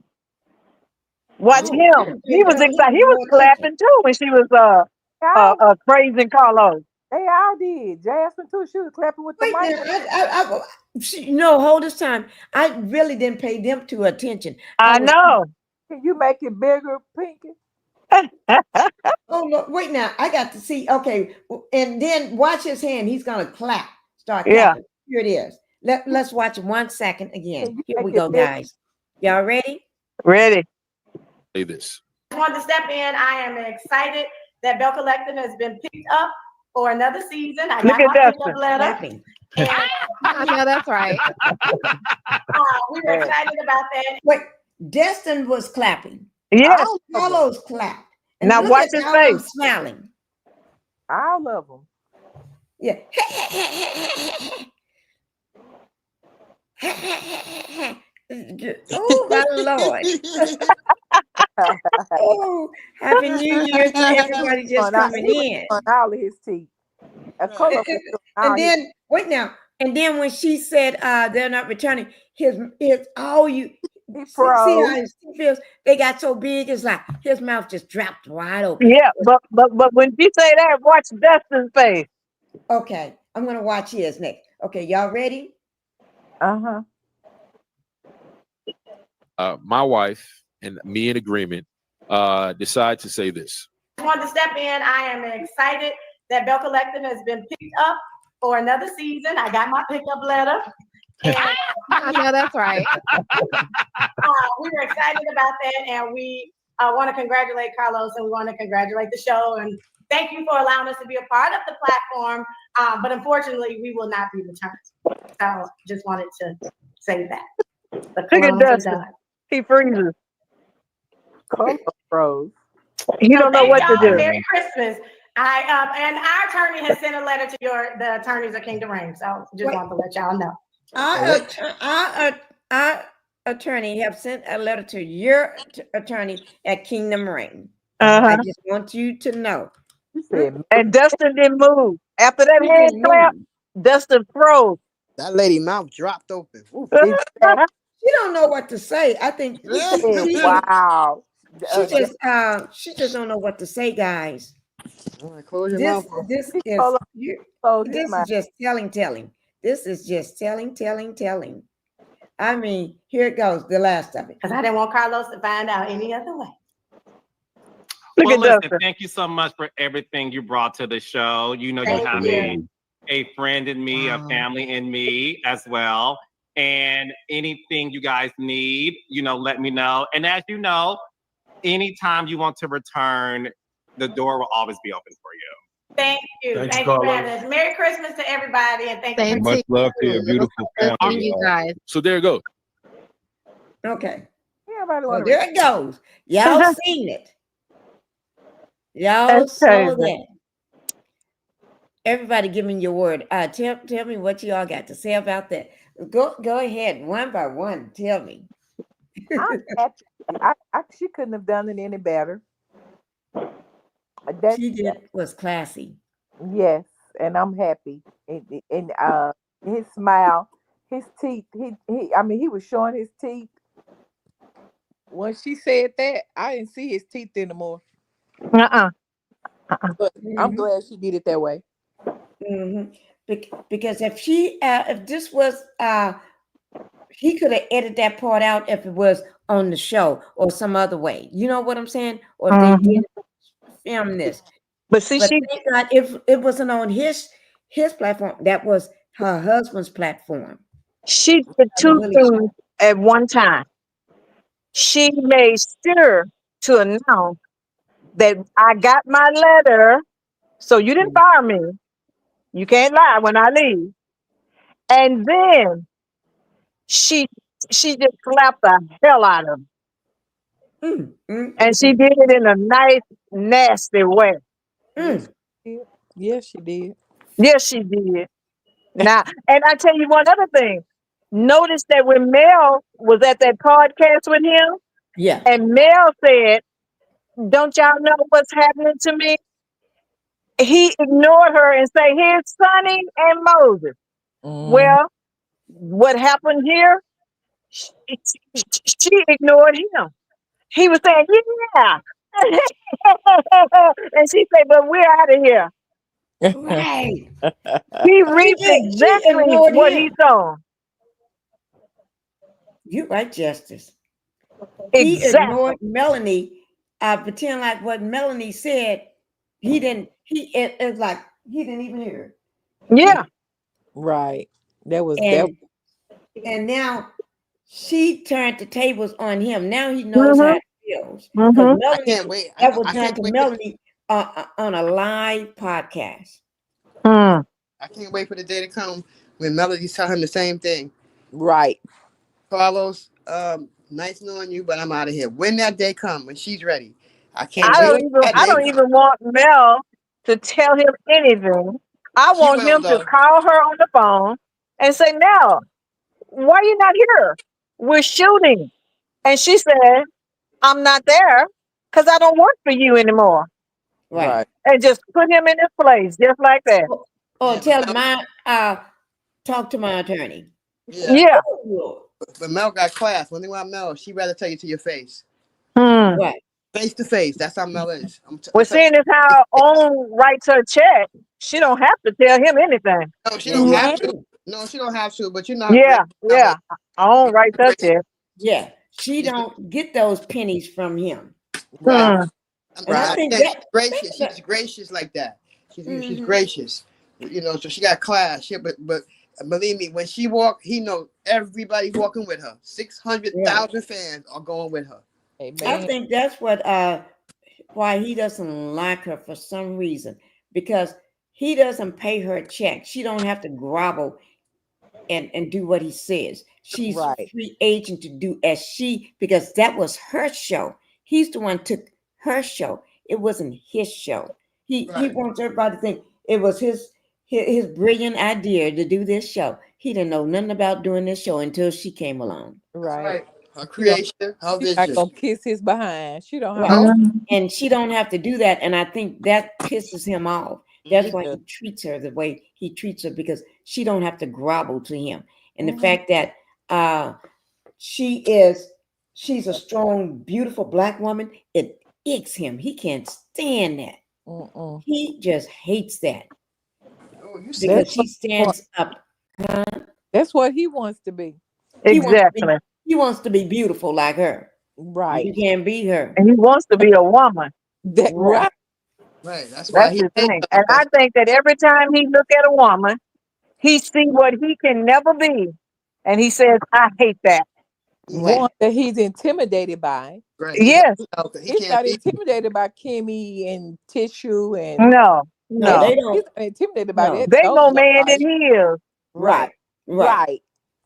D: Watch
B: oh, I
D: him.
B: didn't
D: He
B: pay
D: was
B: no
D: excited. He was
B: more attention.
D: clapping too when she was praising Carlos.
C: They all did. Jasmine too. She was clapping with the
B: Wait
C: mic.
B: now, no, hold this time. I really didn't pay them to attention.
D: I know.
C: Can you make it bigger, Pinkie?
B: Oh no, wait now. I got to see. Okay, and then watch his hand. He's gonna clap. Start
D: Yeah.
B: clapping. Here it is. Let's watch 1 second
C: Can
B: again.
C: you
B: Here
C: make
B: we
C: it
B: go,
C: bigger?
B: guys. Y'all ready?
D: Ready.
J: Say this.
H: I wanted to step in. I am excited that Bell Collective has been picked up for another season. I
D: Look
H: got
D: at
H: my
D: Dustin.
H: pickup letter.
B: Clapping.
H: And
C: I know that's right.
H: we were excited about that.
B: Wait, Destin was clapping.
D: Yes.
C: All of them.
B: Carlos clapped. And
D: Now
B: look
D: watch
B: at
D: his
B: how I'm
D: face.
B: smiling.
C: All of them.
B: Yeah. Oh my Lord. Oh, Happy New Year to everybody just coming in.
C: On all of his teeth. A color
B: And,
C: all
B: and
C: his-
B: then wait now. And then when she said they're not returning, his all you
C: he
B: see
C: froze.
B: how his teeth feels, they got so big, it's like his mouth just dropped wide open.
D: Yeah, but when you say that, watch Dustin's face.
B: Okay, I'm gonna watch his next. Okay, y'all ready?
C: Uh-huh.
J: My wife and me in agreement decide to say this.
H: I wanted to step in. I am excited that Bell Collective has been picked up for another season. I got my pickup letter. And
C: I know that's right.
H: we were excited about that, and we want to congratulate Carlos, and we want to congratulate the show, and thank you for allowing us to be a part of the platform. But unfortunately, we will not be returned. So just wanted to say that. The
D: Look at
H: colognes are
D: Dustin.
H: done.
D: He freezes.
C: Carlos froze.
D: He
H: So
D: don't know
H: thank
D: what to
H: y'all and
D: do.
H: Merry Christmas. And our attorney has sent a letter to the attorneys of Kingdom Reign. So just wanted to let y'all know.
F: Our attorney have sent a letter to your attorney at Kingdom Reign. I just want you to know.
C: She said,
D: And Dustin didn't move. After that
F: He
D: hand
F: didn't
D: clap,
F: move.
D: Dustin froze.
E: That lady mouth dropped open. Ooh.
C: exactly.
F: She don't know what to say. I think
C: She said,
F: she
C: wow.
F: she just don't know what to say, guys.
E: All right, close your
F: This
E: mouth.
F: this
C: He
F: is
C: told her
F: you.
C: to close his
F: This
C: mouth.
F: is just telling. This is just telling. I mean, here it goes, the last of it.
H: Because I didn't want Carlos to find out any other way.
D: Look
K: Well,
D: at
K: listen,
D: Dustin.
K: thank you so much for everything you brought to the show. You know, you
H: Thank
K: have
H: you.
K: a friend in me, a family in me as well. And anything you guys need, you know, let me know. And as you know, anytime you want to return, the door will always be open for you.
H: Thank you.
J: Thanks,
H: Thank you,
J: Carlos.
H: brothers. Merry Christmas to everybody. And thank
I: And
H: you.
I: much love to your beautiful family.
L: And you guys.
J: So there you go.
F: Okay.
C: Everybody
F: So
C: want
F: there it goes. Y'all seen it. Y'all
D: That's
F: saw
D: crazy.
F: that. Everybody give me your word. Tell me what y'all got to say about that. Go ahead, one by one. Tell me.
C: I'm happy. She couldn't have done it any better.
F: She did was classy.
C: Yes, and I'm happy. And his smile, his teeth. He was showing his teeth. When she said that, I didn't see his teeth anymore.
D: Uh-uh.
C: But I'm glad she did it that way.
F: Mm-hmm. Because if this was he could have edited that part out if it was on the show or some other way. You know what I'm saying? Or if they did film this.
D: But see,
F: But thank God if it wasn't on his platform, that was her husband's platform.
D: she did two things at one time. She made sure to announce that I got my letter, so you didn't fire me. You can't lie when I leave. And then she just slapped the hell out of him. And she did it in a nice, nasty way.
C: Yes, she did.
D: Yes, she did. Now, and I tell you one other thing. Notice that when Mel was at that podcast with him,
F: yeah,
D: and Mel said, "Don't y'all know what's happening to me?" He ignored her and say, "Here's Sonny and Moses." Well, what happened here? She ignored him. He was saying, "Yeah," and she said, "But we're out of here."
F: Right.
D: He reaped exactly what he saw.
F: You're right, Justice. He
D: Exactly.
F: ignored Melanie. Pretend like what Melanie said, he didn't. It's like he didn't even hear.
D: Yeah.
C: Right. That was
F: and now she turned the tables on him. Now he knows how it feels.
E: I can't wait.
F: That was done to Melanie on a live podcast.
E: I can't wait for the day to come when Melody tell him the same thing.
C: Right.
E: Carlos, nice knowing you, but I'm out of here. When that day come, when she's ready, I can't
D: I
E: wait.
D: don't even want Mel to tell him anything. I want him to call her on the phone and say, "Mel, why are you not here? We're shooting." And she said, "I'm not there because I don't work for you anymore."
F: Right.
D: And just put him in his place, just like that.
F: Or tell him talk to my attorney.
D: Yeah.
E: But Mel got class. When they want Mel, she rather tell you to your face.
F: Right.
E: Face to face. That's how Mel is.
D: Well, seeing as how own writes her check, she don't have to tell him anything.
E: No, she don't have to. No, she don't have to. But you know.
D: Yeah. Own writes her check.
F: Yeah, she don't get those pennies from him.
E: Right.
F: And I think
E: she's gracious. She's gracious like that. She's gracious. You know, so she got class. Yeah, but believe me, when she walk, he knows everybody walking with her. 600,000 fans are going with her.
F: I think that's what why he doesn't like her for some reason, because he doesn't pay her a check. She don't have to grovel and do what he says. She's free agent to do as because that was her show. He's the one took her show. It wasn't his show. He wants everybody to think it was his brilliant idea to do this show. He didn't know nothing about doing this show until she came along.
C: Right.
E: Her creation, her
C: She's not
E: vision.
C: gonna kiss his behind. She don't have
F: Right.
C: to.
F: And she don't have to do that. And I think that pisses him off. That's why he treats her the way he treats her, because she don't have to grovel to him. And the fact that she's a strong, beautiful Black woman, it icks him. He can't stand that. He just hates that. Because she stands up.
C: That's what he wants to be.
D: Exactly.
F: He wants to be beautiful like her.
C: Right.
F: You can't be her.
D: And he wants to be a woman.
C: Right.
E: Right. That's why
D: That's the thing. And I think that every time he look at a woman, he see what he can never be. And he says, I hate that.
C: One that he's intimidated by.
E: Right.
D: Yes.
C: He's not intimidated by Kimmy and Tissue and
D: No.
C: they don't. He's not intimidated by that.
D: They more man than he is.
C: Right.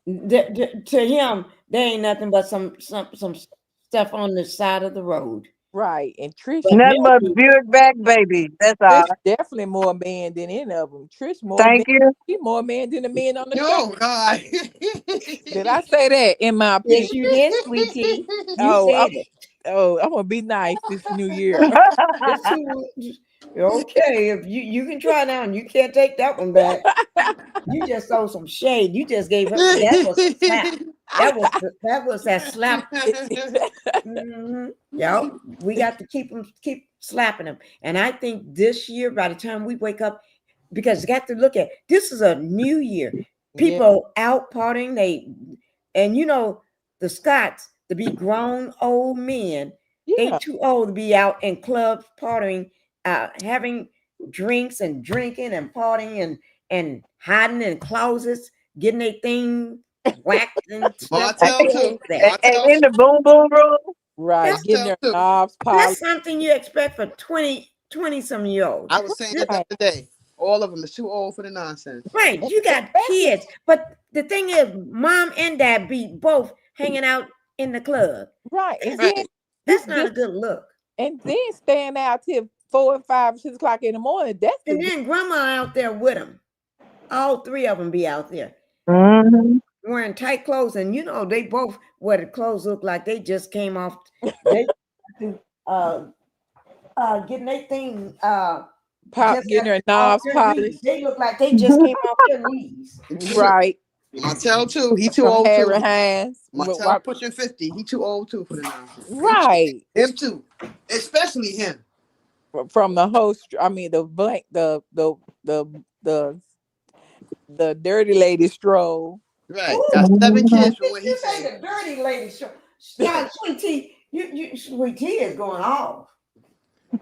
F: To him, there ain't nothing but some stuff on the side of the road.
C: Right. And Trish,
D: nothing but Buick back baby. That's all.
C: Trish definitely more man than any of them. Trish more.
D: Thank you.
C: She more man than the men on the
E: show.
C: show.
E: God.
C: Did I say that in my opinion?
F: Yes, you did, sweetie. You said it.
C: Oh, I'm gonna be nice this new year.
F: Okay, if you can try now, and you can't take that one back. You just throw some shade. You just gave her that was a slap. That was that slap. Yeah, we got to keep slapping them. And I think this year, by the time we wake up, because you got to look at this is a new year. People out partying, and you know the Scots to be grown old men. They too old to be out in clubs partying, having drinks and drinking and partying and hiding in closets, getting their thing whacked and stuff.
D: And in the boom boom room.
C: Right. Getting their knobs polished.
F: That's something you expect for 20 some year olds.
E: I was saying that the other day. All of them is too old for the nonsense.
F: Right. You got kids. But the thing is, mom and dad be both hanging out in the club.
C: Right. And then,
F: that's not a good look.
C: And then staying out till 4 and 5, 6 o'clock in the morning.
F: And then grandma out there with them. All three of them be out there. Wearing tight clothes, and you know they both what the clothes look like. They just came off. They getting their thing
C: getting their knobs polished.
F: They look like they just came off their knees.
C: Right.
E: Martell too. He too old
C: Harry
E: too.
C: Hands.
E: Martell pushing 50. He too old too for the nonsense.
C: Right.
E: Him too. Especially him.
C: From the host. I mean the dirty lady stroll.
E: Right. Got 7 kids from what he
F: said. The dirty lady stroll. Sweet Tea, Sweet Tea is going off.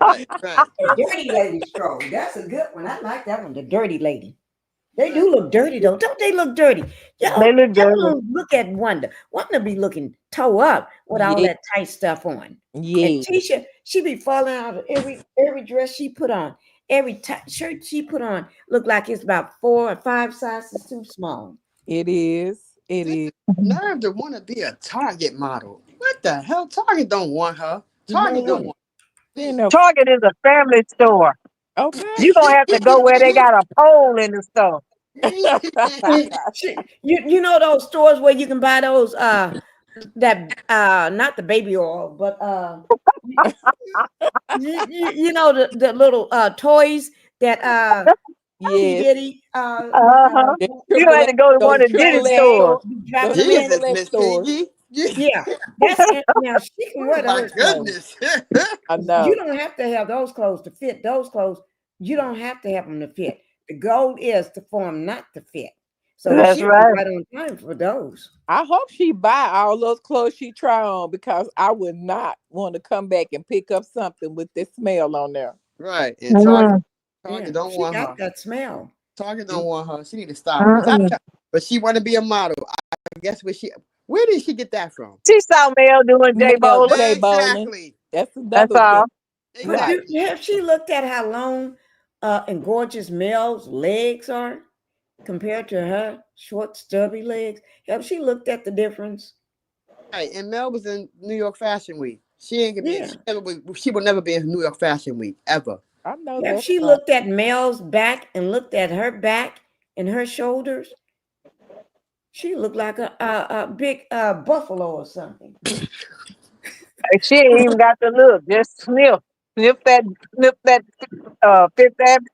E: Right.
F: The dirty lady stroll. That's a good one. I like that one. The dirty lady. They do look dirty though. Don't they look dirty? Yo,
D: they look dirty.
F: Look at Wanda. Wanda be looking toe up with all that tight stuff on.
C: Yeah.
F: And Tisha, she be falling out of every dress she put on. Every shirt she put on look like it's about 4 or 5 sizes too small.
C: It is. It is.
E: Nerve to want to be a Target model. What the hell? Target don't want her. Target don't want her.
D: Target is a family store.
C: Okay.
D: You're going to have to go where they got a pole in the store.
F: You know those stores where you can buy those that not the baby oil, but you know the little toys that
D: You had to go to one of Diddy's stores.
F: Yeah, that's it. Now she can wear those.
E: Goodness.
C: I know.
F: You don't have to have those clothes to fit. Those clothes, you don't have to have them to fit. The goal is to form, not to fit. So
D: that's right.
F: Right on time for those.
C: I hope she buy all those clothes she try on, because I would not want to come back and pick up something with this smell on there.
E: Right. And Target don't want her.
F: That smell.
E: Target don't want her. She need to stop. But she want to be a model. I guess where did she get that from?
D: She saw Mel doing J Bowling.
E: Exactly.
C: That's
D: all.
E: Exactly.
F: Have she looked at how long and gorgeous Mel's legs are compared to her short, stubby legs? Have she looked at the difference?
E: Right. And Mel was in New York Fashion Week. She ain't gonna be.
B: Yeah.
E: She will never be in New York Fashion Week ever.
C: I know
B: Yeah,
C: that's
B: she
C: right.
B: looked at Mel's back and looked at her back and her shoulders. She looked like a big buffalo or something.
D: And she ain't even got to look. Just sniff that Fifth Avenue,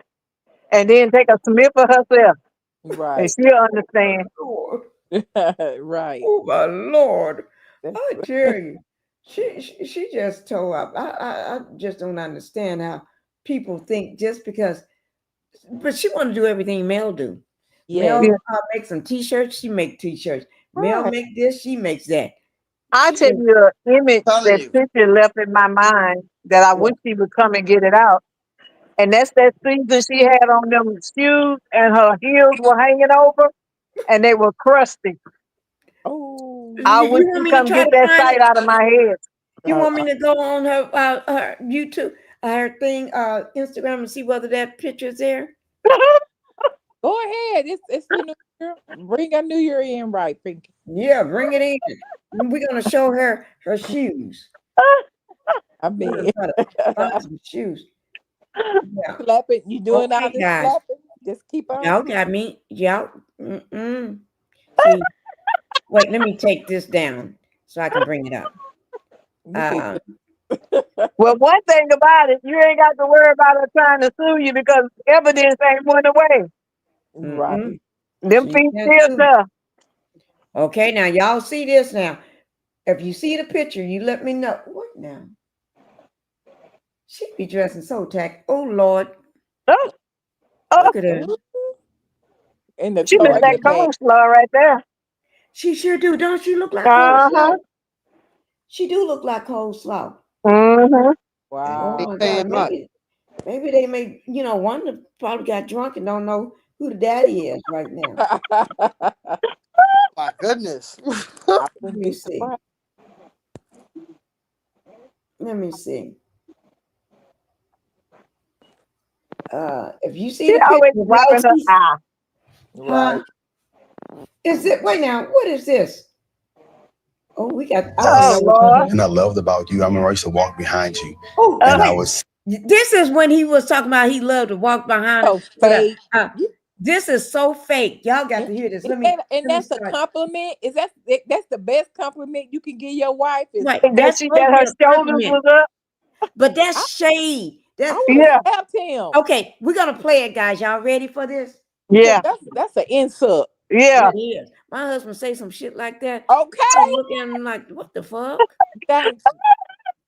D: and then take a sniff of herself, and
C: Right.
D: she'll understand.
B: Lord.
C: Right.
B: Oh my Lord!
C: That's
B: I tell you, she just tore up. I just don't understand how people think just because. But she want to do everything Mel do.
C: yeah.
B: Mel
D: Yeah.
B: make some t-shirts. She make t-shirts. Mel
C: Right.
B: make this. She makes that.
D: I
B: She
D: tell
B: just
D: you, an image
E: Telling
D: that
E: you.
D: picture left in my mind that I
B: what?
D: wish she would come and get it out. And that's that season she had on them shoes and her heels were hanging over and they were crusty.
C: Oh.
D: I wish
B: You want
D: she'd
B: me to
D: come
B: try
D: get
B: to
D: that
B: find
D: sight
B: it?
D: out of my head.
B: You want me to go on her YouTube, her thing, Instagram, and see whether that picture's there?
C: Go ahead. It's the new year. Bring a new year in, right, Pinkie?
B: Yeah, bring it in. We're gonna show her shoes.
C: I
B: We're
C: mean,
B: gonna try to find some shoes. Yeah.
C: slapping. You doing all
B: Okay,
C: this
B: guys.
C: slapping? Just keep on.
B: Y'all got me. Y'all. See, wait. Let me take this down so I can bring it up.
C: You can-
D: Well, one thing about it, you ain't got to worry about her trying to sue you because evidence ain't went away.
C: right.
D: Them
B: She
D: feet
B: can
D: still
B: too.
D: there.
B: Okay, now y'all see this now. If you see the picture, you let me know. What now? She be dressing so tack. Oh Lord,
D: Oh, oh,
B: look at her.
C: In the
D: she missed that
C: target bag.
D: coleslaw right there.
B: She sure do. Don't she look like
D: Uh-huh.
B: coleslaw? She do look like coleslaw.
D: Mm-hmm.
C: Wow.
B: Oh
E: Ain't
B: my
E: saying
B: God.
E: much.
B: Maybe they may, one probably got drunk and don't know who the daddy is right now.
E: My goodness.
C: I
B: Let
C: wouldn't
B: me
C: be
B: see.
C: surprised.
B: Let me see. If you see
D: She
B: the
D: always
B: picture,
D: wiping her eye.
C: Right.
B: Is it? Wait now. What is this? Oh, we got. I want to
D: Oh,
B: know what.
D: Lord.
I: And I loved about you. I remember I used to walk behind you,
B: Oh,
I: and I
B: wait.
I: was
B: This is when he was talking about he loved to walk behind
C: So
B: her. But
C: fake.
B: this is so fake. Y'all got
C: And,
B: to hear this.
C: and,
B: Let me.
C: and and
B: Let me
C: that's a
B: start.
C: compliment. That's the best compliment you can give your wife is
B: Right.
D: That
B: That's supposed to
D: her
B: be a
D: shoulders
B: compliment.
D: was up.
B: But that's
C: I,
B: shade.
C: I
B: That's
C: would
D: Yeah.
C: have slapped him.
B: okay. We're gonna play it, guys. Y'all ready for this?
C: Yeah,
D: Yeah.
C: that's an insult.
D: Yeah.
B: It is. My husband say some shit like that.
C: Okay.
B: I look at him like, what the fuck?
C: Thanks.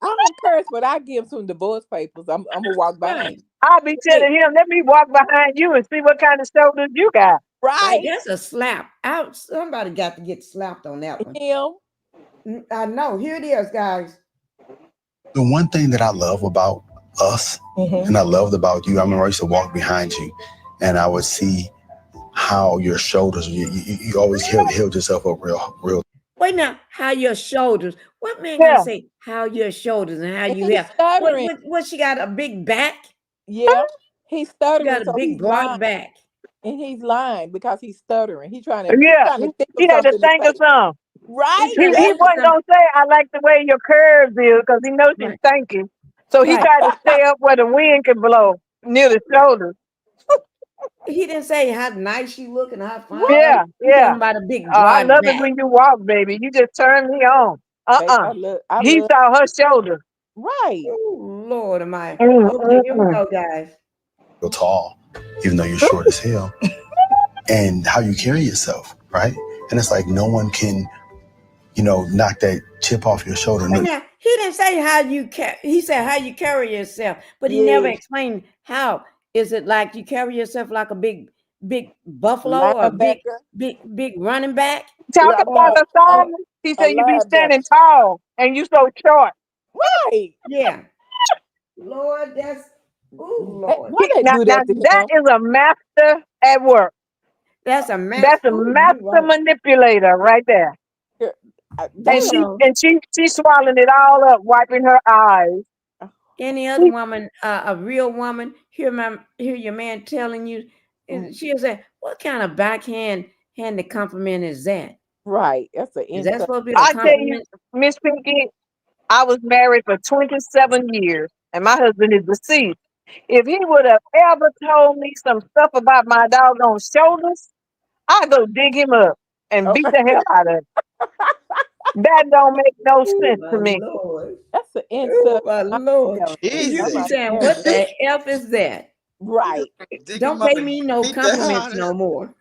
C: I don't curse, but I give him some divorce papers. I'm gonna walk behind.
B: Right.
D: I'll be telling him, let me walk behind you and see what kind of shoulders you got.
B: Right.
C: Right.
B: That's a slap. Out. Somebody got to get slapped on that one.
C: Him.
B: I know. Here it is, guys.
I: the one thing that I love about us, and I loved about you. I remember I used to walk behind you, and I would see how your shoulders. You always held yourself up real.
B: Wait now, how your shoulders? What man gonna
D: Yeah.
B: say how your shoulders and how
C: And
B: you
C: he's
B: have?
C: stuttering.
B: What she got a big back?
C: Yeah. He's
B: She
C: stuttering,
B: got a
C: so
B: big
C: he's lying.
B: broad back.
C: And he's lying because he's stuttering. He's trying
D: Yeah.
C: to think of
D: He had to
C: something to
D: think of
C: say.
D: something.
C: Right?
B: He's trying to
D: He
B: think of
D: wasn't
B: something.
D: going to say, I like the way your curves is because he knows she's
B: Right.
D: thinking. So he
B: Right.
D: tried to stay up where the wind can blow near the shoulders.
B: He didn't say how nice you look and how fine.
D: Yeah.
B: He
D: Yeah.
B: talking about a big
D: I
B: broad
D: love it
B: back.
D: when you walk, baby. You just turn me on.
C: Babe, I
D: He
C: love
D: saw her shoulders.
C: right.
B: Oh Lord, am I?
D: Mm,
B: Okay, here we
D: mm,
B: go, guys.
I: Real tall, even though you're short as hell, and how you carry yourself, right? And it's like no one can, knock that chip off your shoulder.
B: Wait now, he didn't say how you he said how you carry yourself, but he never
C: Yeah.
B: explained how. Is it like you carry yourself like a big buffalo or a
C: Linebacker.
B: big running back?
D: Talking about the
C: A,
D: size, he
C: a
D: said you be
C: linebacker.
D: standing tall and you so short.
C: Right.
B: Yeah. Lord, that's Lord.
C: Why they
D: Now
C: do that to
D: that
C: him?
D: is a master at work.
B: That's a mess.
D: That's a
B: Ooh, you
D: master
B: right.
D: manipulator right there. And
C: Damn.
D: she's swallowing it all up, wiping her eyes.
B: Any other woman, a real woman, hear your man telling you, and she'll say, "What kind of handed compliment is that?
C: Right. That's an
B: Is that
C: insult.
B: supposed to be a
D: I tell you,
B: compliment?"
D: Miss Pinkie, I was married for 27 years, and my husband is deceased. If he would have ever told me some stuff about my doggone shoulders, I'd go dig him up and beat the hell out of him. That don't make no
F: Oh
D: sense
F: my
D: to me.
F: Lord.
C: That's an
F: Oh
C: insult.
F: my Lord. You
C: That's
F: be
E: Jesus.
C: like
F: saying, what
C: arrogant.
F: the F is that?
C: Right.
E: Dig
F: Don't
E: him up
F: pay
E: and
F: me no
E: beat the hell
F: compliments
E: out of
F: no
E: him.
F: more.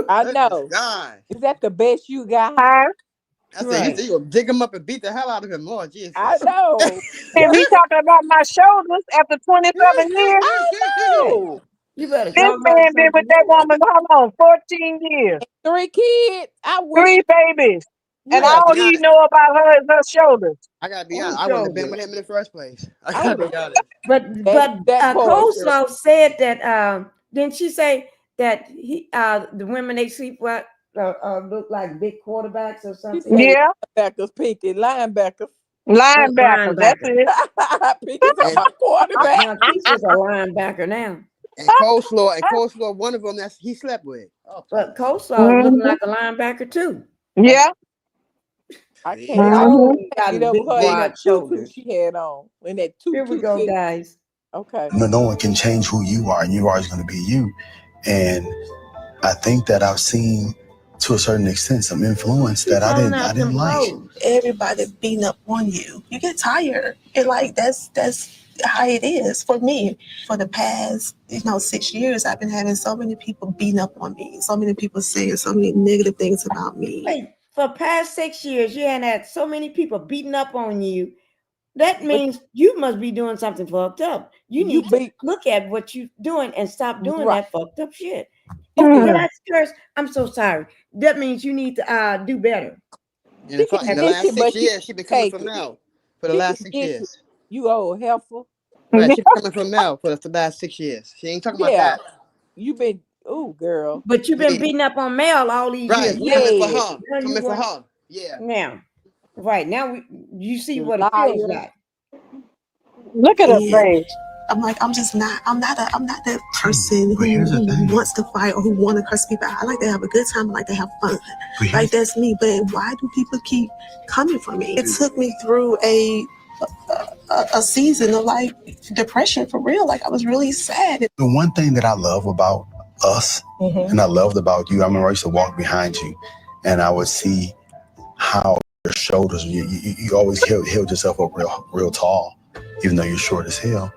C: I
E: Goodness
C: know.
E: God.
C: Is that the best you got?
D: Huh?
E: I said, he
F: Right.
E: said, you gonna dig him up and beat the hell out of him. Lord
C: I
E: Jesus.
C: know.
D: If he talking about my shoulders after 27 years,
C: I
F: Right.
C: know.
F: You better
D: this
F: talk about
D: man been with
F: something
D: that
F: else.
D: woman, how long? 14 years,
C: 3 kids. I wish
D: 3 babies.
C: you
D: And
E: I
C: had.
E: gotta
D: all
E: be
D: he
E: honest.
D: know about her is her shoulders.
E: I gotta be honest.
F: Whose
E: I wouldn't have been
F: shoulders?
E: with him in the first place. I
C: I
E: gotta
C: would have.
E: be honest.
C: That part, girl.
F: Coleslaw said that didn't she say that the women they sleep with look like big quarterbacks or
C: She
F: something?
C: said
D: Yeah,
C: linebackers, Pinkie, linebackers.
F: Oh,
D: linebackers. That's
F: linebacker.
D: it.
C: Pinkie's on
E: And
C: my quarterback.
F: Now Keisha's a linebacker now.
E: coleslaw, one of them he slept with. Oh
F: But
E: Jesus.
F: Coleslaw looking
D: Mhm.
F: like a linebacker too.
D: Yeah.
C: I
F: They
C: can't. I
D: Mhm.
F: all
C: can't get
F: got
C: up with
F: big
C: her in
E: See,
C: that
F: broad
C: tutu
F: shoulders.
C: she had on. In that
F: Here we
C: tutu.
F: go, guys.
C: Okay.
I: No one can change who you are, and you're always going to be you. And I think that I've seen, to a certain extent, some influence
F: Keep
I: that I
F: pulling
I: didn't
F: out
I: I didn't
F: them
I: like.
F: clothes.
L: Everybody beating up on you. You get tired. And like that's how it is for me. For the past, 6 years, I've been having so many people beating up on me. So many people saying so many negative things about me.
F: Wait, for past 6 years, you had so many people beating up on you. That
C: But
F: means you must be doing something fucked up. You
C: you
F: need to
C: beat
F: look at what you're doing and stop doing
C: right.
F: that fucked up shit.
C: You
F: Did
C: get
F: I curse? I'm so sorry. That means you need to do better.
E: in
C: she
E: the,
C: can
E: in the
C: miss
E: last
C: it, but
E: six
C: she
E: years, she been coming
C: take
E: from
C: it.
E: Mel for the
C: She can
E: last 6
C: miss it.
E: years.
C: You old heifer.
E: Right, she been coming from Mel for the last 6 years. She ain't talking about
C: Yeah.
E: that.
C: You been girl.
F: But you've been
E: Yeah.
F: beating up on Mel all these years.
E: Right,
F: Now,
E: coming for
C: Yes.
E: her.
F: now you
E: Coming for
F: want
E: her. Yeah.
F: now, right now you see
C: You
F: what it feels
C: liar.
F: like.
D: Look at her
L: And
D: face.
L: I'm like, I'm not that person who wants to fight or who want to curse people out. I like to have a good time. I like to have fun. Like that's me. But why do people keep coming for me? It took me through a season of like depression for real. Like I was really sad.
I: The one thing that I love about us, and I loved about you, I remember I used to walk behind you, and I would see how your shoulders, you always held yourself up real tall, even though you're short as hell,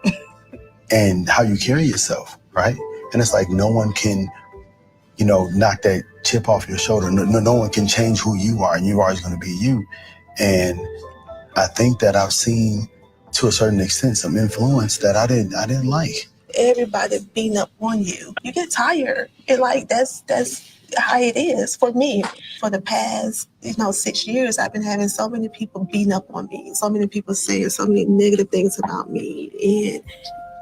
I: and how you carry yourself, right? And it's like no one can, knock that chip off your shoulder. No one can change who you are, and you're always going to be you. And I think that I've seen, to a certain extent, some influence that I didn't like.
L: Everybody beating up on you. You get tired. And like that's how it is for me. For the past, 6 years, I've been having so many people beating up on me. So many people saying so many negative things about me. And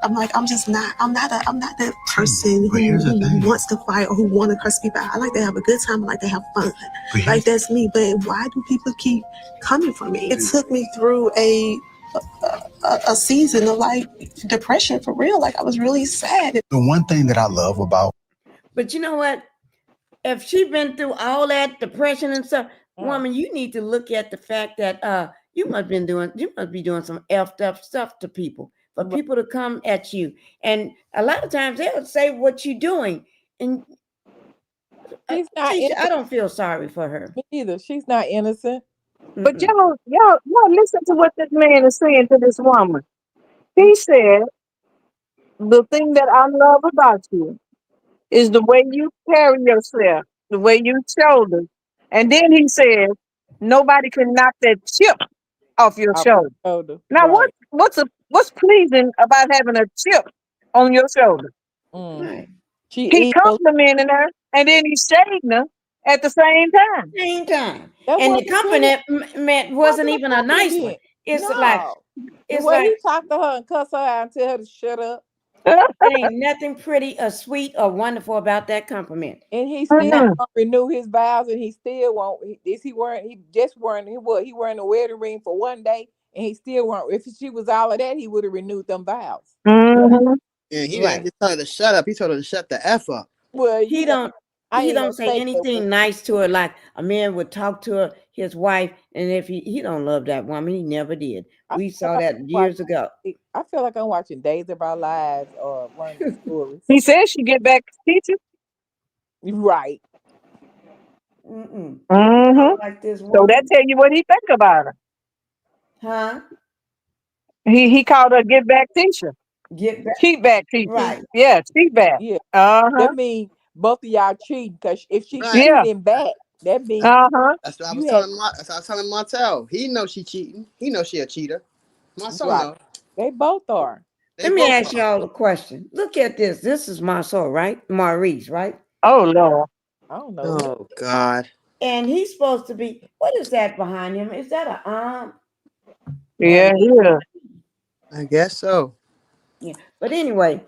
L: I'm like, I'm not that person who wants to fight or who want to curse people out. I like to have a good time. I like to have fun. Like that's me. But why do people keep coming for me? It took me through a season of like depression for real. Like I was really sad.
I: The one thing that I love about
F: But you know what? If she's been through all that depression and stuff, woman, you need to look at the fact that you must be doing some effed up stuff to people for people to come at you. And a lot of times they'll say what you're doing. And
C: She's not
F: Keisha,
C: innocent.
F: I don't feel sorry for her.
C: Me either. She's not innocent.
D: But y'all listen to what this man is saying to this woman. He said, the thing that I love about you is the way you carry yourself, the way you shoulder. And then he says, nobody can knock that chip off your
C: Off
D: shoulder.
C: her shoulder.
D: Now,
C: Right.
D: what's pleasing about having a chip on your shoulder?
F: Right.
C: She
D: He
C: evil.
D: complimenting her, and then he's shading her at the same time.
F: Same time.
C: That
F: And the
C: wasn't really
F: compliment wasn't even a nice one.
C: compliment.
F: It's
C: No. The
F: it's
C: way
F: like
C: he talked to her and cuss her out and tell her to shut up.
F: it ain't nothing pretty or sweet or wonderful about that compliment.
C: And he still won't renew his vows, and he still won't. He just wearing he wearing a wedding ring for one day, and he still won't. If she was all of that, he would have renewed them vows.
D: Mhm.
E: And he didn't
F: Right.
E: just tell her to shut up. He told her to shut the F up.
C: Well,
F: He don't
C: I
B: he
C: ain't
B: don't
C: gonna
B: say
C: say that
B: anything
C: when
B: nice to her like a man would talk to her, his wife, and if he don't love that woman, he never did.
C: I
B: We
C: feel like
B: saw that years ago.
C: I feel like I'm watching Days of Our Lives or one of the stories.
D: He said she get back to teaching.
C: Right.
B: Mm-mm.
D: Mm-hmm.
B: Like this
D: So that
B: woman,
D: tell you what he think about her.
B: huh?
D: He called her get back teacher.
B: Get back
D: Cheat back teacher.
B: right.
D: Yeah, cheat back.
C: Yeah.
D: Uh-huh.
C: That means both of y'all cheating because if she
E: Right.
D: Yeah.
C: cheating back, that means
D: Uh-huh.
E: That's what I was
C: you had
E: telling. That's what I was telling Martell. He knows she cheating. He knows she a cheater. My son
C: right.
E: know.
C: They both are.
E: They
B: Let me
E: both
B: ask
E: are.
B: y'all a question. Look at this. This is Marceau, right? Maurice, right?
D: Oh Lord.
C: I don't know.
E: Oh God.
B: And he's supposed to be. What is that behind him? Is that an arm or a
D: Yeah,
B: leg?
D: yeah.
E: I guess so.
B: Yeah. But anyway,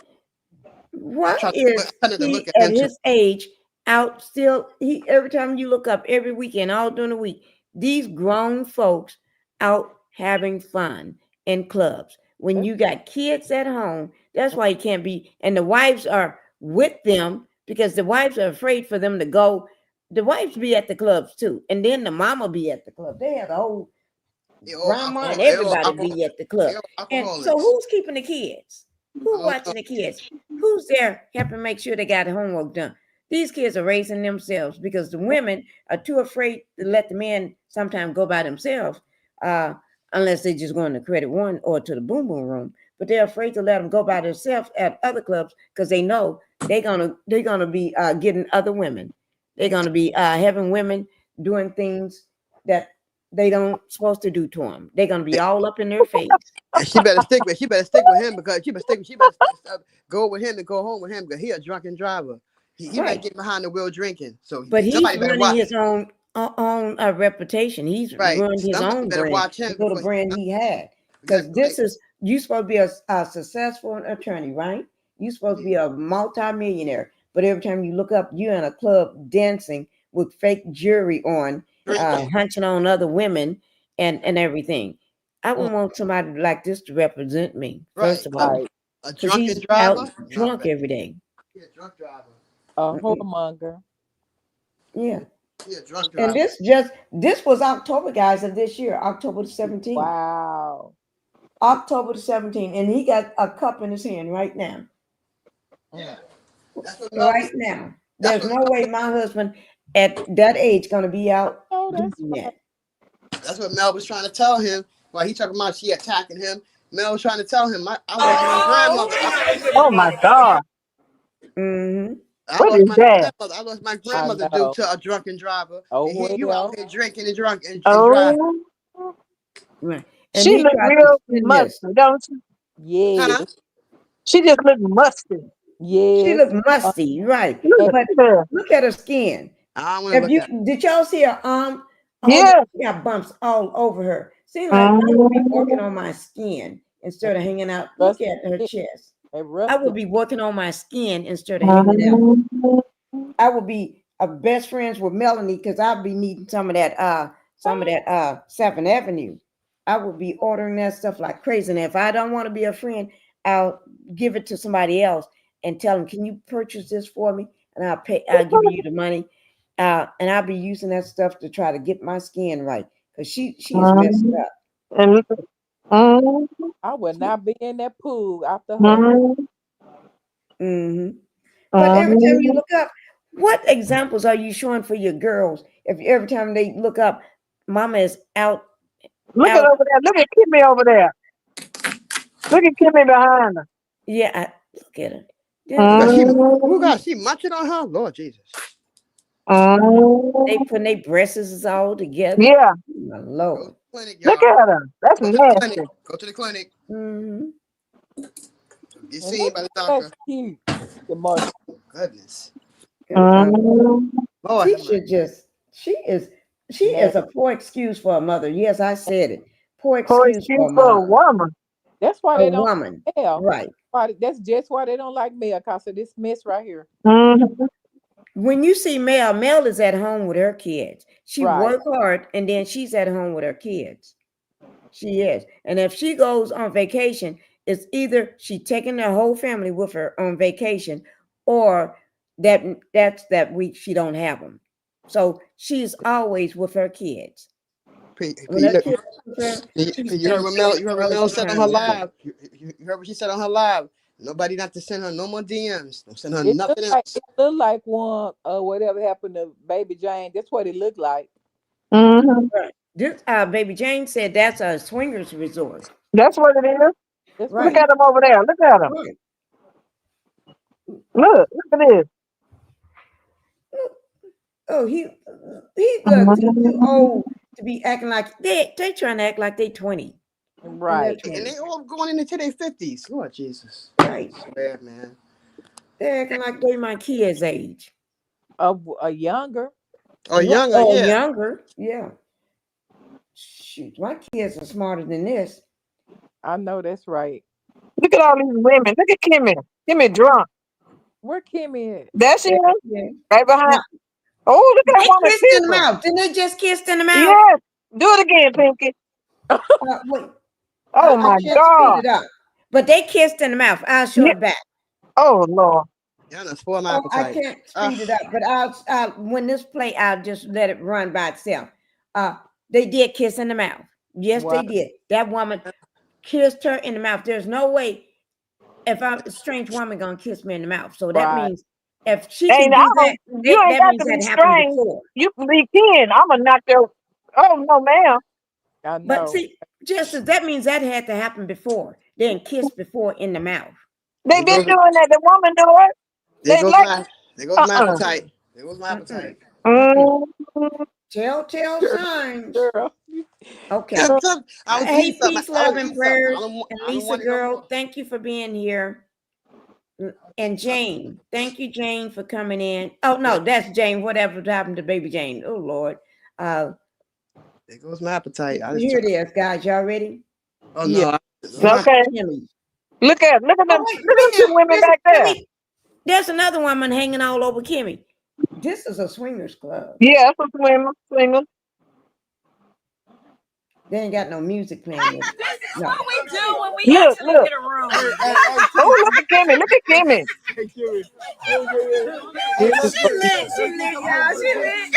E: I'm
B: why
E: trying to look,
B: is
E: I'm trying to look
B: he
E: at
B: at
E: him too.
B: his age out still? He every time you look up every weekend, all during the week, these grown folks out having fun in clubs. When you got kids at home, that's why he can't be. And the wives are with them because the wives are afraid for them to go. The wives be at the clubs too, and then the mama be at the club. They have the whole
E: They all
B: grandma and
E: alcohol. They all
B: everybody
E: alcohol.
B: be at the
E: They
B: club.
E: all
B: And so
E: alcoholics.
B: who's keeping the kids?
E: I
B: Who
E: don't know.
B: watching the kids? Who's there helping make sure they got the homework done? These kids are raising themselves because the women are too afraid to let the men sometimes go by themselves, uh, unless they just going to Credit One or to the Boom Boom Room. But they're afraid to let them go by themselves at other clubs because they know they're gonna be getting other women. They're gonna be having women doing things that they don't supposed to do to them. They're gonna be all up in their face.
E: And she better stick with. She better stick with him because she better stick. She better go with him and go home with him because he a drunken driver. He might
B: Right.
E: get behind the wheel drinking. So
B: But he's
E: somebody better
B: running
E: watch.
B: his own reputation. He's
E: Right.
B: ruined his
E: Somebody
B: own
E: better
B: brand,
E: watch
B: the
E: him
B: little
E: before he.
B: brand he had. Because
E: Exactly right.
B: this is you supposed to be a successful attorney, right? You supposed to be a multi-millionaire. But every time you look up, you're in a club dancing with fake jewelry on,
E: Drinking.
B: hunching on other women and everything. I wouldn't want somebody like this to represent me, first
E: Right.
B: of all,
C: Right.
E: A
B: because
E: drunken
B: he's out
E: driver. Not
B: drunk
E: bad.
B: every day.
E: He a drunk driver.
C: A
B: Mm-mm.
C: whoremonger.
B: Yeah.
E: He a drunk
B: And
E: driver.
B: this was October, guys, of this year, October the 17th.
C: Wow.
B: October the 17th. And he got a cup in his hand right now.
E: Yeah. That's what Mel.
B: Right now.
E: That's
B: There's
E: what.
B: no way my husband at that age gonna be out
C: Oh,
B: doing
C: that's right.
B: that.
E: That's what Mel was trying to tell him. While he talking about she attacking him, Mel was trying to tell him, I lost my grandmother.
D: Oh my God.
B: Mm-hmm.
E: I
D: What
E: lost
D: is
E: my
D: that?
E: grandmother. I lost my
C: I
E: grandmother due
C: know.
E: to a drunken driver.
C: Oh
E: And here you out
C: well.
E: here drinking and drunk and driving.
D: Oh,
B: Right. And
D: she
B: he
D: look
B: tried to
D: real
B: spin
D: musty,
B: this.
D: don't she?
C: Yes.
E: Huh?
D: She just look musty.
B: She
C: Yes.
B: looked musty, right?
D: Look
C: And
B: But
D: at her.
B: look at her skin.
E: I don't want to
B: If
E: look
B: you
E: at
B: did y'all see her arm?
D: Yeah.
B: She got bumps all over her. Seems like I would be working
D: Mm-hmm.
B: on my skin instead of hanging out. Look
C: rusted.
B: at her chest.
C: They
B: I would
C: rusted.
B: be working on my skin instead of hanging out. I would be best friends with Melanie because I'd be needing some of that 7th Avenue. I would be ordering that stuff like crazy. And if I don't want to be a friend, I'll give it to somebody else and tell them, can you purchase this for me? And I'll give you the money. And I'll be using that stuff to try to get my skin right. Because she is messed up.
D: And mm-hmm.
C: I would not be in that pool after her.
D: Mm-hmm.
B: Mm-hmm. But every time you look up, what examples are you showing for your girls? If every time they look up, mama is out.
D: Look at over there. Look at Kimmy over there. Look at Kimmy behind her.
B: Yeah, look at her.
E: who got she munching on her? Lord Jesus.
B: They putting their breasts all together.
D: Yeah.
B: My
E: Go to
B: Lord.
E: the clinic,
D: Look
E: y'all.
D: at her. That's
E: Go to the
D: nasty.
E: clinic. Go to the clinic.
B: Mm-hmm.
E: Get
C: And
E: seen by the
C: that's
E: doctor.
C: cute. The most.
E: Goodness. Lord
B: She
E: have mercy.
B: should just. She is a poor excuse for a mother. Yes, I said it. Poor
D: Poor
B: excuse for
D: excuse
B: a
D: for a
B: mom.
D: woman.
C: That's why
B: A
C: they don't
B: woman.
C: like Mel.
B: Right.
C: That's just why they don't like Mel, because of this mess right here.
D: Mm-hmm.
B: When you see Mel is at home with her kids. She
C: Right.
B: work hard and then she's at home with her kids. She is. And if she goes on vacation, it's either she taking the whole family with her on vacation or
F: that's that week she don't have them. So she's always with her kids. When her kids with her,
E: You heard what Mel said on her live. You heard what she said on her live. Nobody not to send her no more DMs. Don't send her nothing else.
C: It looked like one whatever happened to Baby Jane. That's what it looked like.
F: Right. This Baby Jane said that's a swingers resort.
D: That's what it is.
C: That's
D: Look at him over there. Look at him.
F: Right.
D: Look at this.
F: Oh, he looks too old to be acting like they trying to act like they 20.
C: Right.
E: And they all going into their 50s. Lord Jesus.
F: Right.
E: I swear, man.
F: They're acting like they my kids' age.
C: A younger.
E: Or younger,
F: Oh,
E: yeah.
F: younger. Yeah. Shoot, my kids are smarter than this.
C: I know that's right.
D: Look at all these women. Look at Kimmy. Kimmy drunk.
C: Where Kimmy at?
D: That's it.
F: Yeah.
D: Right behind. Oh, look at that woman.
F: Kissed in the mouth. Didn't they just kissed in the mouth?
D: Yes. Do it again, Pinkie.
F: Wait.
D: Oh my God.
F: Speed it up. But they kissed in the mouth. I'll show it back.
D: Oh Lord.
E: Yeah, that's for my appetite.
F: I can't speed it up, but I'll when this play, I'll just let it run by itself. They did kiss in the mouth. Yes, they did. That woman kissed her in the mouth. There's no way if I'm a strange woman gonna kiss me in the mouth. So that means if she can do that,
D: you ain't got to be strange. You can be kin. I'm gonna knock their. Oh no, ma'am.
C: I know.
F: But see, just as that means that had to happen before. They didn't kiss before in the mouth.
D: They've been doing that. The woman do it.
E: There goes my appetite. There goes my appetite.
F: Telltale signs.
C: Girl.
F: Okay.
E: I
F: Hey, peace, love, and prayers. And Lisa, girl, thank you for being here. And Jane, thank you, Jane, for coming in. Oh no, that's Jane. Whatever happened to Baby Jane? Oh Lord.
E: There goes my appetite.
F: Here it is, guys. Y'all ready?
E: Oh no.
D: Okay. Look at them. Look at two women back there.
F: There's another woman hanging all over Kimmy. This is a swingers club.
D: Yeah, that's a swinger.
F: They ain't got no music playing.
M: This is what we do when we enter the room.
D: Oh, look at Kimmy. Look at Kimmy.
M: She lit, y'all. She lit.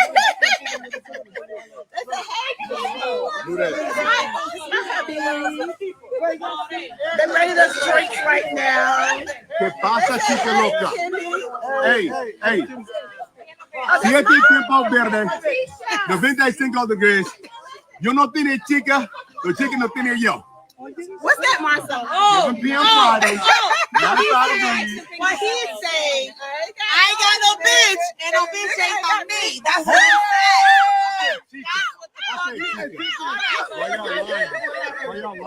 N: They're ready to drink right now.
O: ¿Qué pasa, chica loca? Hey. 7 tiempos verdes, 95 degrees. Yo no tiene chica, the chica no tiene yo.
N: What's that, Marcel?
O: 7 p.m. Friday.
N: What he's saying, I ain't got no bitch, and no bitch ain't on me. That's what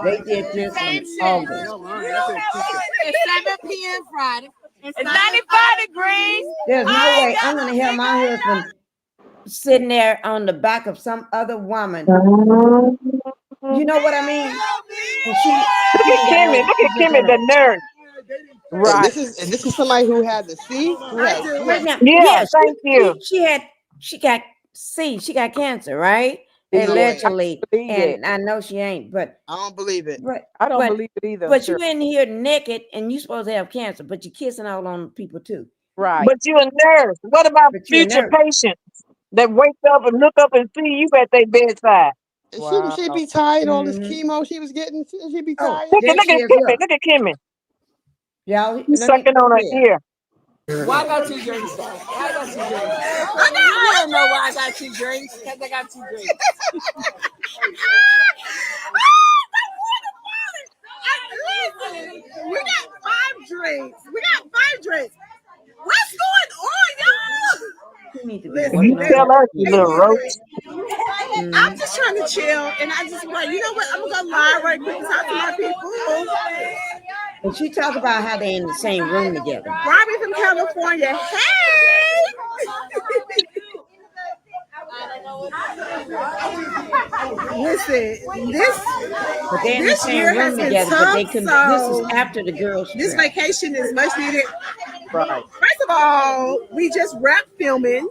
F: They did this in August.
N: It's 7 p.m. Friday.
M: It's 95 degrees.
F: There's no way I'm gonna have my husband sitting there on the back of some other woman. You know what I mean?
D: Look at Kimmy, the nurse.
E: Right. This is somebody who had the C.
D: Thank you.
F: She got cancer, right? Allegedly, and I know she ain't, but
E: I don't believe it.
C: I don't believe it either.
F: But you in here naked and you supposed to have cancer, but you're kissing all on people too.
C: Right.
D: But you're a nurse. What about future patients that wake up and look up and see you at their bedside?
E: She'd be tired. All this chemo she was getting. She'd be tired.
D: Look at Kimmy.
F: Y'all,
D: he's sucking on her ear.
N: Why I got 2 drinks? I don't know why I got 2 drinks. Because I got 2 drinks. We got 5 drinks. What's going on, y'all?
D: You tell her, you little roach.
N: I'm just trying to chill, and I just like, you know what? I'm gonna go live right quick and talk to my people.
F: And she talked about how they're in the same room together.
N: Robbie from California. Hey! Listen,
F: but they're in the same
N: year
F: room
N: has been
F: together,
N: tough,
F: but they can.
N: so
F: This is after the girls'
N: this
F: trip.
N: vacation is much needed.
C: Right.
N: First of all, we just wrapped filming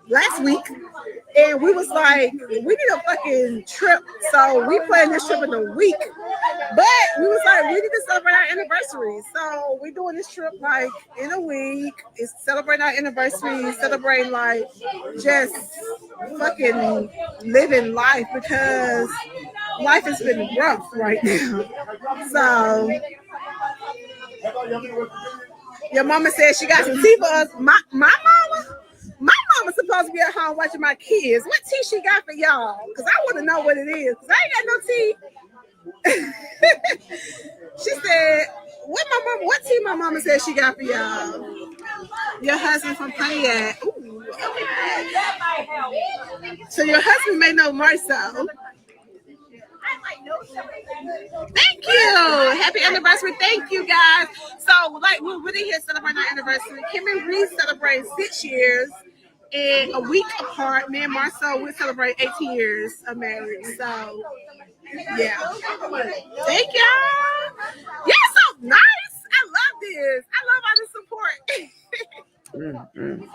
N: last week, And we was like, we need a fucking trip. So we planned this trip in a week. But we was like, we need to celebrate our anniversary. So we doing this trip like in a week. It's celebrating our anniversary, celebrating like just fucking living life because life has been rough right now. So your mama said she got some tea for us. My mama's supposed to be at home watching my kids. What tea she got for y'all? Because I want to know what it is. Because I ain't got no tea. She said, what tea my mama said she got for y'all? Your husband from Pontiac. Ooh, okay. So your husband may know Marcel. Thank you. Happy anniversary. Thank you, guys. So, like, we're really here celebrating our anniversary. Kim and Reese celebrate 6 years and a week apart. Me and Marcel, we celebrate 18 years of marriage. So, yeah. Thank y'all. You're so nice. I love this. I love all the support.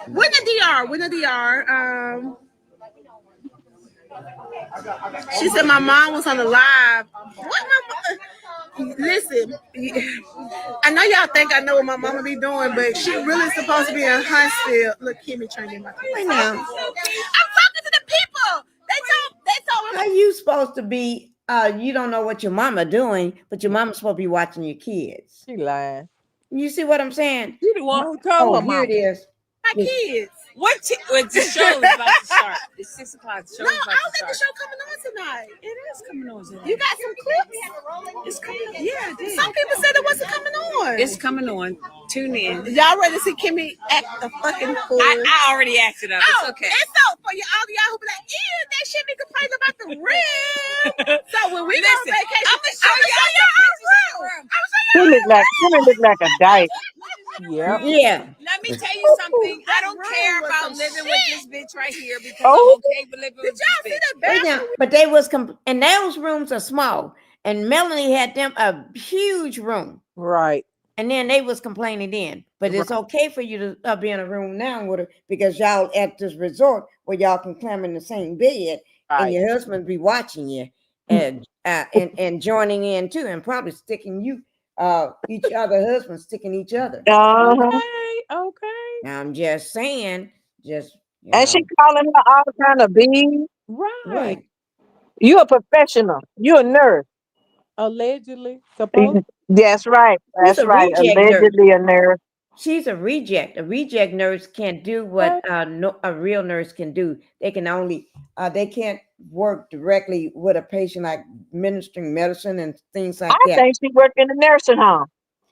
N: When the DR. She said my mom was on the live. What my mom? Listen, I know y'all think I know what my mama be doing, but she really supposed to be in Huntsville. Look, Kimmy trying to get my
B: Right now.
N: I'm talking to the people. They told me.
B: How you supposed to be? You don't know what your mama doing, but your mama's supposed to be watching your kids.
C: She lying.
B: You see what I'm saying?
C: You the one who told her
B: here
C: mama.
B: it is.
N: My kids.
M: What the show is about to start? It's 6 o'clock. The show
N: No,
M: is
N: I
M: about
N: don't
M: to
N: think the
M: start.
N: show coming on tonight.
M: It is coming on tonight.
N: You got some clips?
M: It's coming on. Yeah, it is.
N: Some people said it wasn't coming on.
M: It's coming on. Tune in.
N: Y'all ready to see Kimmy act the fucking fool?
M: I already acted up. It's okay.
N: It's so for all y'all who be like, ew, that shit be complaining about the rib. So when we go on
M: Listen,
N: vacation,
M: I'm gonna show y'all your room.
D: She look like a dyke.
B: Yeah.
M: Let me tell you something. I don't care about living with this bitch right here because I'm okay with living with this bitch.
B: Right now, but they was and those rooms are small, and Melanie had them a huge room,
C: right?
B: And then they was complaining then, but it's okay for you to be in a room now with her because y'all at this resort where y'all can climb in the same bed, and your husband be watching you and joining in too, and probably sticking you. Each other husbands sticking each other.
C: Okay.
B: Now I'm just saying,
D: and she calling her all kind of bees.
C: Right.
D: You a professional. You a nurse.
C: Allegedly, supposed.
D: That's right. That's right. Allegedly a nurse.
B: She's a reject. A reject nurse can't do what a real nurse can do. They can only they can't work directly with a patient, like administering medicine and things like that.
D: I think she worked in the nursing home.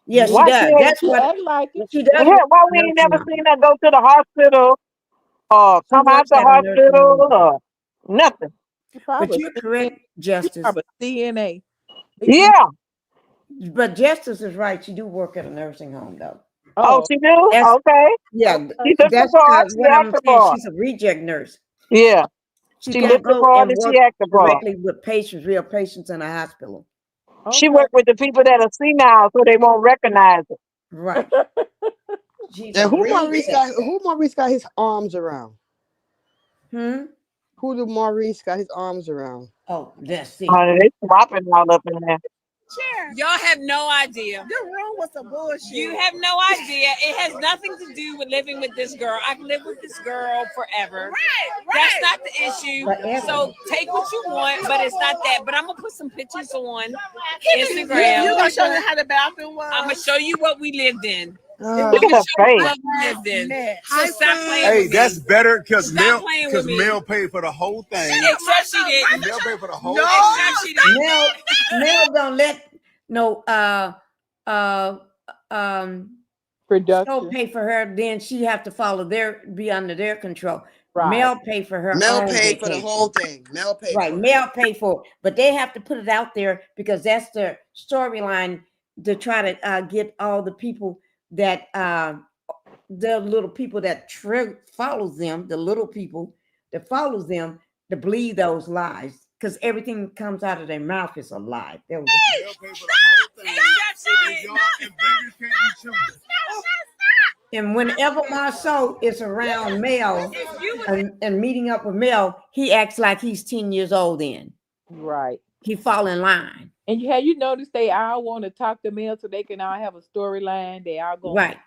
B: Yeah, she does. That's what she does.
D: Why we ain't never seen her go to the hospital or come out the hospital or nothing?
B: But you're correct, Justice.
C: CNA.
D: Yeah.
B: But Justice is right. She do work at a nursing home, though.
D: Oh, she do? Okay.
B: Yeah,
D: She took
B: that's
D: the part. She
B: what I'm
D: acted
B: saying.
D: part.
B: She's a reject nurse.
D: Yeah.
B: She
D: She
B: can't
D: looked the
B: go
D: part
B: and
D: and
B: work
D: she acted part.
B: directly with patients, real patients in a hospital.
D: She worked with the people that are senile so they won't recognize it.
B: Right.
E: And who Maurice got his arms around?
B: Who
E: did Maurice got his arms around?
B: Oh, that's it.
D: They swapping all up in there.
M: Y'all have no idea.
N: The room was some bullshit.
M: You have no idea. It has nothing to do with living with this girl. I've lived with this girl forever.
N: Right.
M: That's not the issue.
B: Forever.
M: So take what you want, but it's not that. But I'm gonna put some pictures on Instagram.
N: You gonna show me how the bathroom was?
M: I'm gonna show you what we lived in.
D: Look at her face.
M: What we lived in. So stop playing
O: Hey,
M: with
O: that's
M: me.
O: better because
M: Stop playing with me.
O: Mel paid for the whole thing.
M: Except she didn't.
O: Mel paid for the whole
M: Except she didn't.
B: Mel don't let no
C: production
B: show pay for her. Then she have to follow be under their control.
C: Right.
B: Mel pay for her.
E: Mel
B: own
E: paid for the
B: vacation.
E: whole thing. Mel paid
B: Right,
E: for it.
B: Mel pay for it, but they have to put it out there because that's their storyline to try to get all the people that the little people that follows them, the little people that follows them to believe those lies because everything comes out of their mouth is a lie. That was and whenever Marceau is around Mel,
F: and meeting up with Mel, he acts like he's 10 years old then.
C: Right.
F: He fall in line.
C: And have you noticed they all want to talk to Mel so they can all have a storyline? They all going
F: Right.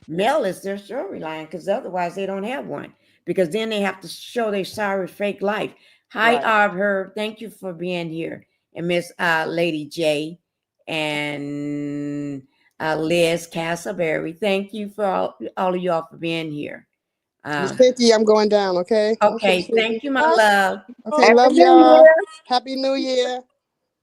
F: Mel is their storyline because otherwise they don't have one. Because then they have to show their sorry fake life. Hi,
C: Right.
F: Herb. Thank you for being here. And Miss Lady J and Liz Castleberry. Thank you for all of y'all for being here.
E: Miss Pinkie, I'm going down, okay?
F: Okay, thank you, my love.
E: Okay,
D: Happy
E: love
D: New
E: y'all.
D: Year.
E: Happy New Year.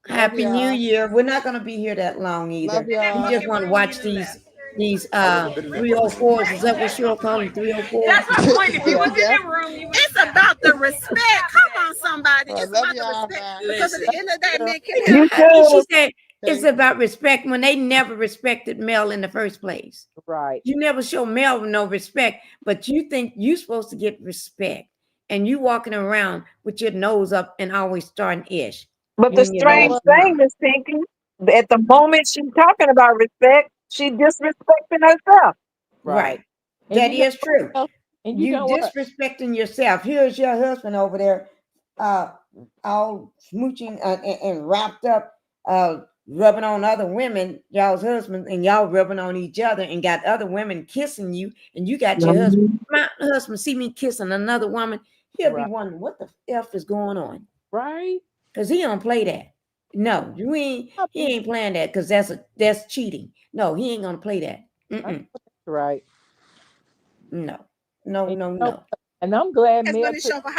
F: Happy New
E: y'all.
F: Year. We're not gonna be here that long either.
E: Love y'all.
F: We just want to watch these 304s. Is that what you'll call them? 304s?
N: That's my point. If you was in
E: Yeah.
N: the room, it's about the respect. Come on, somebody. It's
E: love
N: about the
E: y'all.
N: respect. Because at the end of the day, men can
D: You
N: have.
F: She
D: too.
F: said it's about respect when they never respected Mel in the first place.
C: Right.
F: You never show Mel no respect, but you think you're supposed to get respect. And you walking around with your nose up and always starting ish.
D: But the
F: When you know
D: strange
F: it's
D: thing,
F: not.
D: Miss Pinkie, at the moment she's talking about respect, she disrespecting herself.
F: Right.
C: And
F: That
C: you know
F: is true.
C: what? And you
F: You
C: know what?
F: disrespecting yourself. Here's your husband over there, all smooching and wrapped up, rubbing on other women, y'all's husbands, and y'all rubbing on each other, and got other women kissing you, and you got your husband. My husband see me kissing another woman, he'll be wondering what the F is going on,
C: right?
F: Because he don't play that. No, he ain't playing that because that's cheating. No, he ain't gonna play that. Mm-mm.
C: Right.
F: No.
C: And I'm glad
N: It's
C: Mel
N: gonna show for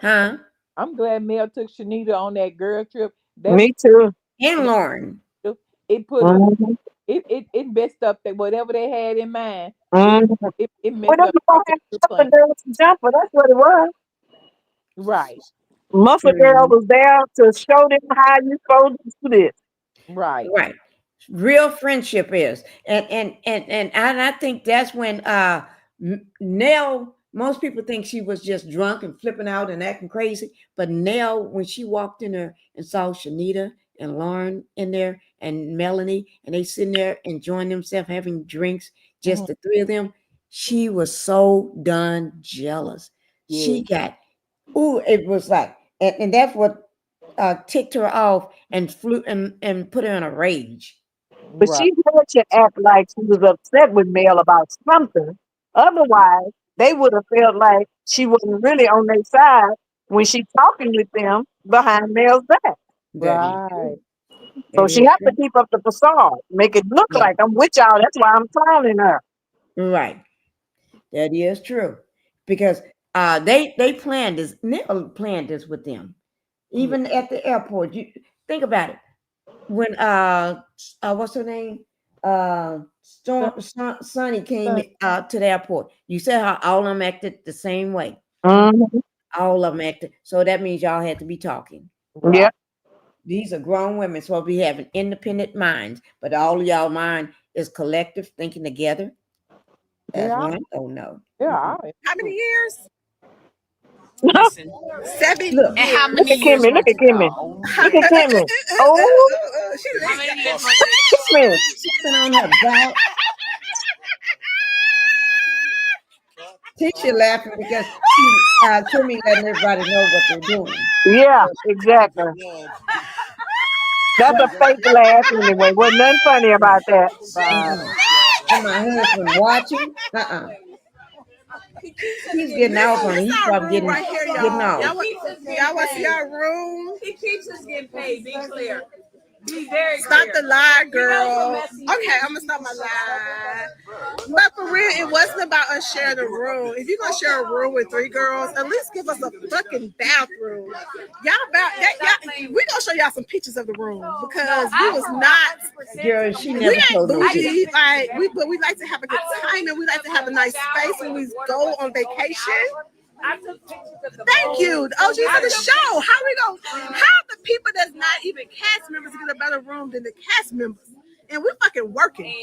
F: Huh?
C: I'm glad Mel took Shanita on that girl trip.
D: Me too.
F: And Lauren.
C: It put
D: Mhm.
C: it messed up that whatever they had in mind.
D: Mhm.
C: It
D: Well,
C: messed
D: them
C: up
D: don't have Muffet Girls jumper. That's what it was.
C: right.
D: Muffet Girl was there to show them how you supposed to do this.
C: Right.
F: Right. Real friendship is. And I think that's when Nell, most people think she was just drunk and flipping out and acting crazy. But Nell, when she walked in there and saw Shanita and Lauren in there and Melanie, and they sitting there enjoying themselves, having drinks, just the three of them, she was so done jealous. She got, it was like, and that's what ticked her off and flew and put her in a rage.
D: But she had to act like she was upset with Mel about something. Otherwise, they would have felt like she wasn't really on their side when she talking with them behind Mel's back.
C: Right.
D: So she have to keep up the facade, make it look like I'm with y'all. That's why I'm calling her.
F: Right. That is true. Because they planned this, Neil planned this with them. Even at the airport. You think about it. When what's her name? Sonny came to the airport. You said how all of them acted the same way.
D: Mhm.
F: All of them acted. So that means y'all had to be talking.
D: Yeah.
F: These are grown women, so we having independent minds, but all of y'all mind is collective thinking together. That's one. Oh no.
C: Yeah.
N: How many years? Listen, 7
F: Look,
N: years.
D: How many look at Kimmy. Look at Kimmy. Look at Kimmy. Oh,
N: How many years?
D: Kimmy.
F: She's been on her back. Teacher laughing because Kimmy letting everybody know what they're doing.
D: Yeah, exactly. That's a fake laugh anyway. Wasn't nothing funny about that.
F: And my husband watching. He's getting off on it. He's probably getting
N: right here, y'all.
F: getting off.
N: Y'all want to see our room?
M: He keeps us getting paid. Be clear. Be very
N: Stop
M: clear.
N: the lie, girl. Okay, I'm gonna stop my lie. But for real, it wasn't about us sharing a room. If you're gonna share a room with 3 girls, at least give us a fucking bathroom. We gonna show y'all some pictures of the room because we was not.
F: Girl, she
N: We
F: never
N: ain't
F: told no
N: bougie,
F: shit.
N: but we like to have a good time and we like to have a nice space when we go on vacation. Thank you, the OGs of the show. How the people that's not even cast members get a better room than the cast members? And we fucking working.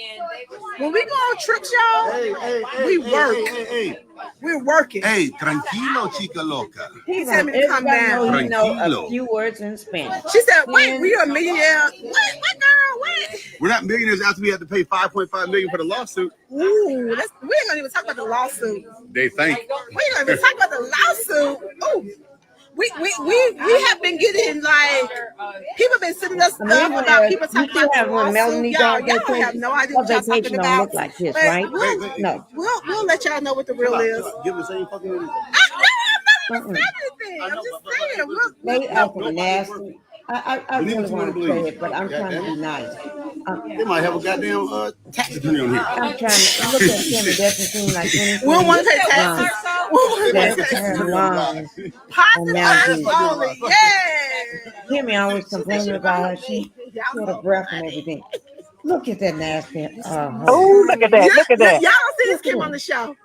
N: When we go on trips, y'all, we work. We're working.
O: Hey, tranquilo, chica loca.
N: He said me to calm down.
F: He know a few words in Spanish.
N: She said, wait, we a millionaire. What girl? What?
O: We're not millionaires after we had to pay $5.5 million for the lawsuit.
N: Ooh, we ain't gonna even talk about the lawsuit.
O: They think.
N: We ain't gonna even talk about the lawsuit. Ooh. We have been getting like people been sending us stuff about people talking about the lawsuit. Y'all have no idea what y'all talking
F: Don't
N: about.
F: look like this,
N: But
F: right?
N: No. We'll let y'all know what the real is.
O: Give the same fucking
N: I'm not even saying anything. I'm just saying.
F: They acting nasty. I really want to play it, but I'm trying to be nice.
O: They might have a goddamn tax attorney on here.
F: I'm trying to look at him. It doesn't seem like anything.
N: We don't want to pay taxes.
F: That's her lungs. And now Kimmy always complaining about her. She short of breath and everything. Look at that nasty.
D: Oh, look at that. Look at that.
N: Y'all don't see this Kim on the show.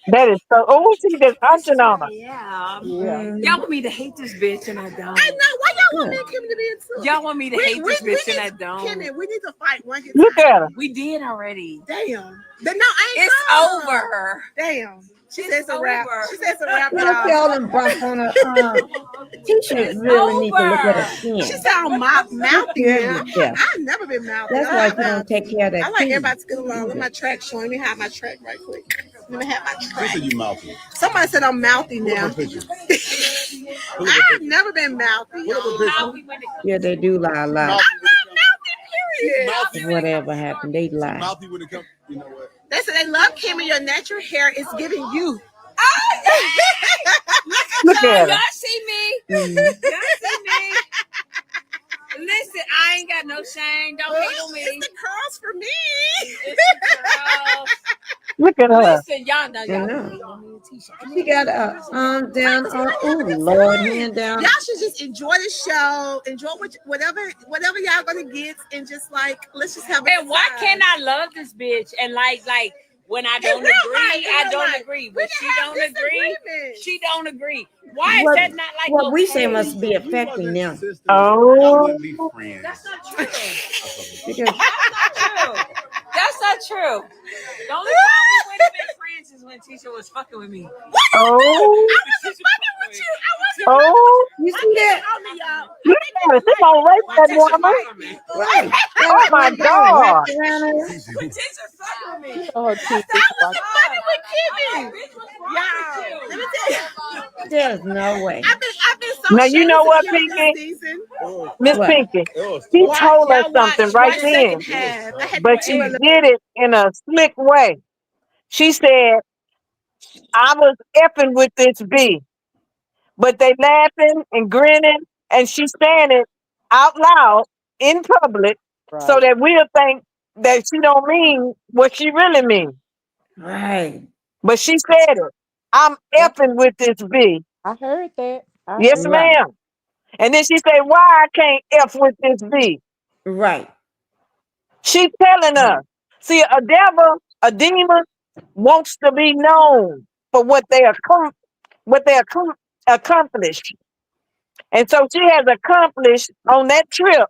D: That is so. Oh, she just punching on her.
M: Yeah. Y'all want me to hate this bitch and I don't.
N: I know. Why y'all want me and Kimmy to be into it?
M: Y'all want me to hate this bitch and I don't.
N: Kimmy, we need to fight one.
D: Look at her.
M: We did already.
N: Damn. No, I ain't
M: it's over.
N: Damn. She says a wrap. She says a wrap.
F: Look at all them bumps on her. She really need to look at her skin.
N: She sound mouthy. I've never been mouthy.
F: That's why she don't take care of that.
N: I like everybody to get along. With my track showing me how my track right quick. Let me have my track.
O: Who said you mouthy?
N: Somebody said I'm mouthy now. I've never been mouthy.
F: Yeah, they do lie a lot.
N: I'm not mouthy, period.
F: Whatever happened, they lie.
O: Mouthy when it comes, you know what?
N: They said they love Kimmy. Your natural hair is giving you.
D: Look at her.
M: Y'all see me? Y'all see me? Listen, I ain't got no shame. Don't hate on me.
N: It's the curls for me.
M: It's the curls.
D: Look at her.
M: Listen, y'all know y'all.
F: She got a arm down on. Oh Lord, hand down.
N: Y'all should just enjoy the show. Enjoy whatever y'all gonna get, and just like let's just have.
M: And why can't I love this bitch and like when I don't agree, I don't agree. When she don't agree, she don't agree. Why is that not like
F: what we say must be affecting them?
D: Oh,
M: that's not true.
F: Because
M: That's not true. The only time we would have been friends is when Tisha was fucking with me.
D: oh,
N: I wasn't fucking with you.
D: oh.
F: you see that?
D: Look at her. She gonna rape that woman.
F: Right.
D: Oh my God.
M: When Tisha fucking with me.
C: Oh, Jesus.
N: Fucking with Kimmy. Y'all, let me tell you.
F: There's no way.
N: I've been so
D: Now you know what,
N: this
D: Pinkie?
N: season.
D: Miss
F: What?
D: Pinkie, she told us something right then,
N: then.
D: but she did it in a slick way. She said, I was effing with this B, but they laughing and grinning, and she's saying it out loud in public so that we'll think that she don't mean what she really means.
F: Right.
D: But she said it. I'm effing with this B.
C: I heard that.
D: Yes, ma'am. And then she said, why I can't F with this B?
F: Right.
D: She's telling us. See, a devil, a demon wants to be known for what they accomplished. And so she has accomplished on that trip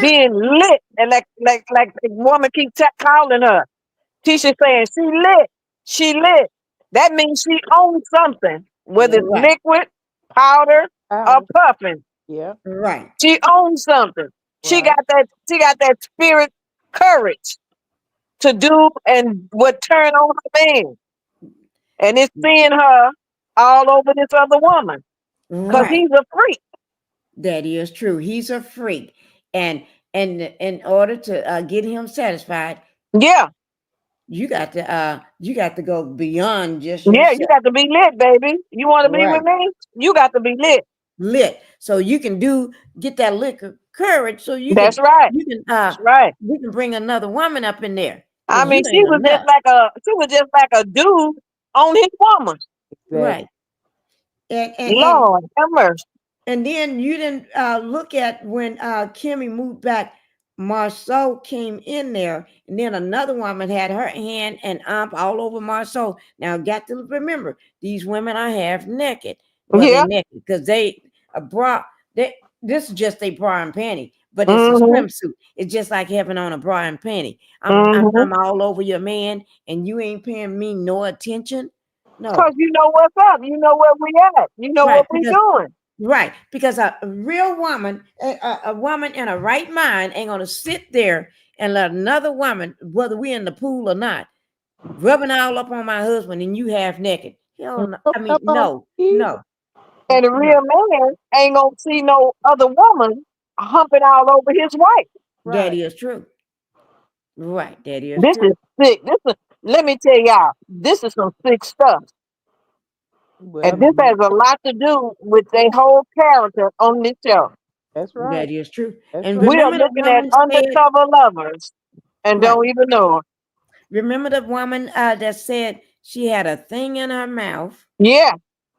D: being lit. And like the woman keep calling her. Tisha saying she lit. That means she owns something, whether it's liquid, powder, or puffing.
C: Yeah.
F: Right.
D: She owns something. She got that spirit courage to do and what turn on her man. And it's seeing her all over this other woman. Because he's a freak.
F: That is true. He's a freak. And in order to get him satisfied, you got to go beyond just yourself.
D: You got to be lit, baby. You want to be with me? You got to be lit.
F: So you can get that liquor courage. So you
D: That's
F: can,
D: right.
F: You can
D: That's right.
F: We can bring another woman up in there.
D: I mean, she was just like a dude on his woman.
F: Right. And
D: Lord have mercy.
F: And then you didn't look at when Kimmy moved back. Marceau came in there, and then another woman had her hand and arm all over Marceau. Now, got to remember, these women are half naked. Well, they're naked because they a bra. This is just a bra and panty, but it's a swimsuit. It's just like having on a bra and panty. I'm all over your man, and you ain't paying me no attention. No,
D: because you know what's up. You know where we at. You know what we doing.
F: Right, because a real woman, a woman in a right mind ain't gonna sit there and let another woman, whether we in the pool or not, rubbing all up on my husband and you half naked. Hell no. I mean, no, no,
D: And a
F: no.
D: real man ain't gonna see no other woman humping all over his wife.
F: That is true. Right, that is
D: This
F: true.
D: is sick. Let me tell y'all, this is some sick stuff. And this has a lot to do with their whole character on this show.
C: That's
F: That is true. And
D: We are
F: remember the
D: looking at
F: woman said,
D: undercover lovers and
F: right.
D: don't even know it.
F: Remember the woman that said she had a thing in her mouth,
D: yeah,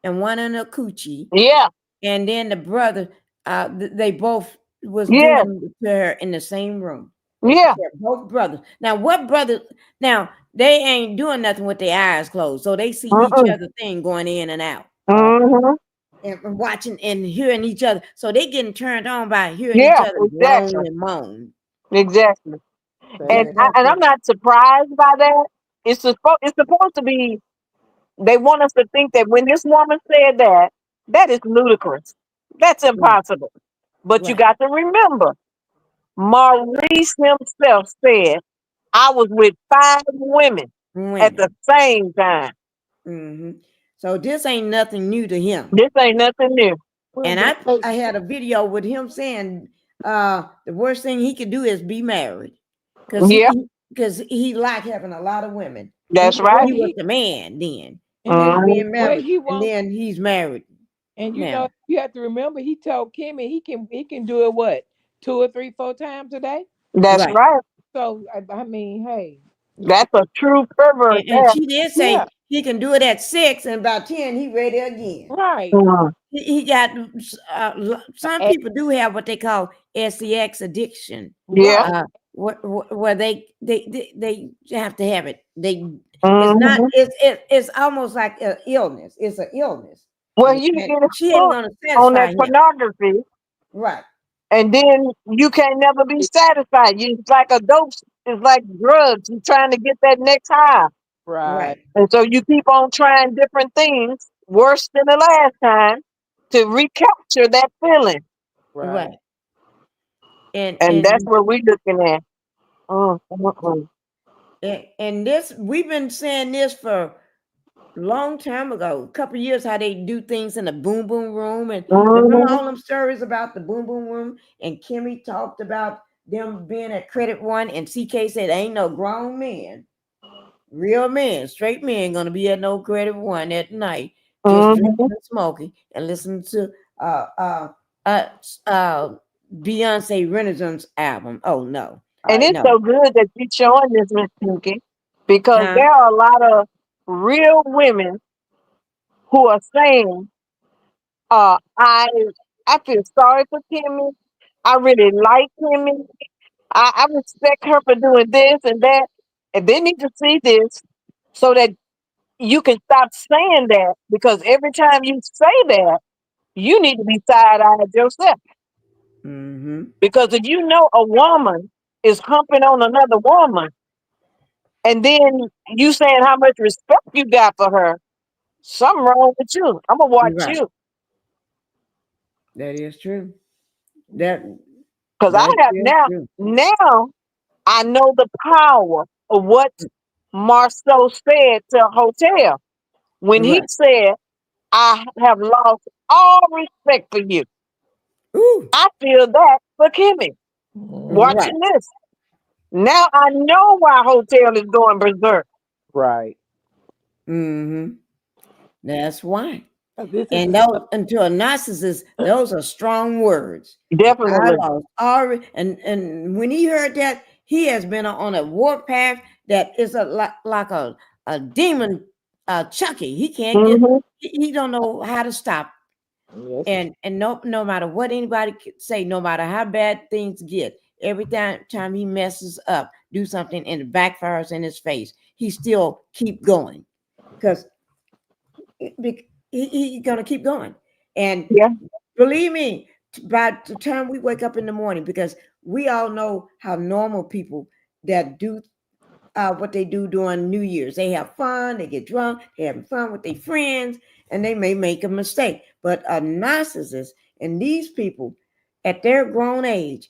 F: and one in her coochie,
D: yeah,
F: and then the brother, they both was
D: yeah,
F: doing it to her in the same room.
D: yeah.
F: They're both brothers. Now, what brother? Now they ain't doing nothing with their eyes closed, so they see each other thing going in and out,
D: Mm-hmm.
F: and watching and hearing each other. So they getting turned on by hearing each
D: Yeah,
F: other groan
D: exactly,
F: and moan.
D: exactly.
F: Yeah.
D: And I'm not surprised by that. It's supposed to be. They want us to think that when this woman said that, that is ludicrous. That's impossible. But you
F: Right.
D: got to remember, Maurice himself said, I was with 5 women at the same time.
F: Mm-hmm. So this ain't nothing new to him.
D: This ain't nothing new.
F: And I had a video with him saying the worst thing he could do is be married. Because
D: Yep.
F: he liked having a lot of women.
D: That's right.
F: He was the man then.
C: And
F: Being
C: where
F: married.
C: he
F: And
C: wants,
F: then he's married.
C: and you
F: now.
C: know, you have to remember he told Kimmy he can do it what 2 or 3, 4 times a day.
D: That's
F: Right.
D: right.
C: So I mean, hey,
D: That's a true pervert
F: And
D: there.
F: she did say he can do it at 6, and about 10 he ready again.
C: Right.
F: He got some people do have what they call sex addiction.
D: Yeah.
F: Where they have to have it. It's not. It's almost like an illness. It's an illness.
D: Well,
F: And
D: you get a
F: she ain't
D: hook
F: gonna
D: on
F: satisfy
D: that
F: him.
D: pornography,
F: Right.
D: and then you can't never be satisfied. It's like a dope. It's like drugs. You're trying to get that next high.
C: Right.
D: And so you keep on trying different things, worse than the last time, to recapture that feeling.
F: Right.
D: And that's what we're looking at.
F: And this, we've been saying this for a long time ago, a couple of years, how they do things in the boom boom room. And remember all them stories about the boom boom room? And Kimmy talked about them being at Credit One, and CK said, ain't no grown man, real men, straight men gonna be at no Credit One at night, just drinking and smoking and listening to Beyonce Renaissance album. Oh no.
D: And it's
F: No.
D: so good that you're showing this, Miss Pinkie, because
F: Huh?
D: there are a lot of real women who are saying, I feel sorry for Kimmy. I really like Kimmy. I respect her for doing this and that. And they need to see this so that you can stop saying that, because every time you say that, you need to be side-eyed yourself.
F: Mm-hmm.
D: Because if you know a woman is humping on another woman, and then you saying how much respect you got for her, something wrong with you. I'm gonna watch
F: Right.
D: you.
F: That is true. Because
D: I have now I know the power of what Marceau said to Hotel when he
F: Right.
D: said, I have lost all respect for you.
F: Ooh.
D: I feel that for Kimmy. Watching this. Now I know why Hotel is going berserk.
C: Right.
F: Mm-hmm. That's why.
C: This is
F: And those, and to a narcissist, those are strong words.
D: Definitely.
F: I lost already, and when he heard that, he has been on a warpath that is like a demon, Chucky. He can't get. He don't know how to stop. And no matter what anybody could say, no matter how bad things get, every time he messes up, do something and it backfires in his face, he still keep going, because he's gonna keep going. And believe me, by the time we wake up in the morning, because we all know how normal people that do what they do during New Year's, they have fun, they get drunk, they're having fun with their friends, and they may make a mistake. But a narcissist, and these people at their grown age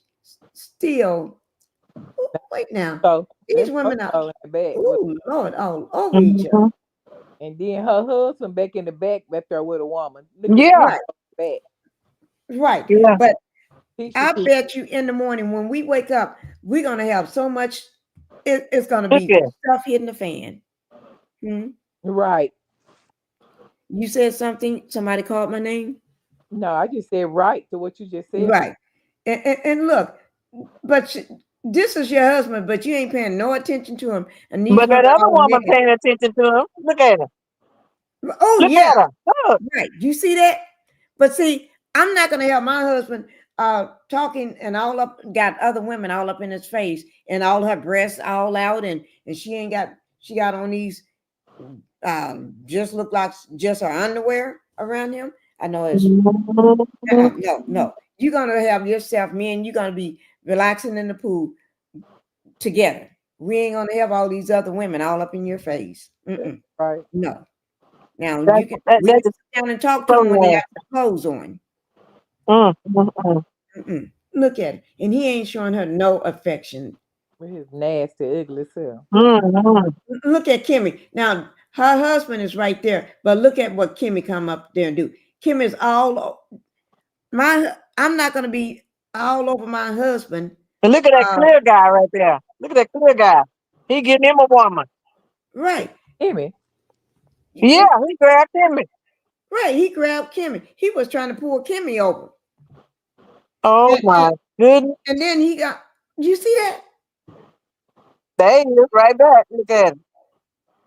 F: still, wait now,
C: So
F: these women are,
C: in the back,
F: oh Lord, all over each other.
C: and then her husband back in the back there with a woman. Look
D: Yeah.
C: at back.
F: Right.
D: Yeah.
F: But
C: Tisha
F: I
C: too.
F: bet you in the morning when we wake up, we're gonna have so much. It's gonna
D: Look
F: be
D: at it.
F: stuff hitting the fan.
C: Right.
F: You said something. Somebody called my name.
C: No, I just said right to what you just said.
F: Right. And look, but this is your husband, but you ain't paying no attention to him. And these
D: But that
F: women
D: other
F: are
D: woman
F: making.
D: paying attention to him. Look at her.
F: Oh
D: Look
F: yeah.
D: at her. Look.
F: Right. You see that? But see, I'm not gonna have my husband talking and all up, got other women all up in his face and all her breasts all out, and she got on these just look like just her underwear around him. I know it's no. You're gonna have yourself, me and you're gonna be relaxing in the pool together. We ain't gonna have all these other women all up in your face.
C: Right.
F: No. Now
D: That-
F: you can
D: that-
F: we
D: that
F: can
D: is
F: sit down and talk to
D: so
F: him when they have
D: nasty.
F: their clothes on. Look at it, and he ain't showing her no affection.
C: With his nasty, ugly self.
F: Look at Kimmy. Now her husband is right there, but look at what Kimmy come up there and do. Kim is all I'm not gonna be all over my husband.
D: And look at that clear guy right there. Look at that clear guy. He getting him a woman.
F: Right.
C: Kimmy.
D: Yeah, he grabbed Kimmy.
F: Right. He grabbed Kimmy. He was trying to pull Kimmy over.
D: Oh my goodness.
F: And then he got, you see that?
D: There he is right back. Look at him.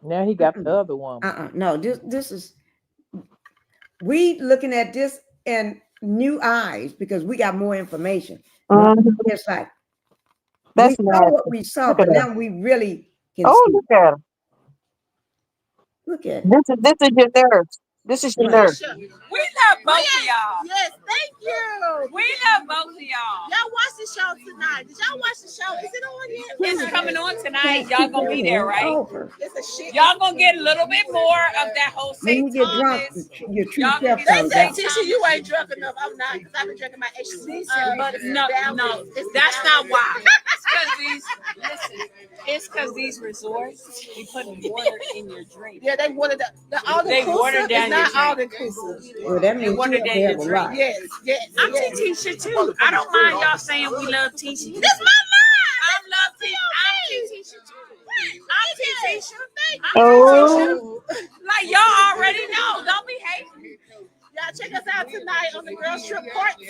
C: Now he got the other woman.
F: No, this is, we looking at this in new eyes because we got more information. It's like,
D: That's
F: we saw
D: nasty.
F: what we saw,
D: Look
F: but
D: at
F: now
D: him.
F: we really can
D: Oh,
F: see.
D: look at him.
F: Look at it.
D: This is your nerves. This is your nerves.
M: We love both of y'all.
N: Yes, thank you.
M: We love both of y'all.
N: Y'all watch the show tonight. Did y'all watch the show? Is it on yet?
M: It's coming on tonight. Y'all gonna be there, right?
N: It's a shit.
M: Y'all gonna get a little bit more of that whole
F: When you get drunk, your true self comes
N: They
F: out.
N: say, Tisha, you ain't drunk enough. I'm not, because I've been drinking my HC.
M: But no, that's not why. It's because these resorts, we put water in your drink.
N: Yeah, they watered all the
M: They watered down your
N: not all
M: drink.
N: inclusive.
F: Well, that means
M: watered
F: you
M: down
F: have
M: your
F: to have a
M: drink.
F: lot.
N: Yes.
M: I'm Team Tisha too. I don't mind y'all saying we love Tisha.
N: That's my line.
M: I love Tisha. I'm Team Tisha too. I'm Team Tisha.
D: Oh.
M: Like y'all already know. Don't be hating.
N: Y'all check us out tonight on the Girls Trip Part 2.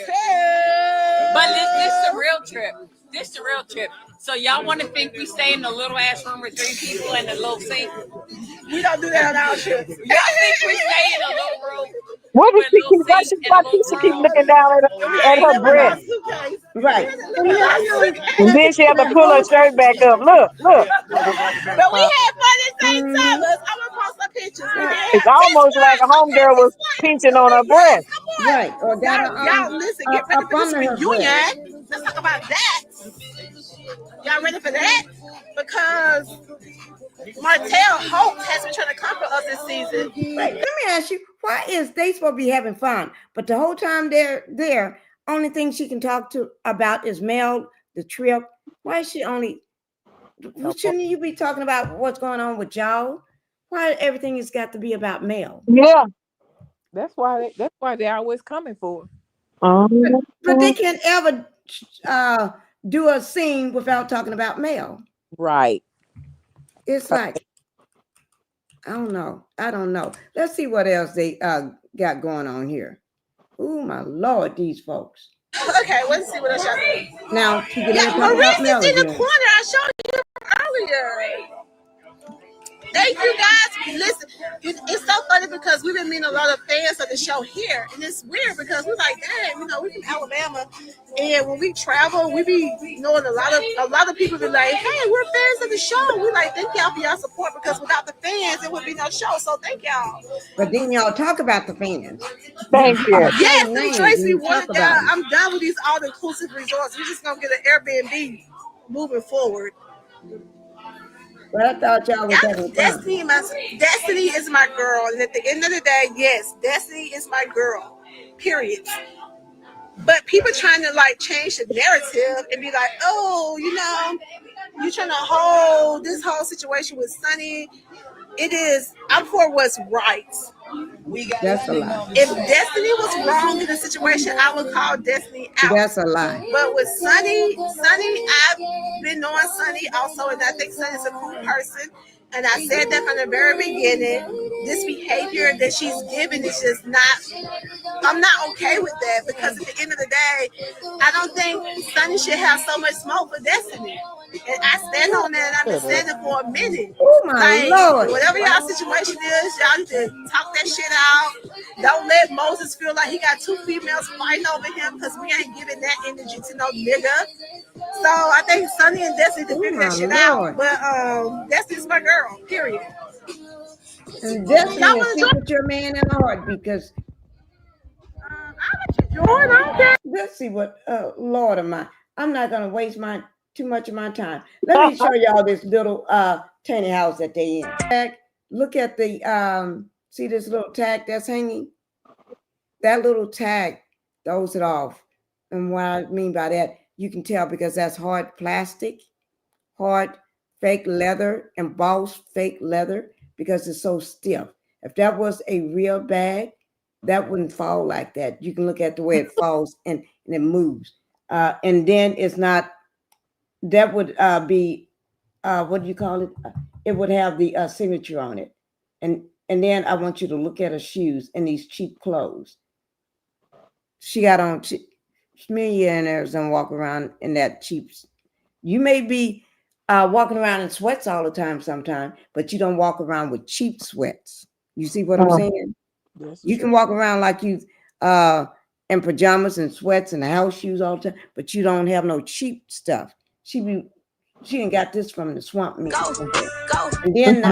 M: But this the real trip. This the real trip. So y'all want to think we stay in the little ass room with 3 people and the little sink?
N: We don't do that on our trip.
M: Y'all think we stay in a little room?
D: What is she keep? Why Tisha keep looking down at her breast?
F: Right.
D: And then she have to pull her shirt back up. Look.
N: But we had fun at St. Thomas. I'm gonna post some pictures. We did
D: It's
N: have
D: almost like a homegirl was pinching on her breast.
F: Right. Or got
N: Y'all listen, get ready
F: up
N: for this
F: under her breast.
N: reunion. Let's talk about that. Y'all ready for that? Because Martell Hope has been trying to come for us this season.
F: Right. Let me ask you, why is they supposed to be having fun, but the whole time they're there, only thing she can talk to about is Mel, the trip. Why is she only? Shouldn't you be talking about what's going on with y'all? Why everything has got to be about Mel?
D: Yeah.
C: That's why they're always coming for.
F: But they can't ever do a scene without talking about Mel.
C: Right.
F: It's like, I don't know. Let's see what else they got going on here. Oh my Lord, these folks.
N: Okay, let's see what else y'all do.
F: Now, to get
N: Yeah,
F: in talk about Mel
N: Maurice is in the
F: again.
N: corner. I showed you earlier. Thank you guys. Listen, it's so funny because we've been meeting a lot of fans of the show here, and it's weird because we're like, dang, we're from Alabama, and when we travel, we be knowing a lot of people be like, hey, we're fans of the show. We like, thank y'all for y'all support because without the fans, there would be no show. So thank y'all.
F: But then y'all talk about the fans.
D: Thank you.
N: Yes,
F: Names
N: and Tracy
F: and
N: wanted
F: talk
N: down.
F: about
N: I'm done with these all-inclusive resorts. We're just gonna get an Airbnb moving forward.
F: But I thought y'all was having fun.
N: Destiny is my girl, and at the end of the day, yes, Destiny is my girl. periods. But people trying to like change the narrative and be like, oh, you know, you're trying to hold this whole situation with Sonny. It is, I'm for what's right.
B: That's a lie.
N: If Destiny was wrong in the situation, I would call Destiny out.
B: That's a lie.
N: But with Sonny, I've been knowing Sonny also, and I think Sonny's a cool person. And I said that from the very beginning. This behavior that she's giving is just not, I'm not okay with that, because at the end of the day, I don't think Sonny should have so much smoke for Destiny. And I stand on that, and I've been standing for a minute.
B: Oh my Lord.
N: Whatever y'all situation is, y'all need to talk that shit out. Don't let Moses feel like he got two females fighting over him, because we ain't giving that energy to no nigga. So I think Sonny and Destiny to figure that shit out. But Destiny's my girl, period.
B: And Destiny will sleep with your man in a heart, because let's see what Lord of mine. I'm not gonna waste too much of my time. Let me show y'all this little tiny house that they in. Look at the see this little tag that's hanging? That little tag throws it off. And what I mean by that, you can tell because that's hard plastic, hard fake leather, embossed fake leather, because it's so stiff. If that was a real bag, that wouldn't fall like that. You can look at the way it falls and it moves. And then it's not, that would be, what do you call it? It would have the signature on it. And then I want you to look at her shoes and these cheap clothes. She got on, millionaires don't walk around in that cheap. You may be walking around in sweats all the time sometime, but you don't walk around with cheap sweats. You see what I'm saying? You can walk around like you in pajamas and sweats and house shoes all the time, but you don't have no cheap stuff. She ain't got this from the swamp meet. And then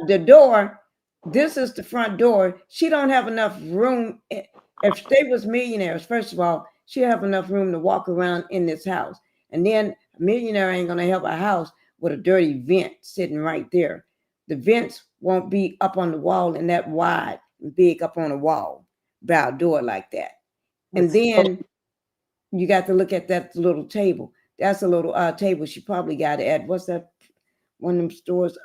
B: the door, this is the front door. She don't have enough room. If they was millionaires, first of all, she'll have enough room to walk around in this house. And then a millionaire ain't gonna have a house with a dirty vent sitting right there. The vents won't be up on the wall and that wide and big up on a wall by a door like that. And then you got to look at that little table. That's a little table she probably got at, what's that, one of them stores?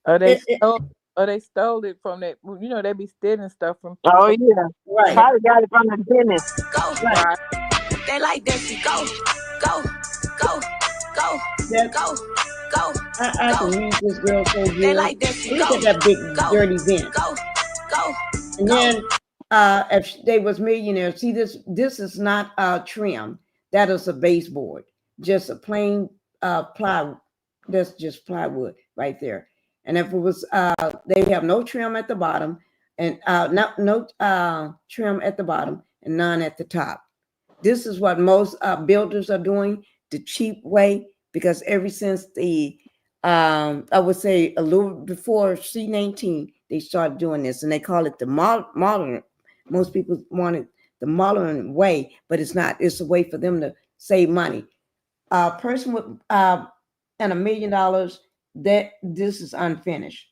C: They stole it from that. You know, they be stealing stuff from.
D: Oh yeah,
C: right.
D: Probably got it from the dentist.
C: Right.
A: They like this. Go.
B: I can read this girl so good.
A: They like this.
B: Look at that big dirty vent. And then if they was millionaires, see this is not trim. That is a baseboard. Just a plain plywood. That's just plywood right there. And if it was they have no trim at the bottom, and no trim at the bottom and none at the top. This is what most builders are doing the cheap way, because ever since the I would say a little before C19, they started doing this, and they call it the modern. Most people want it the modern way, but it's not. It's a way for them to save money. A person with and $1 million, that this is unfinished.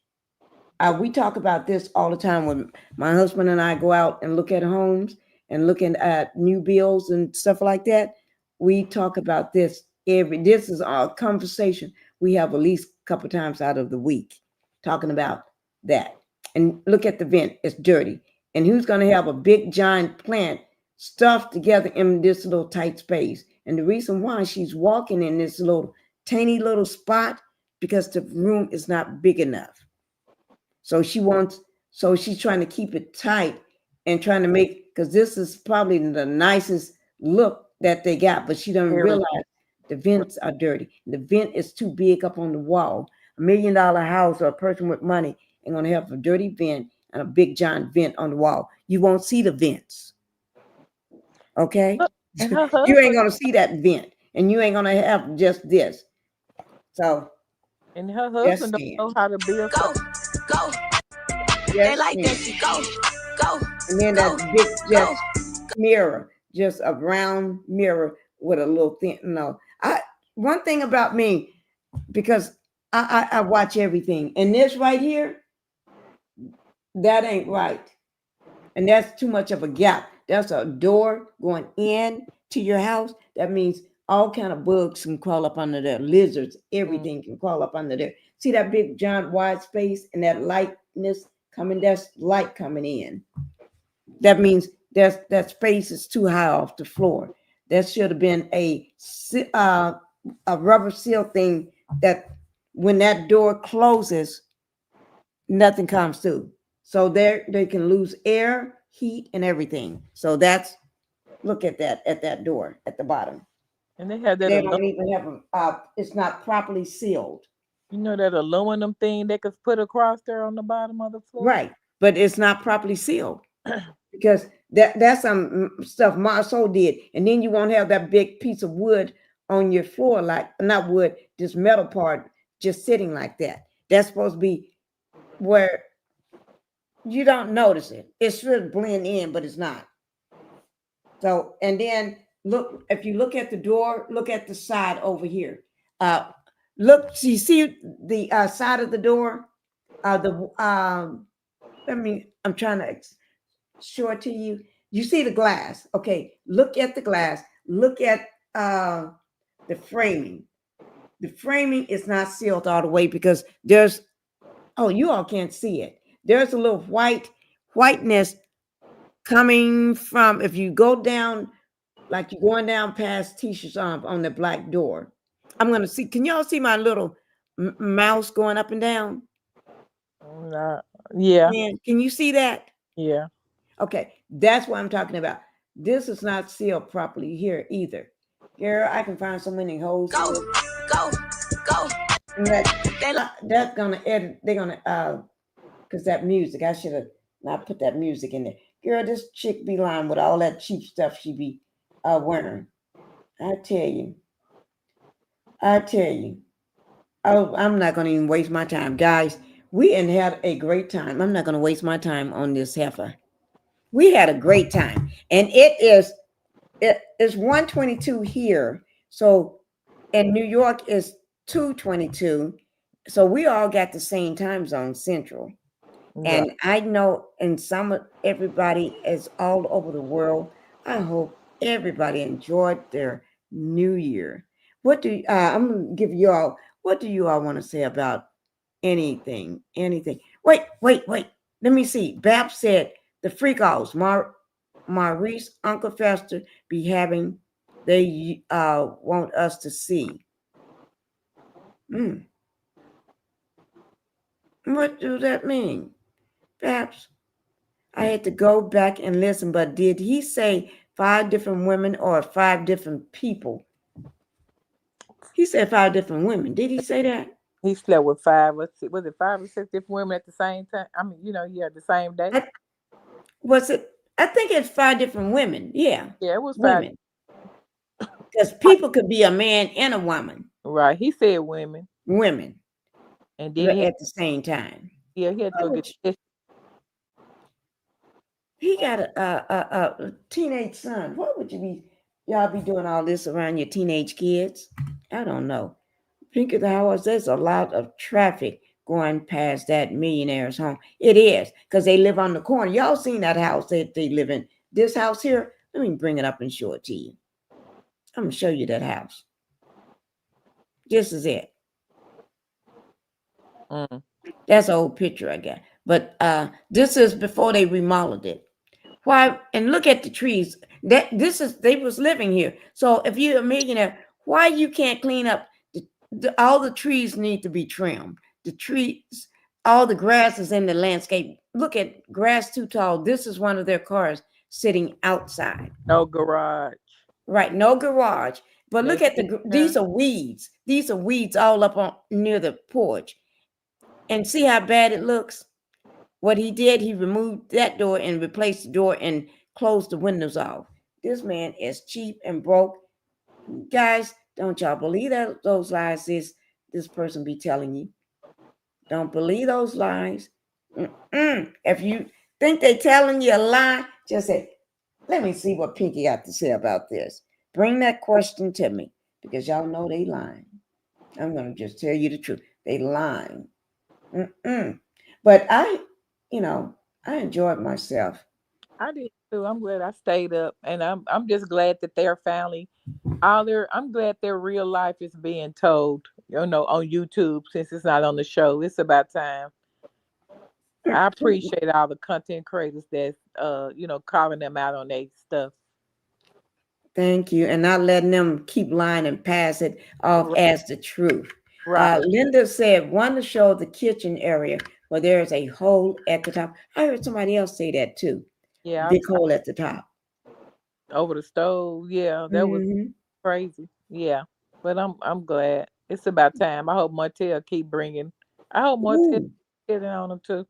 B: We talk about this all the time when my husband and I go out and look at homes and looking at new builds and stuff like that. We talk about this this is our conversation we have at least a couple times out of the week, talking about that. And look at the vent, it's dirty. And who's going to have a big giant plant stuffed together in this little tight space? And the reason why she's walking in this little tiny little spot, because the room is not big enough. So she's trying to keep it tight and trying to make, because this is probably the nicest look that they got, but she doesn't realize the vents are dirty. The vent is too big up on the wall. $1 million house or a person with money ain't gonna have a dirty vent and a big giant vent on the wall. You won't see the vents. Okay? You ain't gonna see that vent, and you ain't gonna have just this. So,
C: and her husband don't know how to build.
A: Go.
B: Yes,
A: they like this. Go.
B: And then that big just mirror, just a round mirror with a little thin. No, one thing about me, because I watch everything, and this right here, that ain't right. and that's too much of a gap. That's a door going in to your house. That means all kind of bugs can crawl up under there. Lizards, everything can crawl up under there. See that big giant wide space and that lightness coming? That's light coming in. That means that space is too high off the floor. That should have been a rubber seal thing that when that door closes, nothing comes through. So there they can lose air, heat, and everything. So that's look at that door at the bottom.
C: And they have that
B: They don't even have it's not properly sealed.
C: you know that aluminum thing they could put across there on the bottom of the floor.
B: Right, but it's not properly sealed because that's some stuff Marceau did, and then you won't have that big piece of wood on your floor, like not wood, this metal part just sitting like that. That's supposed to be where you don't notice it. It should blend in, but it's not. So, and then look, if you look at the door, look at the side over here. Look, so you see the side of the door? I'm trying to show it to you. You see the glass. Okay, look at the glass. Look at the framing. The framing is not sealed all the way because there's, oh, you all can't see it. There's a little whiteness coming from, if you go down, like you're going down past Tisha's arm on the black door. I'm going to see, can y'all see my little mouse going up and down?
C: Yeah.
B: Man, can you see that?
C: Yeah.
B: Okay, that's what I'm talking about. This is not sealed properly here either. Girl, I can find so many holes. Go. That's gonna edit. They're gonna because that music. I should have not put that music in there. Girl, this chick be lying with all that cheap stuff she be wearing. I tell you. Oh, I'm not gonna even waste my time, guys. We had a great time. I'm not gonna waste my time on this heifer. We had a great time, and it is 1:22 here. So, in New York is 2:22. So we all got the same time zone, Central.
C: Yeah.
B: And I know, and everybody is all over the world. I hope everybody enjoyed their New Year. What do I'm gonna give you all? What do you all want to say about anything? Anything? Wait. Let me see. Bab said the freak offs, Maurice, Uncle Fester be having. They want us to see. What do that mean? Perhaps I had to go back and listen, but did he say 5 different women or 5 different people? He said 5 different women. Did he say that?
C: He slept with 5 or 6, was it 5 or 6 different women at the same time? I mean, the same day.
B: Was it? I think it's 5 different women. Yeah.
C: Yeah, it was 5.
B: Women. Because people could be a man and a woman.
C: Right. He said women.
B: Women.
C: And then
B: at the same time.
C: Yeah, he had to go get.
B: He got a teenage son. What would y'all be doing all this around your teenage kids? I don't know. Pinkie the House, there's a lot of traffic going past that millionaire's home. It is, because they live on the corner. Y'all seen that house that they live in. This house here, let me bring it up and show it to you. I'm going to show you that house. This is it. That's an old picture I got. But this is before they remodeled it. Why? And look at the trees. They was living here. So if you're a millionaire, why you can't clean up? All the trees need to be trimmed. The trees, all the grass is in the landscape. Look at grass too tall. This is one of their cars sitting outside.
C: No garage.
B: Right, no garage. But look at these are weeds. These are weeds all up on near the porch. And see how bad it looks? What he did, he removed that door and replaced the door and closed the windows off. This man is cheap and broke. Guys, don't y'all believe those lies this person be telling you. Don't believe those lies. If you think they telling you a lie, just say, let me see what Pinkie got to say about this. Bring that question to me, because y'all know they lying. I'm going to just tell you the truth. They lying. But I enjoyed myself.
C: I did too. I'm glad I stayed up, and I'm just glad that they're finally all their. I'm glad their real life is being told. On YouTube since it's not on the show. It's about time. I appreciate all the content creators that's calling them out on their stuff.
B: Thank you. And not letting them keep lying and pass it off
C: Right.
B: as the truth.
C: Right.
B: Linda said, want to show the kitchen area where there is a hole at the top. I heard somebody else say that too.
C: Yeah,
B: Big hole at the top.
C: over the stove. Yeah, that was
B: Mhm.
C: crazy. Yeah, but I'm glad. It's about time. I hope Martell keep bringing. I hope Martell
B: Ooh.
C: getting on them too.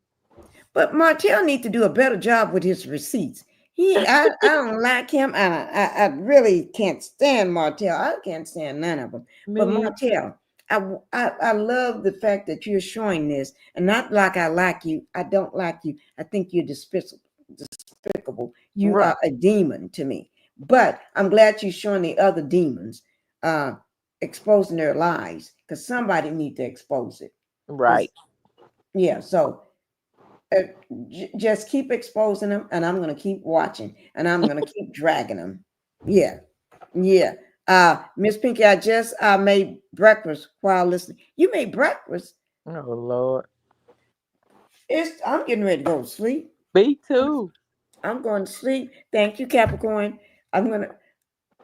B: But Martell needs to do a better job with his receipts. I don't like him. I really can't stand Martell. I can't stand none of them. But
C: Me,
B: Martell, I love the fact that you're showing this, and not like I like you. I don't like you. I think you're despicable. You
C: right,
B: are a demon to me. But I'm glad you're showing the other demons, exposing their lies, because somebody need to expose it. 'Cause,
C: right.
B: yeah, so uh, just keep exposing them, and I'm going to keep watching, and I'm going to keep dragging them. Yeah, yeah. Miss Pinkie, I just made breakfast while listening. You made breakfast?
C: Oh Lord,
B: I'm getting ready to go to sleep.
C: me too.
B: I'm going to sleep. Thank you, Capricorn. I'm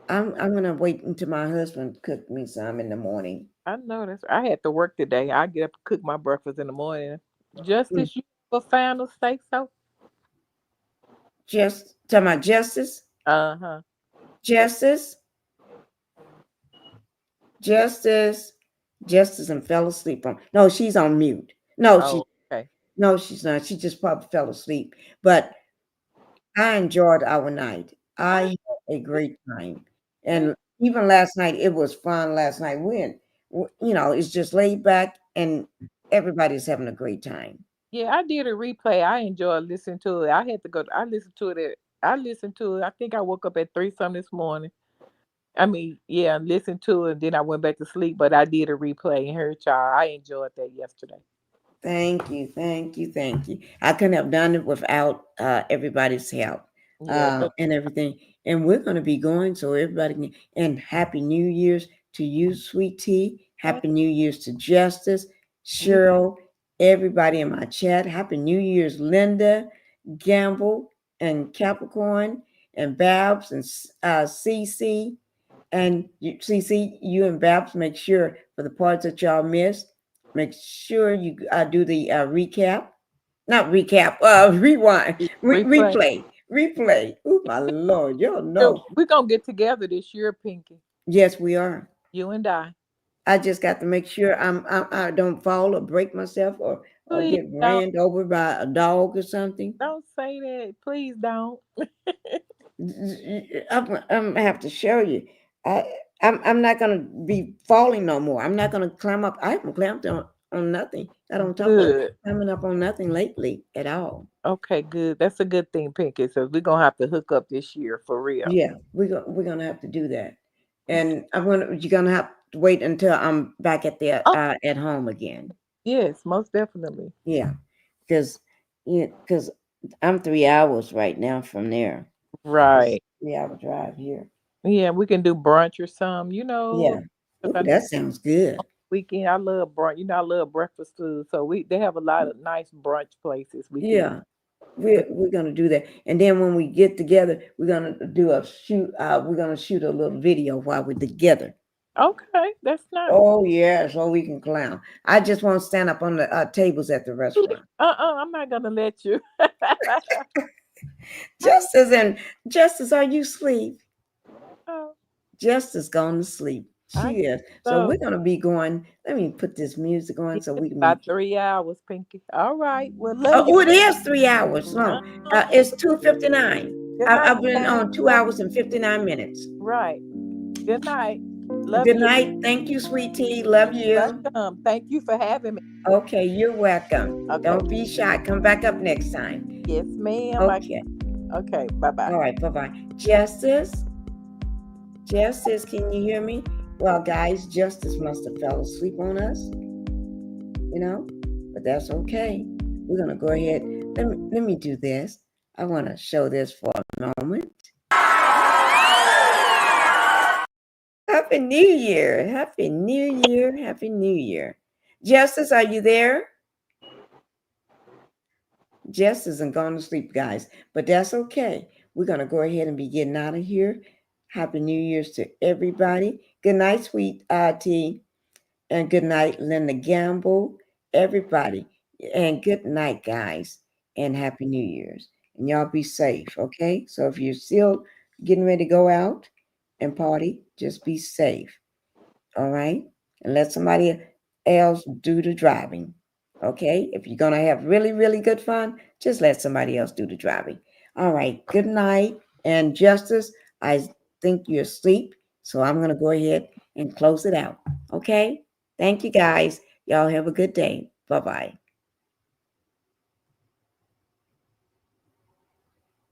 B: gonna wait until my husband cook me some in the morning.
C: I know that's. I had to work today. I get up and cook my breakfast in the morning.
B: Mm.
C: Justice, you have a final say so?
B: Just tell my Justice,
C: Uh-huh.
B: Justice, Justice, Justice, and fell asleep on. No, she's on mute.
C: Oh, okay.
B: No, she's not. She just probably fell asleep. But I enjoyed our night. I
C: I
B: had a great time.
C: me.
B: And even last night, it was fun last night. It's just laid back and everybody's having a great time.
C: Yeah, I did a replay. I enjoyed listening to it. I had to go. I listened to it. I listened to it. I think I woke up at 3 something this morning. I mean, yeah, listened to it. And then I went back to sleep. But I did a replay and heard y'all. I enjoyed that yesterday.
B: Thank you, thank you, thank you. I couldn't have done it without everybody's help
C: Yeah.
B: and everything. And we're going to be going so everybody can. And Happy New Year's to you, Sweet Tea. Happy New Year's to Justice, Cheryl, everybody in my chat. Happy New Year's, Linda, Gamble, and Capricorn, and Babs, and CC. And CC, you and Babs, make sure for the parts that y'all missed, make sure you do the recap. Not recap, rewind,
C: Replay.
B: replay. Oh, my Lord, y'all
C: So
B: know.
C: we're going to get together this year, Pinkie.
B: Yes, we are.
C: You and I.
B: I just got to make sure I don't fall or break myself or
C: Please
B: get
C: don't.
B: ran over by a dog or something.
C: Don't say that. Please don't.
B: I'm gonna have to show you. I'm not gonna be falling no more. I'm not gonna climb up. I haven't climbed on nothing. I don't talk about
C: Good.
B: climbing up on nothing lately at all.
C: Okay, good. That's a good thing, Pinkie. So we're gonna have to hook up this year for real.
B: Yeah, we're gonna have to do that, and you're gonna have to wait until I'm back
C: Oh,
B: at home again.
C: yes, most definitely.
B: Yeah, because I'm 3 hours right now from there. It's
C: Right.
B: 3 hour drive here.
C: Yeah, we can do brunch or some,
B: Yeah.
C: 'cause
B: Ooh,
C: I know
B: that sounds good.
C: weekend I love brunch. I love breakfast food. So they have a lot of nice brunch places we can.
B: Yeah. We're gonna do that, and then when we get together, we're gonna do a shoot. We're gonna shoot a little video while we're together.
C: Okay, that's nice.
B: Oh yeah, so we can clown. I just won't stand up on the tables at the restaurant.
C: I'm not gonna let you.
B: Justice, are you asleep?
C: Oh,
B: Justice gone to sleep.
C: I
B: She is. So
C: so
B: we're gonna be going. Let me put this music on so we can be.
C: about 3 hours, Pinkie. All right. Well, love you.
B: Oh, it is 3 hours long. It's 2:59.
C: Good night,
B: I've been
C: guys.
B: on 2 hours and 59 minutes.
C: Right. Good night. Love
B: Good
C: you.
B: night. Thank you, sweet tea. Love you.
C: Welcome. Thank you for having me.
B: Okay, you're welcome.
C: Okay.
B: Don't be shy. Come back up next time.
C: Yes, ma'am.
B: Okay.
C: Okay. Bye-bye.
B: All right. Bye-bye. Justice, can you hear me? Well, guys, Justice must have fell asleep on us, but that's okay. We're gonna go ahead. Let me do this. I want to show this for a moment. Happy New Year. Happy New Year. Happy New Year. Justice, are you there? Justice isn't gone to sleep, guys, but that's okay. We're going to go ahead and be getting out of here. Happy New Year's to everybody. Good night, sweet T. And good night, Linda Gamble, everybody. And good night, guys. And Happy New Year's. And y'all be safe, okay? So if you're still getting ready to go out and party, just be safe, all right? And let somebody else do the driving, okay? If you're going to have really, really good fun, just let somebody else do the driving. All right, good night. And Justice, I think you're asleep, so I'm going to go ahead and close it out, okay? Thank you, guys. Y'all have a good day. Bye-bye.